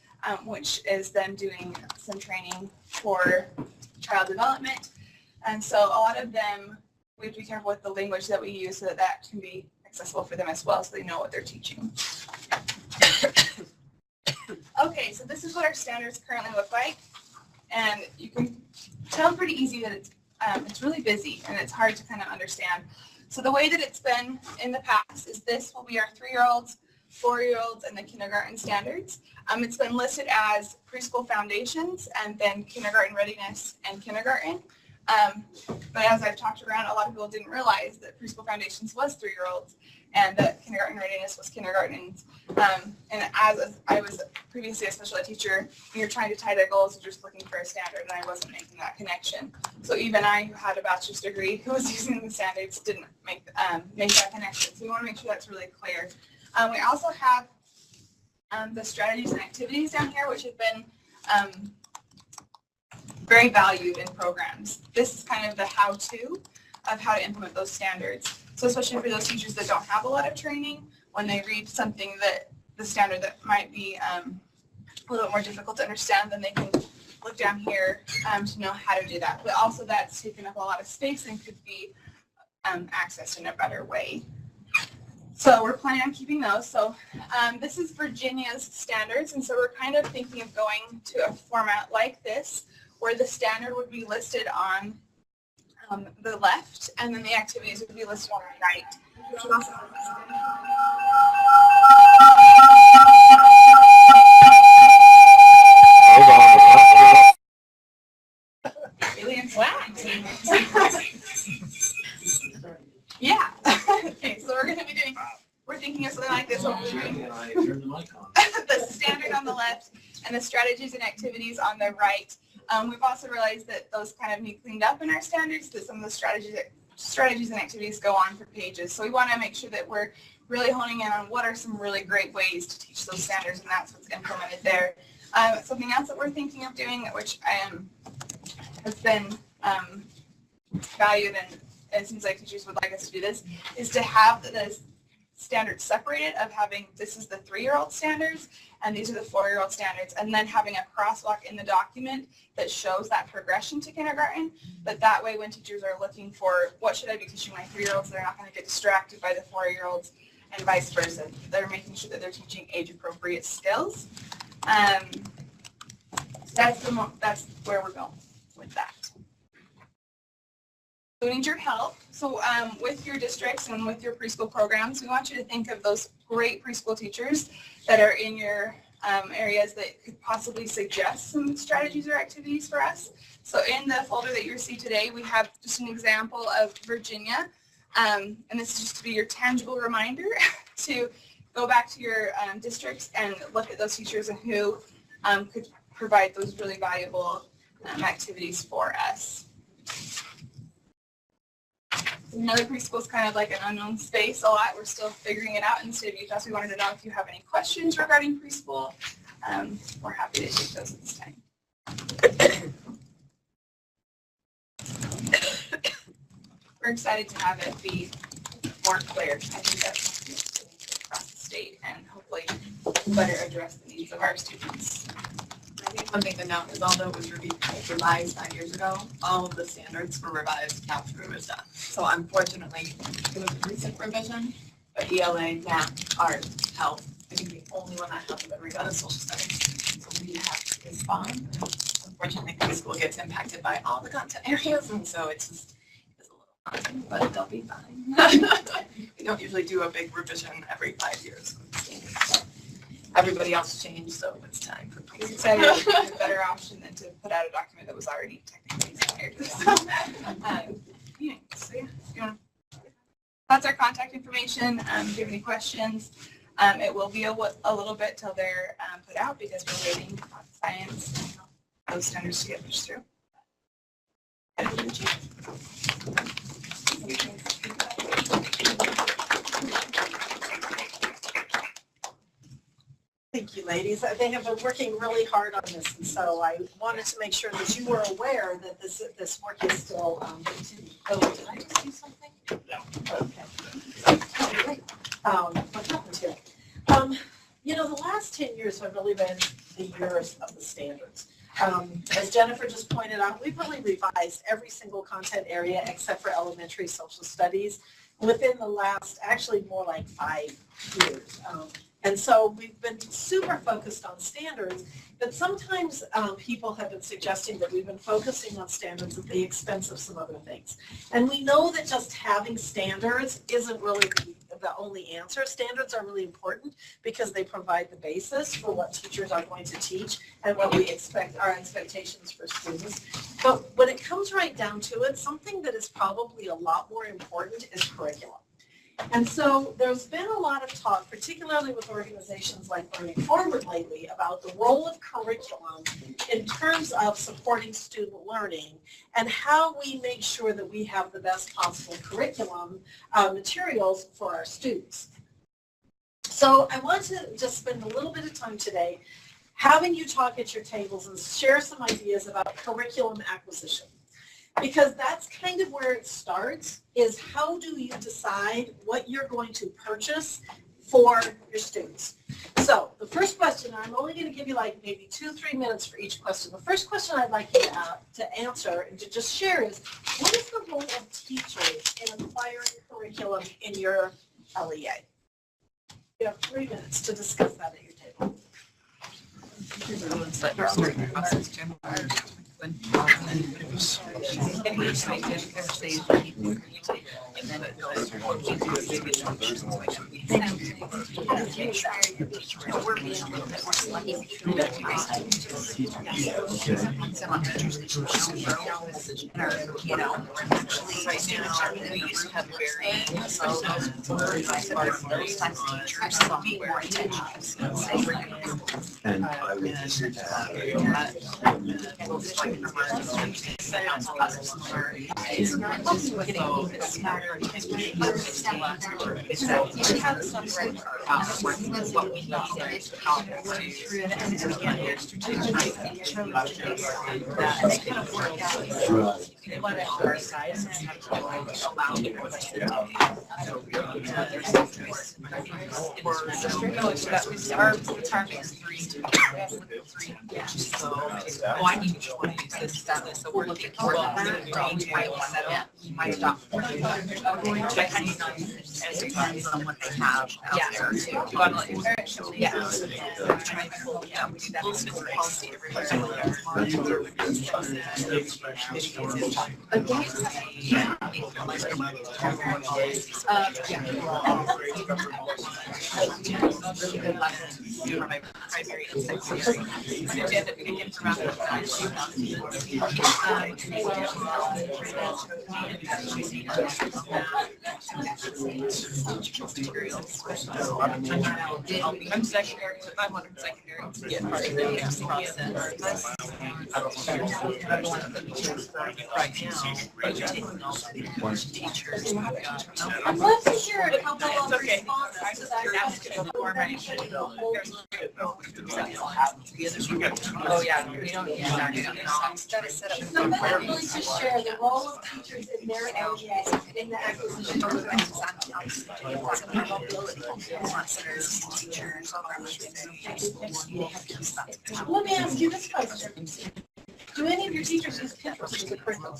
which is then doing some training for child development. And so a lot of them, we have to be careful with the language that we use so that that can be accessible for them as well, so they know what they're teaching. Okay, so this is what our standards currently look like, and you can tell pretty easy that it's really busy and it's hard to kind of understand. So the way that it's been in the past is this will be our 3-year-olds, 4-year-olds, and the kindergarten standards. It's been listed as preschool foundations and then kindergarten readiness and kindergarten. But as I've talked around, a lot of people didn't realize that preschool foundations was 3-year-olds and that kindergarten readiness was kindergarten. And as I was previously a special ed teacher, when you're trying to tie their goals, you're just looking for a standard, and I wasn't making that connection. So even I, who had a bachelor's degree, who was using the standards, didn't make that connection. So we want to make sure that's really clear. We also have the strategies and activities down here, which have been very valued in programs. This is kind of the how-to of how to implement those standards. So especially for those teachers that don't have a lot of training, when they read something that the standard that might be a little bit more difficult to understand, then they can look down here to know how to do that. But also that's taken up a lot of space and could be accessed in a better way. So we're planning on keeping those. So this is Virginia's standards, and so we're kind of thinking of going to a format like this, where the standard would be listed on the left, and then the activities would be listed on the right. Which would also really yeah. Okay, so we're going to be doing, we're thinking of something like this. The standard on the left and the strategies and activities on the right. We've also realized that those kind of need cleaned up in our standards, that some of the strategies and activities go on for pages. So we want to make sure that we're really honing in on what are some really great ways to teach those standards, and that's what's implemented there. Something else that we're thinking of doing, which has been valued, and it seems like teachers would like us to do this, is to have the standards separated of having, this is the 3-year-old standards and these are the 4-year-old standards, and then having a crosswalk in the document that shows that progression to kindergarten. But that way when teachers are looking for what should I be teaching my 3-year-olds, they're not going to get distracted by the 4-year-olds and vice versa. They're making sure that they're teaching age-appropriate skills. That's where we're going with that. We need your help. So with your districts and with your preschool programs, we want you to think of those great preschool teachers that are in your areas that could possibly suggest some strategies or activities for us. So in the folder that you received today, we have just an example of Virginia. And this is just to be your tangible reminder to go back to your districts and look at those teachers and who could provide those really valuable activities for us. Another preschool is kind of like an unknown space a lot. We're still figuring it out in the state of Utah, so we wanted to know if you have any questions regarding preschool. We're happy to take those at this time. We're excited to have it be more clear. I think that's across the state and hopefully better address the needs of our students. I think one thing to note is although it was revised 9 years ago, all of the standards were revised after it was done. So unfortunately, it was a recent revision, but ELA, math, art, health, I think the only one that hasn't been redone is social studies. So we have to respond. Unfortunately, preschool gets impacted by all the content areas, and so it's just a little fun, but they'll be fine. We don't usually do a big revision every 5 years. Everybody else changed, so it's time for preschool. It's a better option than to put out a document that was already technically expired. That's our contact information. If you have any questions, it will be a little bit till they're put out because we're waiting on science and those standards to get pushed through. Thank you, ladies. They have been working really hard on this, and so I wanted to make sure that you were aware that this work is still continuing. Oh, did I just do something? No. Okay. What happened here? You know, the last 10 years have really been the years of the standards. As Jennifer just pointed out, we've really revised every single content area except for elementary social studies within the last, actually more like 5 years. And so we've been super focused on standards, but sometimes people have been suggesting that we've been focusing on standards at the expense of some other things. And we know that just having standards isn't really the only answer. Standards are really important because they provide the basis for what teachers are going to teach and what we expect, our expectations for students. But when it comes right down to it, something that is probably a lot more important is curriculum. And so there's been a lot of talk, particularly with organizations like Learning Forward lately, about the role of curriculum in terms of supporting student learning and how we make sure that we have the best possible curriculum materials for our students. So I want to just spend a little bit of time today having you talk at your tables and share some ideas about curriculum acquisition. Because that's kind of where it starts, is how do you decide what you're going to purchase for your students. So the first question, I'm only going to give you like maybe 2-3 minutes for each question. The first question I'd like you to answer and to just share is, what is the role of teachers in acquiring curriculum in your LEA? You have 3 minutes to discuss that at your table. Teachers are the ones that are the process, Jim. And I would just from our council lessons learned is not just getting a little bit smarter and it's that you have some right about working with what we need and how to and again, they're strategic. They chose to do that and they kind of work out one of our sides and have to allow people to our target is 3 to 3. Yeah. So I need to want to use this stuff. So we're thinking well, we might adopt. But I need not use it as it depends on what they have out there too. Yeah. We do that in school policy everywhere. Really good lessons for my primary and secondary. I'm secondary, so I'm on secondary. Yeah, part of the process. I'd love to hear a couple of responses to that question. Oh, yeah, we don't use that. Somebody really to share the role of teachers in their areas in the acquisition of Let me ask you this question. Do any of your teachers use Pinterest as a curriculum?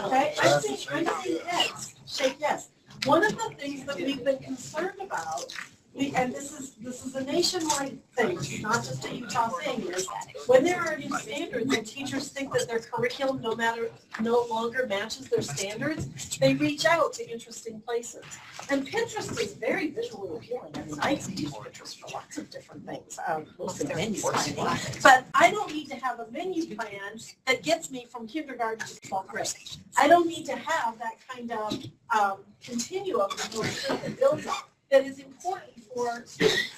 Okay, I think yes. Shake yes. One of the things that we've been concerned about, and this is a nationwide thing, not just a Utah thing, is when there are new standards and teachers think that their curriculum no longer matches their standards, they reach out to interesting places. And Pinterest is very visually appealing. I mean, I use Pinterest for lots of different things, mostly menu planning. But I don't need to have a menu plan that gets me from kindergarten to 12th grade. I don't need to have that kind of continuum that builds up. That is important for students.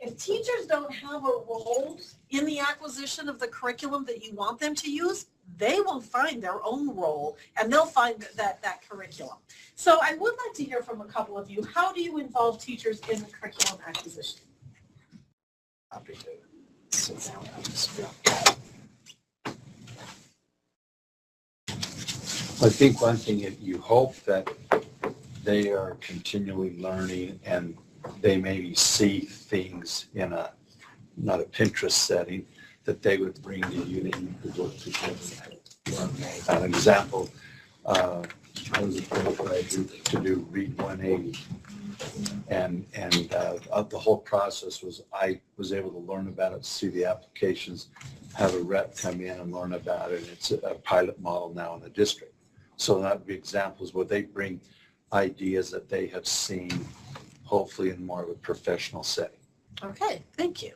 If teachers don't have a role in the acquisition of the curriculum that you want them to use, they will find their own role and they'll find that curriculum. So I would like to hear from a couple of you. How do you involve teachers in the curriculum acquisition? I think one thing that you hope that they are continually learning and they maybe see things in not a Pinterest setting that they would bring to you that you could work together. An example, I was approached to do Read 180. And the whole process was I was able to learn about it, see the applications, have a rep come in and learn about it. It's a pilot model now in the district. So that would be examples where they bring ideas that they have seen, hopefully in more of a professional setting. Okay, thank you.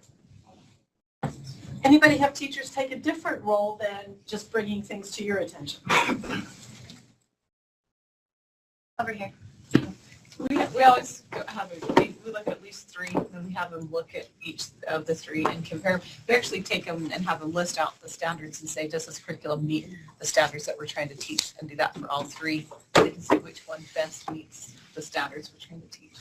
Anybody have teachers take a different role than just bringing things to your attention? Over here. We always have we look at least 3, and we have them look at each of the 3 and compare. We actually take them and have them list out the standards and say, does this curriculum meet the standards that we're trying to teach? And do that for all 3. They can see which one best meets the standards we're trying to teach.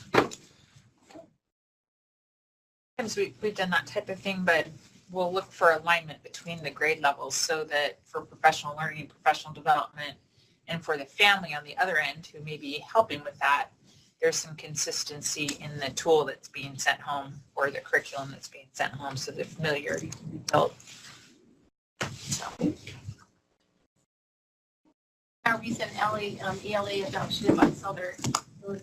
Sometimes we've done that type of thing, but we'll look for alignment between the grade levels so that for professional learning, professional development, and for the family on the other end who may be helping with that, there's some consistency in the tool that's being sent home or the curriculum that's being sent home so the familiarity can be built. So. Our recent ELA adoption of Unselder, there was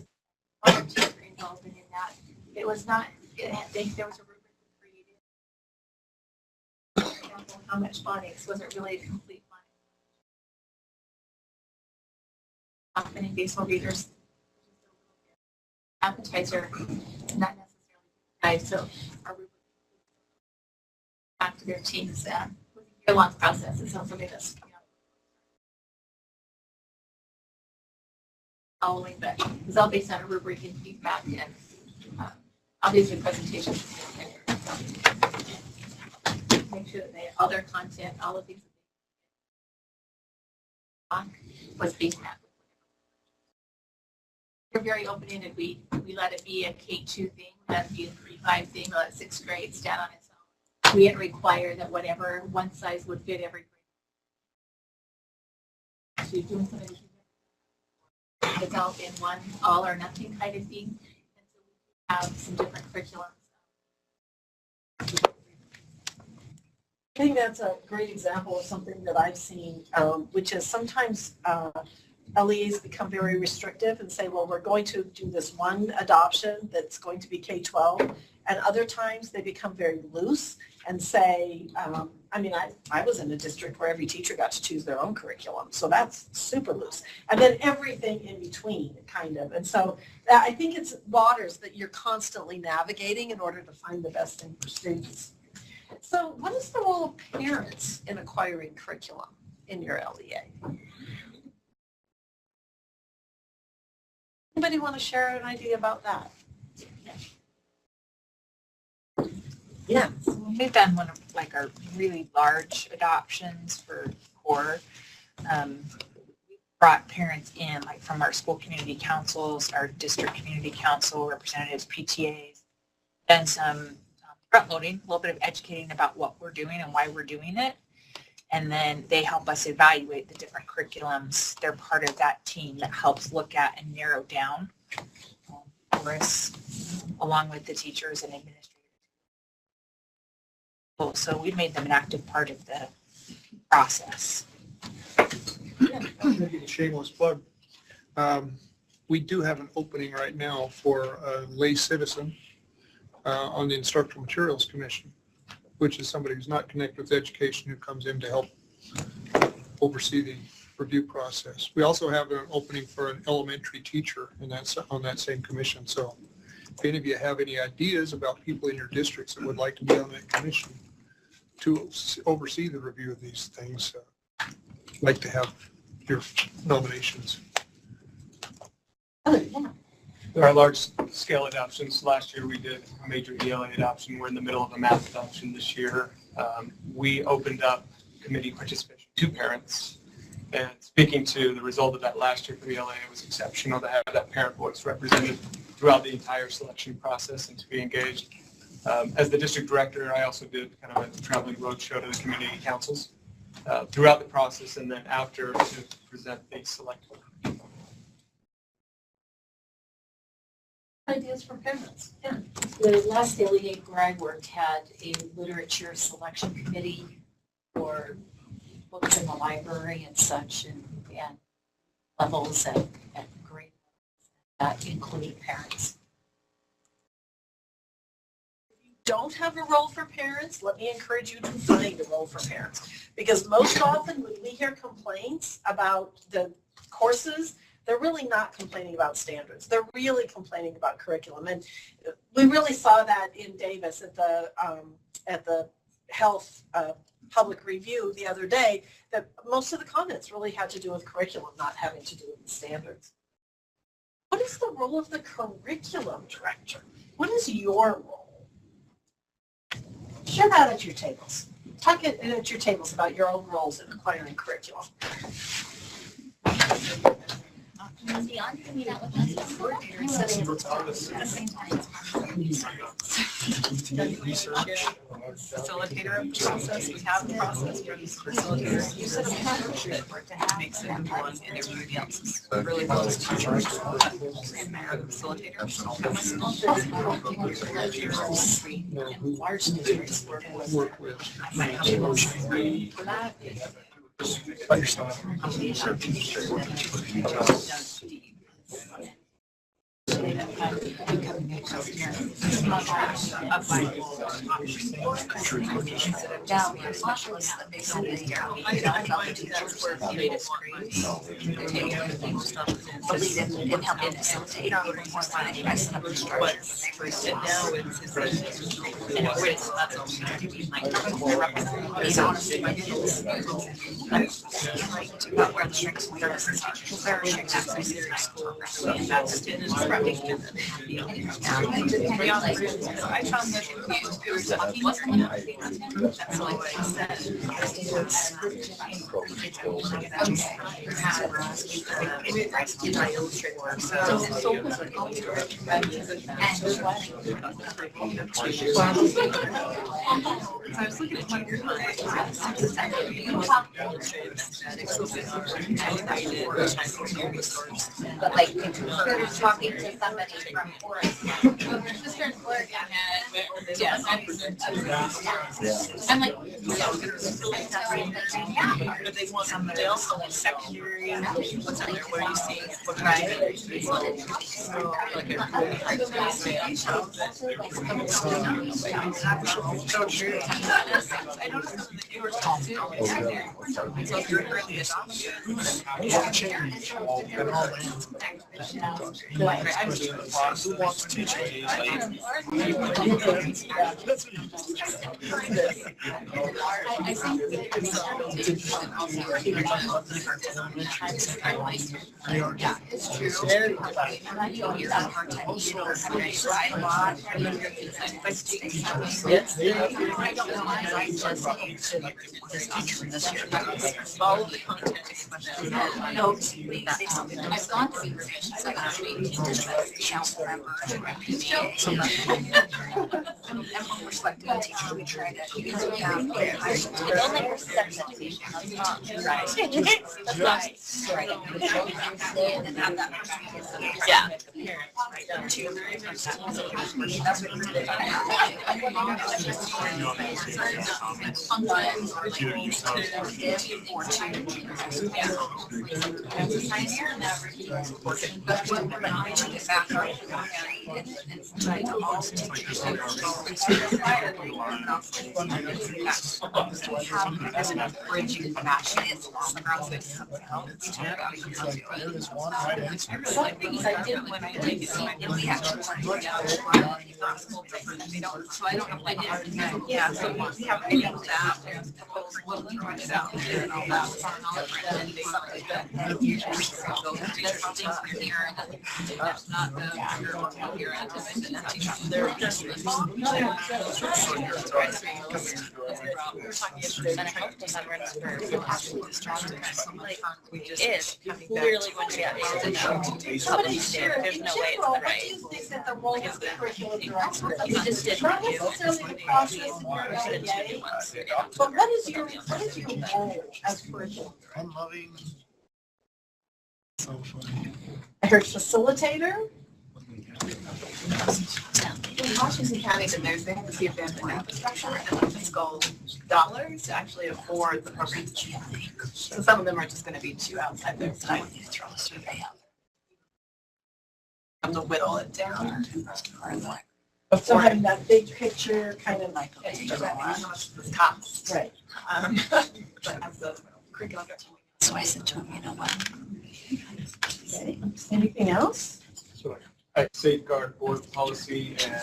a lot of teacher involvement in that. It was not, there was a rubric created. For example, how much phonics wasn't really a complete phonics. Many baseball readers, appetizer, not necessarily nice. So our rubric back to their teams with a long process. It sounds like this. Following, but it's all based on a rubric and feedback and obviously presentations. make sure that they have all their content, all the things that they was being met. We're very open-ended. We let it be a K2 thing, let it be a 3-5 thing, let 6th grade stand on its own. We didn't require that whatever one size would fit every grade. So you're doing something it's all in one all or nothing kind of thing. And so we have some different curriculums. I think that's a great example of something that I've seen, which is sometimes LEAs become very restrictive and say, well, we're going to do this one adoption that's going to be K-12. And other times they become very loose and say, I was in a district where every teacher got to choose their own curriculum. So that's super loose. And then everything in between, kind of. And so I think it's waters that you're constantly navigating in order to find the best thing for students. So what is the role of parents in acquiring curriculum in your LEA? Anybody want to share an idea about that? Yeah. So when we've done one of like our really large adoptions for core, we brought parents in like from our school community councils, our district community council representatives, PTAs, and some front loading, a little bit of educating about what we're doing and why we're doing it. And then they help us evaluate the different curriculums. They're part of that team that helps look at and narrow down for us, along with the teachers and administrators. So we made them an active part of the process. Maybe a shameless plug. We do have an opening right now for a lay citizen on the Instructional Materials Commission, which is somebody who's not connected with education who comes in to help oversee the review process. We also have an opening for an elementary teacher, and that's on that same commission. So if any of you have any ideas about people in your districts that would like to be on that commission to oversee the review of these things, I'd like to have your nominations. There are large-scale adoptions. Last year we did a major ELA adoption. We're in the middle of a math adoption this year. We opened up committee participation to parents. And speaking to the result of that last year for ELA, it was exceptional to have that parent voice represented throughout the entire selection process and to be engaged. As the district director, I also did kind of a traveling roadshow to the community councils throughout the process and then after to present the select. Ideas for parents. Yeah. The last LEA where I worked had a literature selection committee for books in the library and such, and levels at grade that included parents. If you don't have a role for parents, let me encourage you to find a role for parents. Because most often when we hear complaints about the courses, they're really not complaining about standards. They're really complaining about curriculum. And we really saw that in Davis at the health public review the other day, that most of the comments really had to do with curriculum, not having to do with the standards. What is the role of the curriculum director? What is your role? Share that at your tables. Talk at your tables about your own roles in acquiring curriculum. Was he on? Can you not with us? At the same time. Research, facilitator of the process. We have the process for these facilitators. You said a partnership makes it one and everybody else is really close to each other. And they're the facilitators. Large districts Work with. For that, By yourself. I found that we were talking about content, that's all I said. I was looking at one of your But like, if you're talking to somebody from Forest, my sister in Florida had, yes, I'm like, they want somebody else on the secondary, what's on there, what are you seeing, what right? So, like, I noticed some of the newer stuff too. So if you're early adoption, Who wants to teach me? I think yeah, it's true. You'll hear a hard time, you know, right a lot. I don't know, I just this year. Follow the content expression. No, I've gone through revisions, like actually I'm more selective in teaching, we try to, because we have, it's only for sex education, that's not, right. And have that perspective. Yeah. Bridging matches on the ground. I did when I did, and we actually went together. So I don't know if I did. Yeah, so we have any of that, there's a couple of what we tried it out and all that. And they like that. That's all things from here, and that's not the here at the they're just. We just clearly going to get Somebody share, in general, what do you think that the role of the curriculum director is? You just did. Not necessarily the process and your day, but what is your role as curriculum? I'm loving. So funny. I heard facilitator. In Washington County, then they have to see if they have the infrastructure and the fiscal dollars to actually afford the program. So some of them are just going to be too outside their time. To whittle it down. So having that big picture kind of like. Tops. Right. But as a curriculum. So I said to him, you know what? Okay. Anything else? So I safeguard board policy and.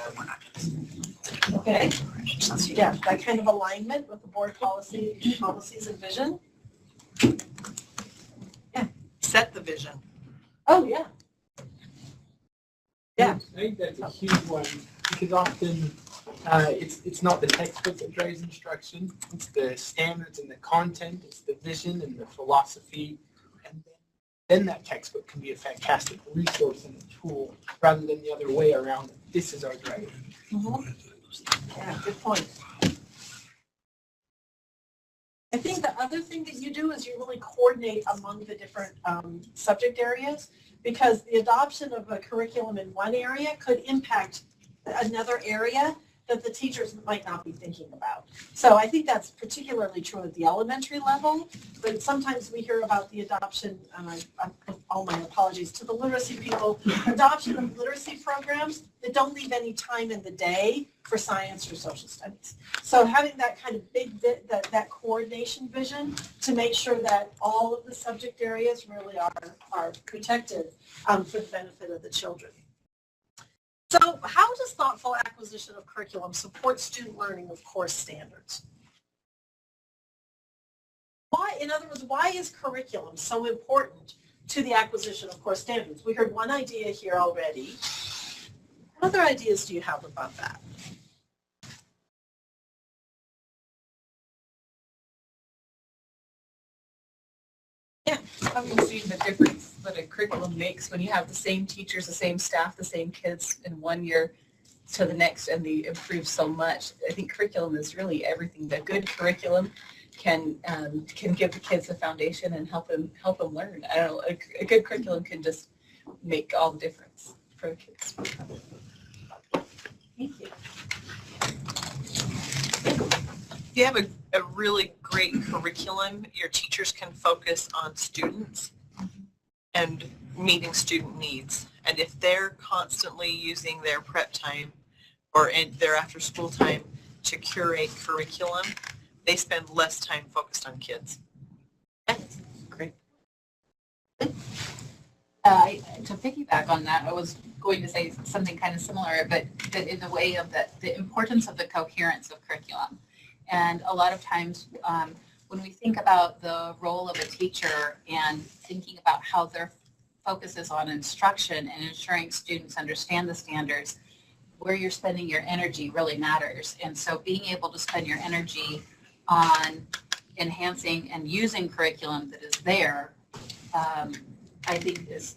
Okay. Yeah, that kind of alignment with the board policies and vision. Yeah. Set the vision. Oh, yeah. Yeah. I think that's a huge one because often it's not the textbook that drives instruction. It's the standards and the content. It's the vision and the philosophy. And then that textbook can be a fantastic resource and a tool rather than the other way around. This is our driver. Mm-hmm. Yeah, good point. I think the other thing that you do is you really coordinate among the different subject areas, because the adoption of a curriculum in one area could impact another area that the teachers might not be thinking about. So I think that's particularly true at the elementary level, but sometimes we hear about the adoption, and all my apologies to the literacy people, adoption of literacy programs that don't leave any time in the day for science or social studies. So having that kind of big, that coordination vision to make sure that all of the subject areas really are protected for the benefit of the children. So how does thoughtful acquisition of curriculum support student learning of course standards? Why, in other words, why is curriculum so important to the acquisition of course standards? We heard one idea here already. What other ideas do you have about that? I've been seeing the difference that a curriculum makes when you have the same teachers, the same staff, the same kids in one year to the next, and they improve so much. I think curriculum is really everything. The good curriculum can give the kids a foundation and help them learn. I don't know, a good curriculum can just make all the difference for the kids. Thank you. If you have a really great curriculum, your teachers can focus on students and meeting student needs. And if they're constantly using their prep time or their after school time to curate curriculum, they spend less time focused on kids. Great. To piggyback on that, I was going to say something kind of similar, but in the way of the importance of the coherence of curriculum. And a lot of times when we think about the role of a teacher and thinking about how their focus is on instruction and ensuring students understand the standards, where you're spending your energy really matters. And so being able to spend your energy on enhancing and using curriculum that is there, I think is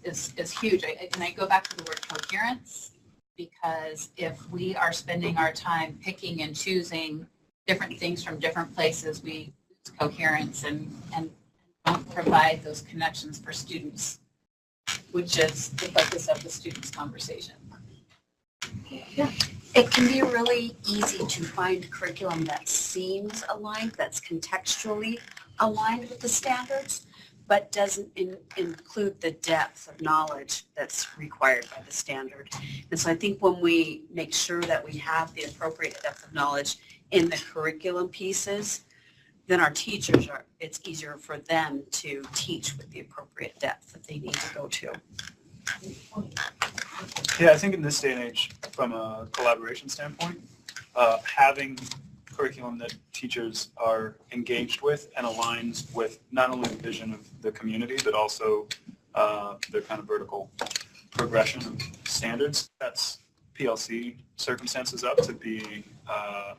huge. And I go back to the word coherence, because if we are spending our time picking and choosing different things from different places, we lose coherence and don't provide those connections for students, which is the focus of the students' conversation. Yeah. It can be really easy to find curriculum that seems aligned, that's contextually aligned with the standards, but doesn't include the depth of knowledge that's required by the standard. And so I think when we make sure that we have the appropriate depth of knowledge in the curriculum pieces, then our teachers it's easier for them to teach with the appropriate depth that they need to go to. Yeah, I think in this day and age, from a collaboration standpoint, having curriculum that teachers are engaged with and aligns with not only the vision of the community, but also their kind of vertical progression of standards, that's PLC circumstances up to be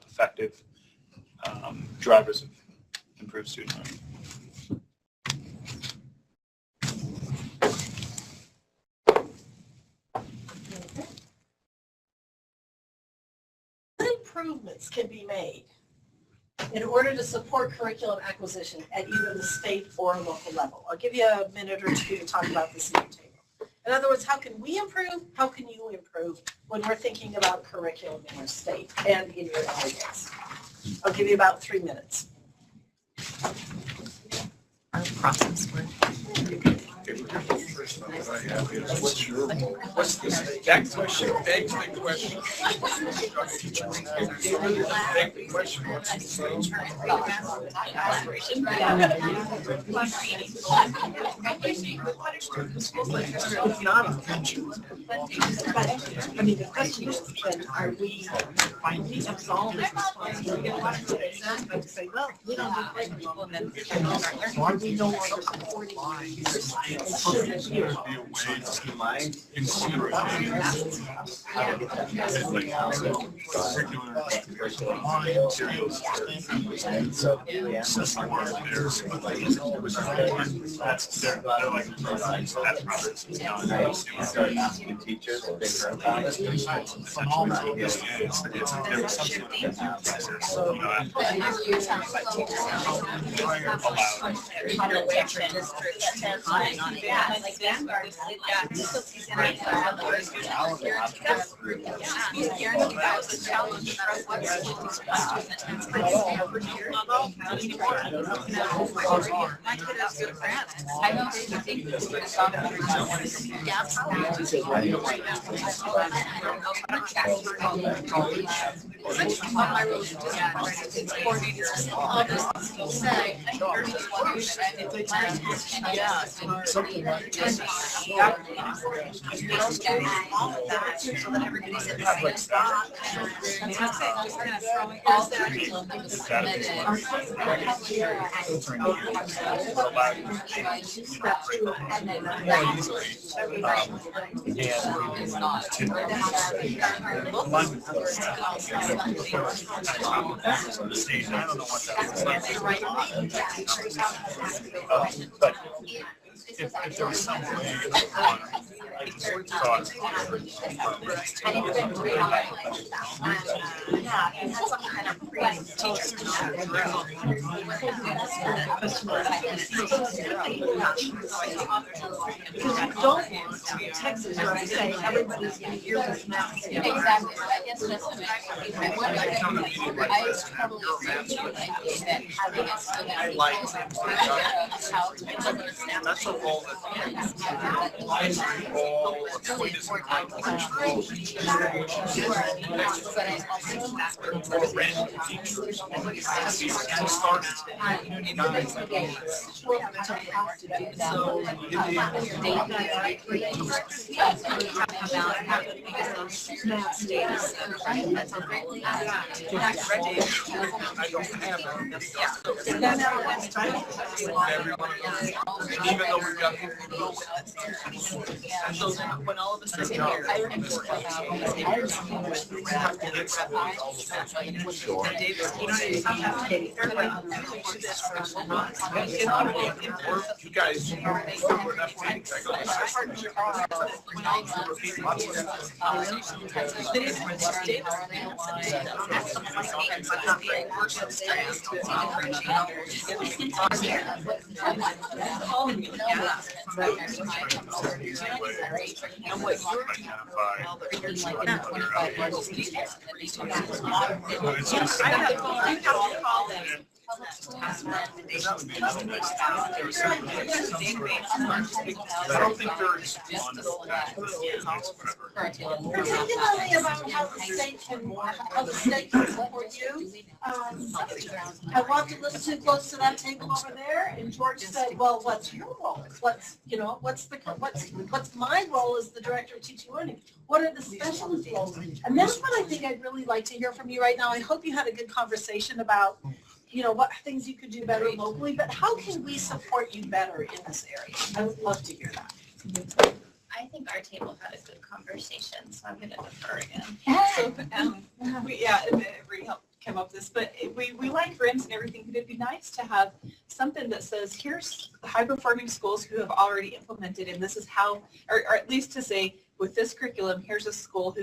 effective drivers of improved student learning. What improvements can be made in order to support curriculum acquisition at either the state or local level? I'll give you a minute or two to talk about this in your table. In other words, how can we improve? How can you improve when we're thinking about curriculum in our state and in your areas? I'll give you about 3 minutes. Our process work. What's this? That question begs the question. Beg the question. What's I mean, the question is, then are we absolving this responsibility? And say, well, we don't have white people, and then are we no longer supporting Teachers So that everybody's in the same spot. All curriculum that was submitted. But if there was some way, I just thought. Don't Texas, where I say everybody's going to hear this now. Exactly, but it's just a matter of, I totally agree with you, I think that having it so that people are aware of how to understand. That's a role that even though we've got and so when all of a sudden here, I remember you guys and what you're doing, I have to call them. I don't think there's Particularly about how the state can support you. I walked a little too close to that table over there, and George said, "Well, what's your role? What's my role as the director of teaching learning? What are the specialist roles?" And that's what I think I'd really like to hear from you right now. I hope you had a good conversation about, what things you could do better locally, but how can we support you better in this area? I would love to hear that. I think our table had a good conversation, so I'm going to defer again. So, Bree helped come up with this, but we like RIMS and everything, but it'd be nice to have something that says, here's high-performing schools who have already implemented, and this is how, or at least to say, with this curriculum, here's a school who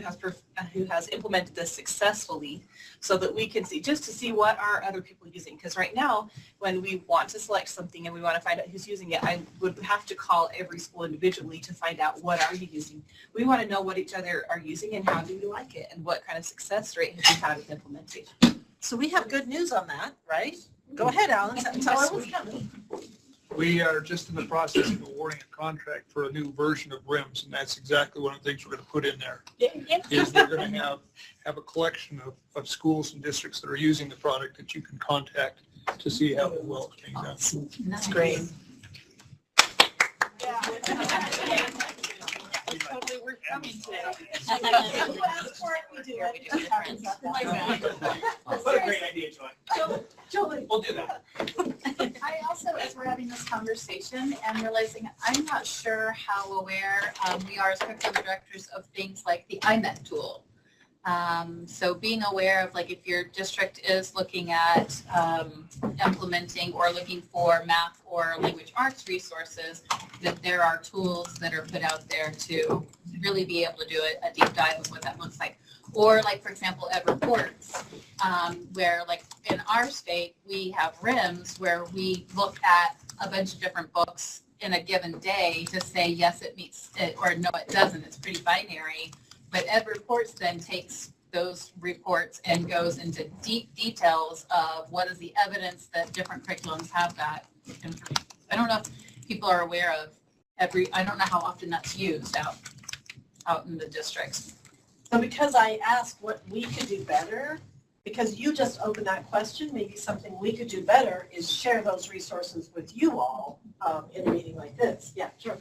has implemented this successfully, so that we can see, just to see what are other people using. Because right now, when we want to select something and we want to find out who's using it, I would have to call every school individually to find out what are you using. We want to know what each other are using and how do you like it and what kind of success rate have you had with implementation. So we have good news on that, right? Go ahead, Alan. Tell us what's coming. We are just in the process of awarding a contract for a new version of RIMS, and that's exactly one of the things we're going to put in there. Is we're going to have a collection of schools and districts that are using the product that you can contact to see how well it's being done. That's great. We're coming today. What a great idea, Joy. We'll do that. I also, as we're having this conversation and realizing I'm not sure how aware we are as curriculum directors of things like the IMET tool. So being aware of, like, if your district is looking at implementing or looking for math or language arts resources, that there are tools that are put out there to really be able to do a deep dive of what that looks like. Or, like, for example, Ed Reports, where, like, in our state, we have RIMS where we look at a bunch of different books in a given day to say, yes, it meets it, or no, it doesn't. It's pretty binary. But Ed Reports then takes those reports and goes into deep details of what is the evidence that different curriculums have that information. I don't know if people are aware of I don't know how often that's used out in the districts. So because I asked what we could do better, because you just opened that question, maybe something we could do better is share those resources with you all in a meeting like this. Yeah, sure.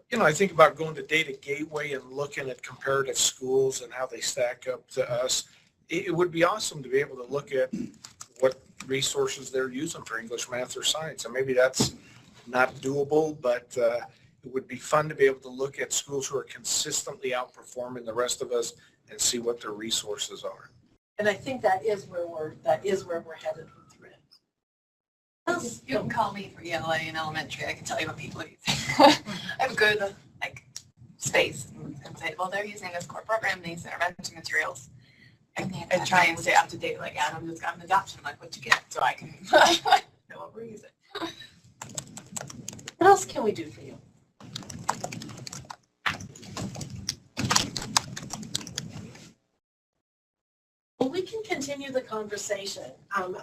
You know, I think about going to Data Gateway and looking at comparative schools and how they stack up to us. It would be awesome to be able to look at what resources they're using for English, math, or science. And maybe that's not doable, but it would be fun to be able to look at schools who are consistently outperforming the rest of us and see what their resources are. And I think that is where we're headed with RIT. You can call me for ELA in elementary. I can tell you what people are using. I would go to the space and say, well, they're using this core program, these intervention materials. And try and stay up to date, like Adam just got an adoption, like what you get, so I can know what we're using. What else can we do for you? Well, we can continue the conversation.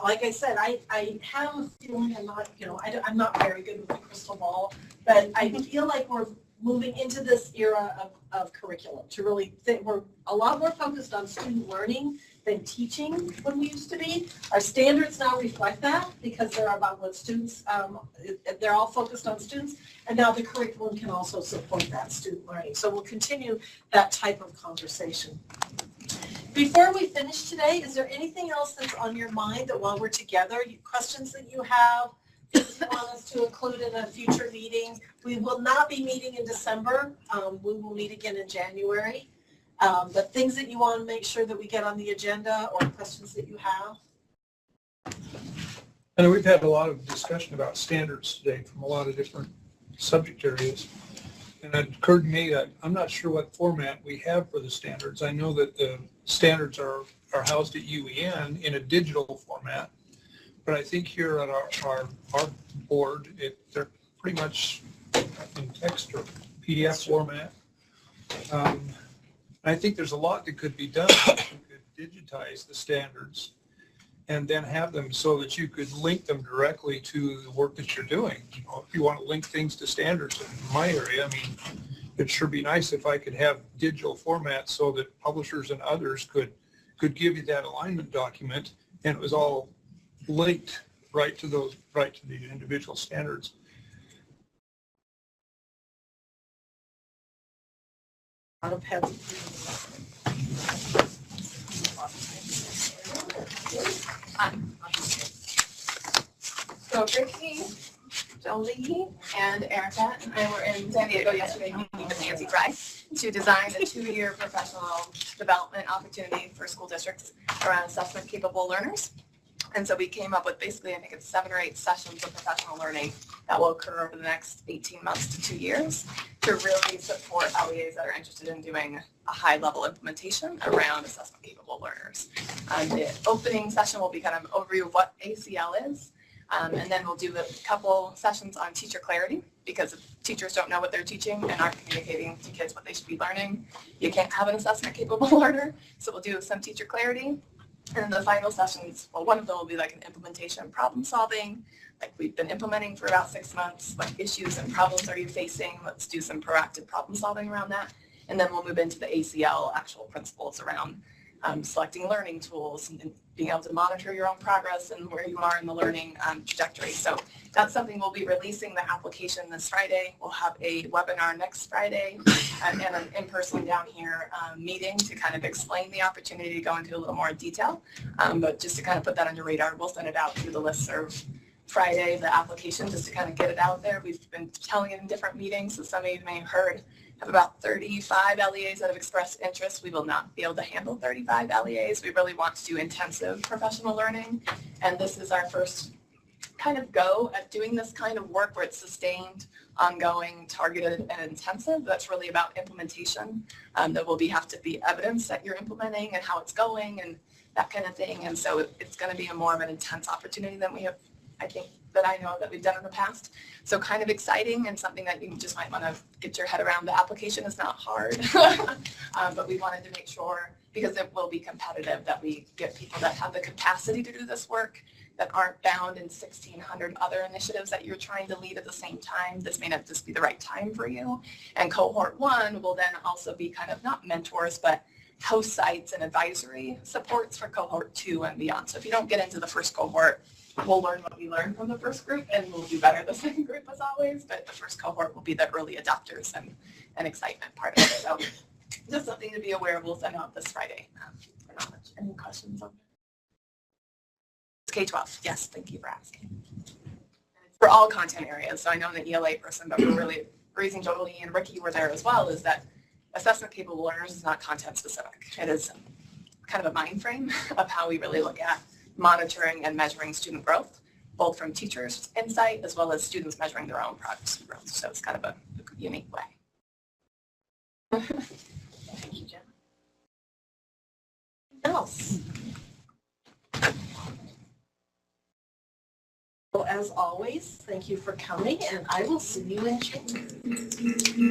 Like I said, I have a feeling I'm not very good with the crystal ball, but I feel like we're moving into this era of curriculum to really think. We're a lot more focused on student learning than teaching when we used to be. Our standards now reflect that because they're about what students, they're all focused on students, and now the curriculum can also support that student learning. So we'll continue that type of conversation. Before we finish today, is there anything else that's on your mind that while we're together, questions that you have, things you want us to include in a future meeting? We will not be meeting in December. We will meet again in January. But things that you want to make sure that we get on the agenda or questions that you have? I know we've had a lot of discussion about standards today from a lot of different subject areas. And it occurred to me that I'm not sure what format we have for the standards. I know that the standards are housed at UEN in a digital format. But I think here at our board, they're pretty much in text or PDF format. I think there's a lot that could be done. You could digitize the standards and then have them so that you could link them directly to the work that you're doing. You know, if you want to link things to standards in my area, I mean, it'd sure be nice if I could have digital formats so that publishers and others could give you that alignment document and it was all linked right to the individual standards. So Brittany, Jolie, and Erica and I were in San Diego yesterday meeting with Nancy Fry to design a 2-year professional development opportunity for school districts around assessment capable learners. And so we came up with basically, I think it's 7 or 8 sessions of professional learning that will occur over the next 18 months to 2 years to really support LEAs that are interested in doing a high-level implementation around assessment-capable learners. The opening session will be kind of an overview of what ACL is, and then we'll do a couple sessions on teacher clarity, because if teachers don't know what they're teaching and aren't communicating to kids what they should be learning, you can't have an assessment-capable learner. So we'll do some teacher clarity. And then the final sessions, well, one of them will be like an implementation problem solving, like we've been implementing for about 6 months, what issues and problems are you facing? Let's do some proactive problem solving around that. And then we'll move into the ACL actual principles around selecting learning tools and being able to monitor your own progress and where you are in the learning trajectory. So that's something we'll be releasing the application this Friday. We'll have a webinar next Friday and an in-person down here meeting to kind of explain the opportunity to go into a little more detail. But just to kind of put that on your radar, we'll send it out through the listserv Friday, the application, just to kind of get it out there. We've been telling it in different meetings, so some of you may have heard, have about 35 LEAs that have expressed interest. We will not be able to handle 35 LEAs. We really want to do intensive professional learning, and this is our first kind of go at doing this kind of work where it's sustained, ongoing, targeted, and intensive. That's really about implementation. There will have to be evidence that you're implementing and how it's going and that kind of thing, and so it's going to be more of an intense opportunity than we have, I think, that I know that we've done in the past. So kind of exciting and something that you just might want to get your head around. The application is not hard, but we wanted to make sure, because it will be competitive, that we get people that have the capacity to do this work, that aren't bound in 1,600 other initiatives that you're trying to lead at the same time. This may not just be the right time for you. And cohort 1 will then also be kind of not mentors, but host sites and advisory supports for cohort 2 and beyond. So if you don't get into the first cohort, we'll learn what we learned from the first group and we'll do better the second group as always, but the first cohort will be the early adopters and excitement part of it. So just something to be aware of. We'll send out this Friday for knowledge. Any questions on that? It's K-12. Yes, thank you for asking. For all content areas, so I know I'm the ELA person, but we're really, the reason Jolie and Ricky were there as well is that assessment capable learners is not content specific. It is kind of a mind frame of how we really look at monitoring and measuring student growth, both from teachers' insight as well as students measuring their own progress and growth. So it's kind of a unique way. Thank you, Jen. Anything else? Well, as always, thank you for coming, and I will see you in January.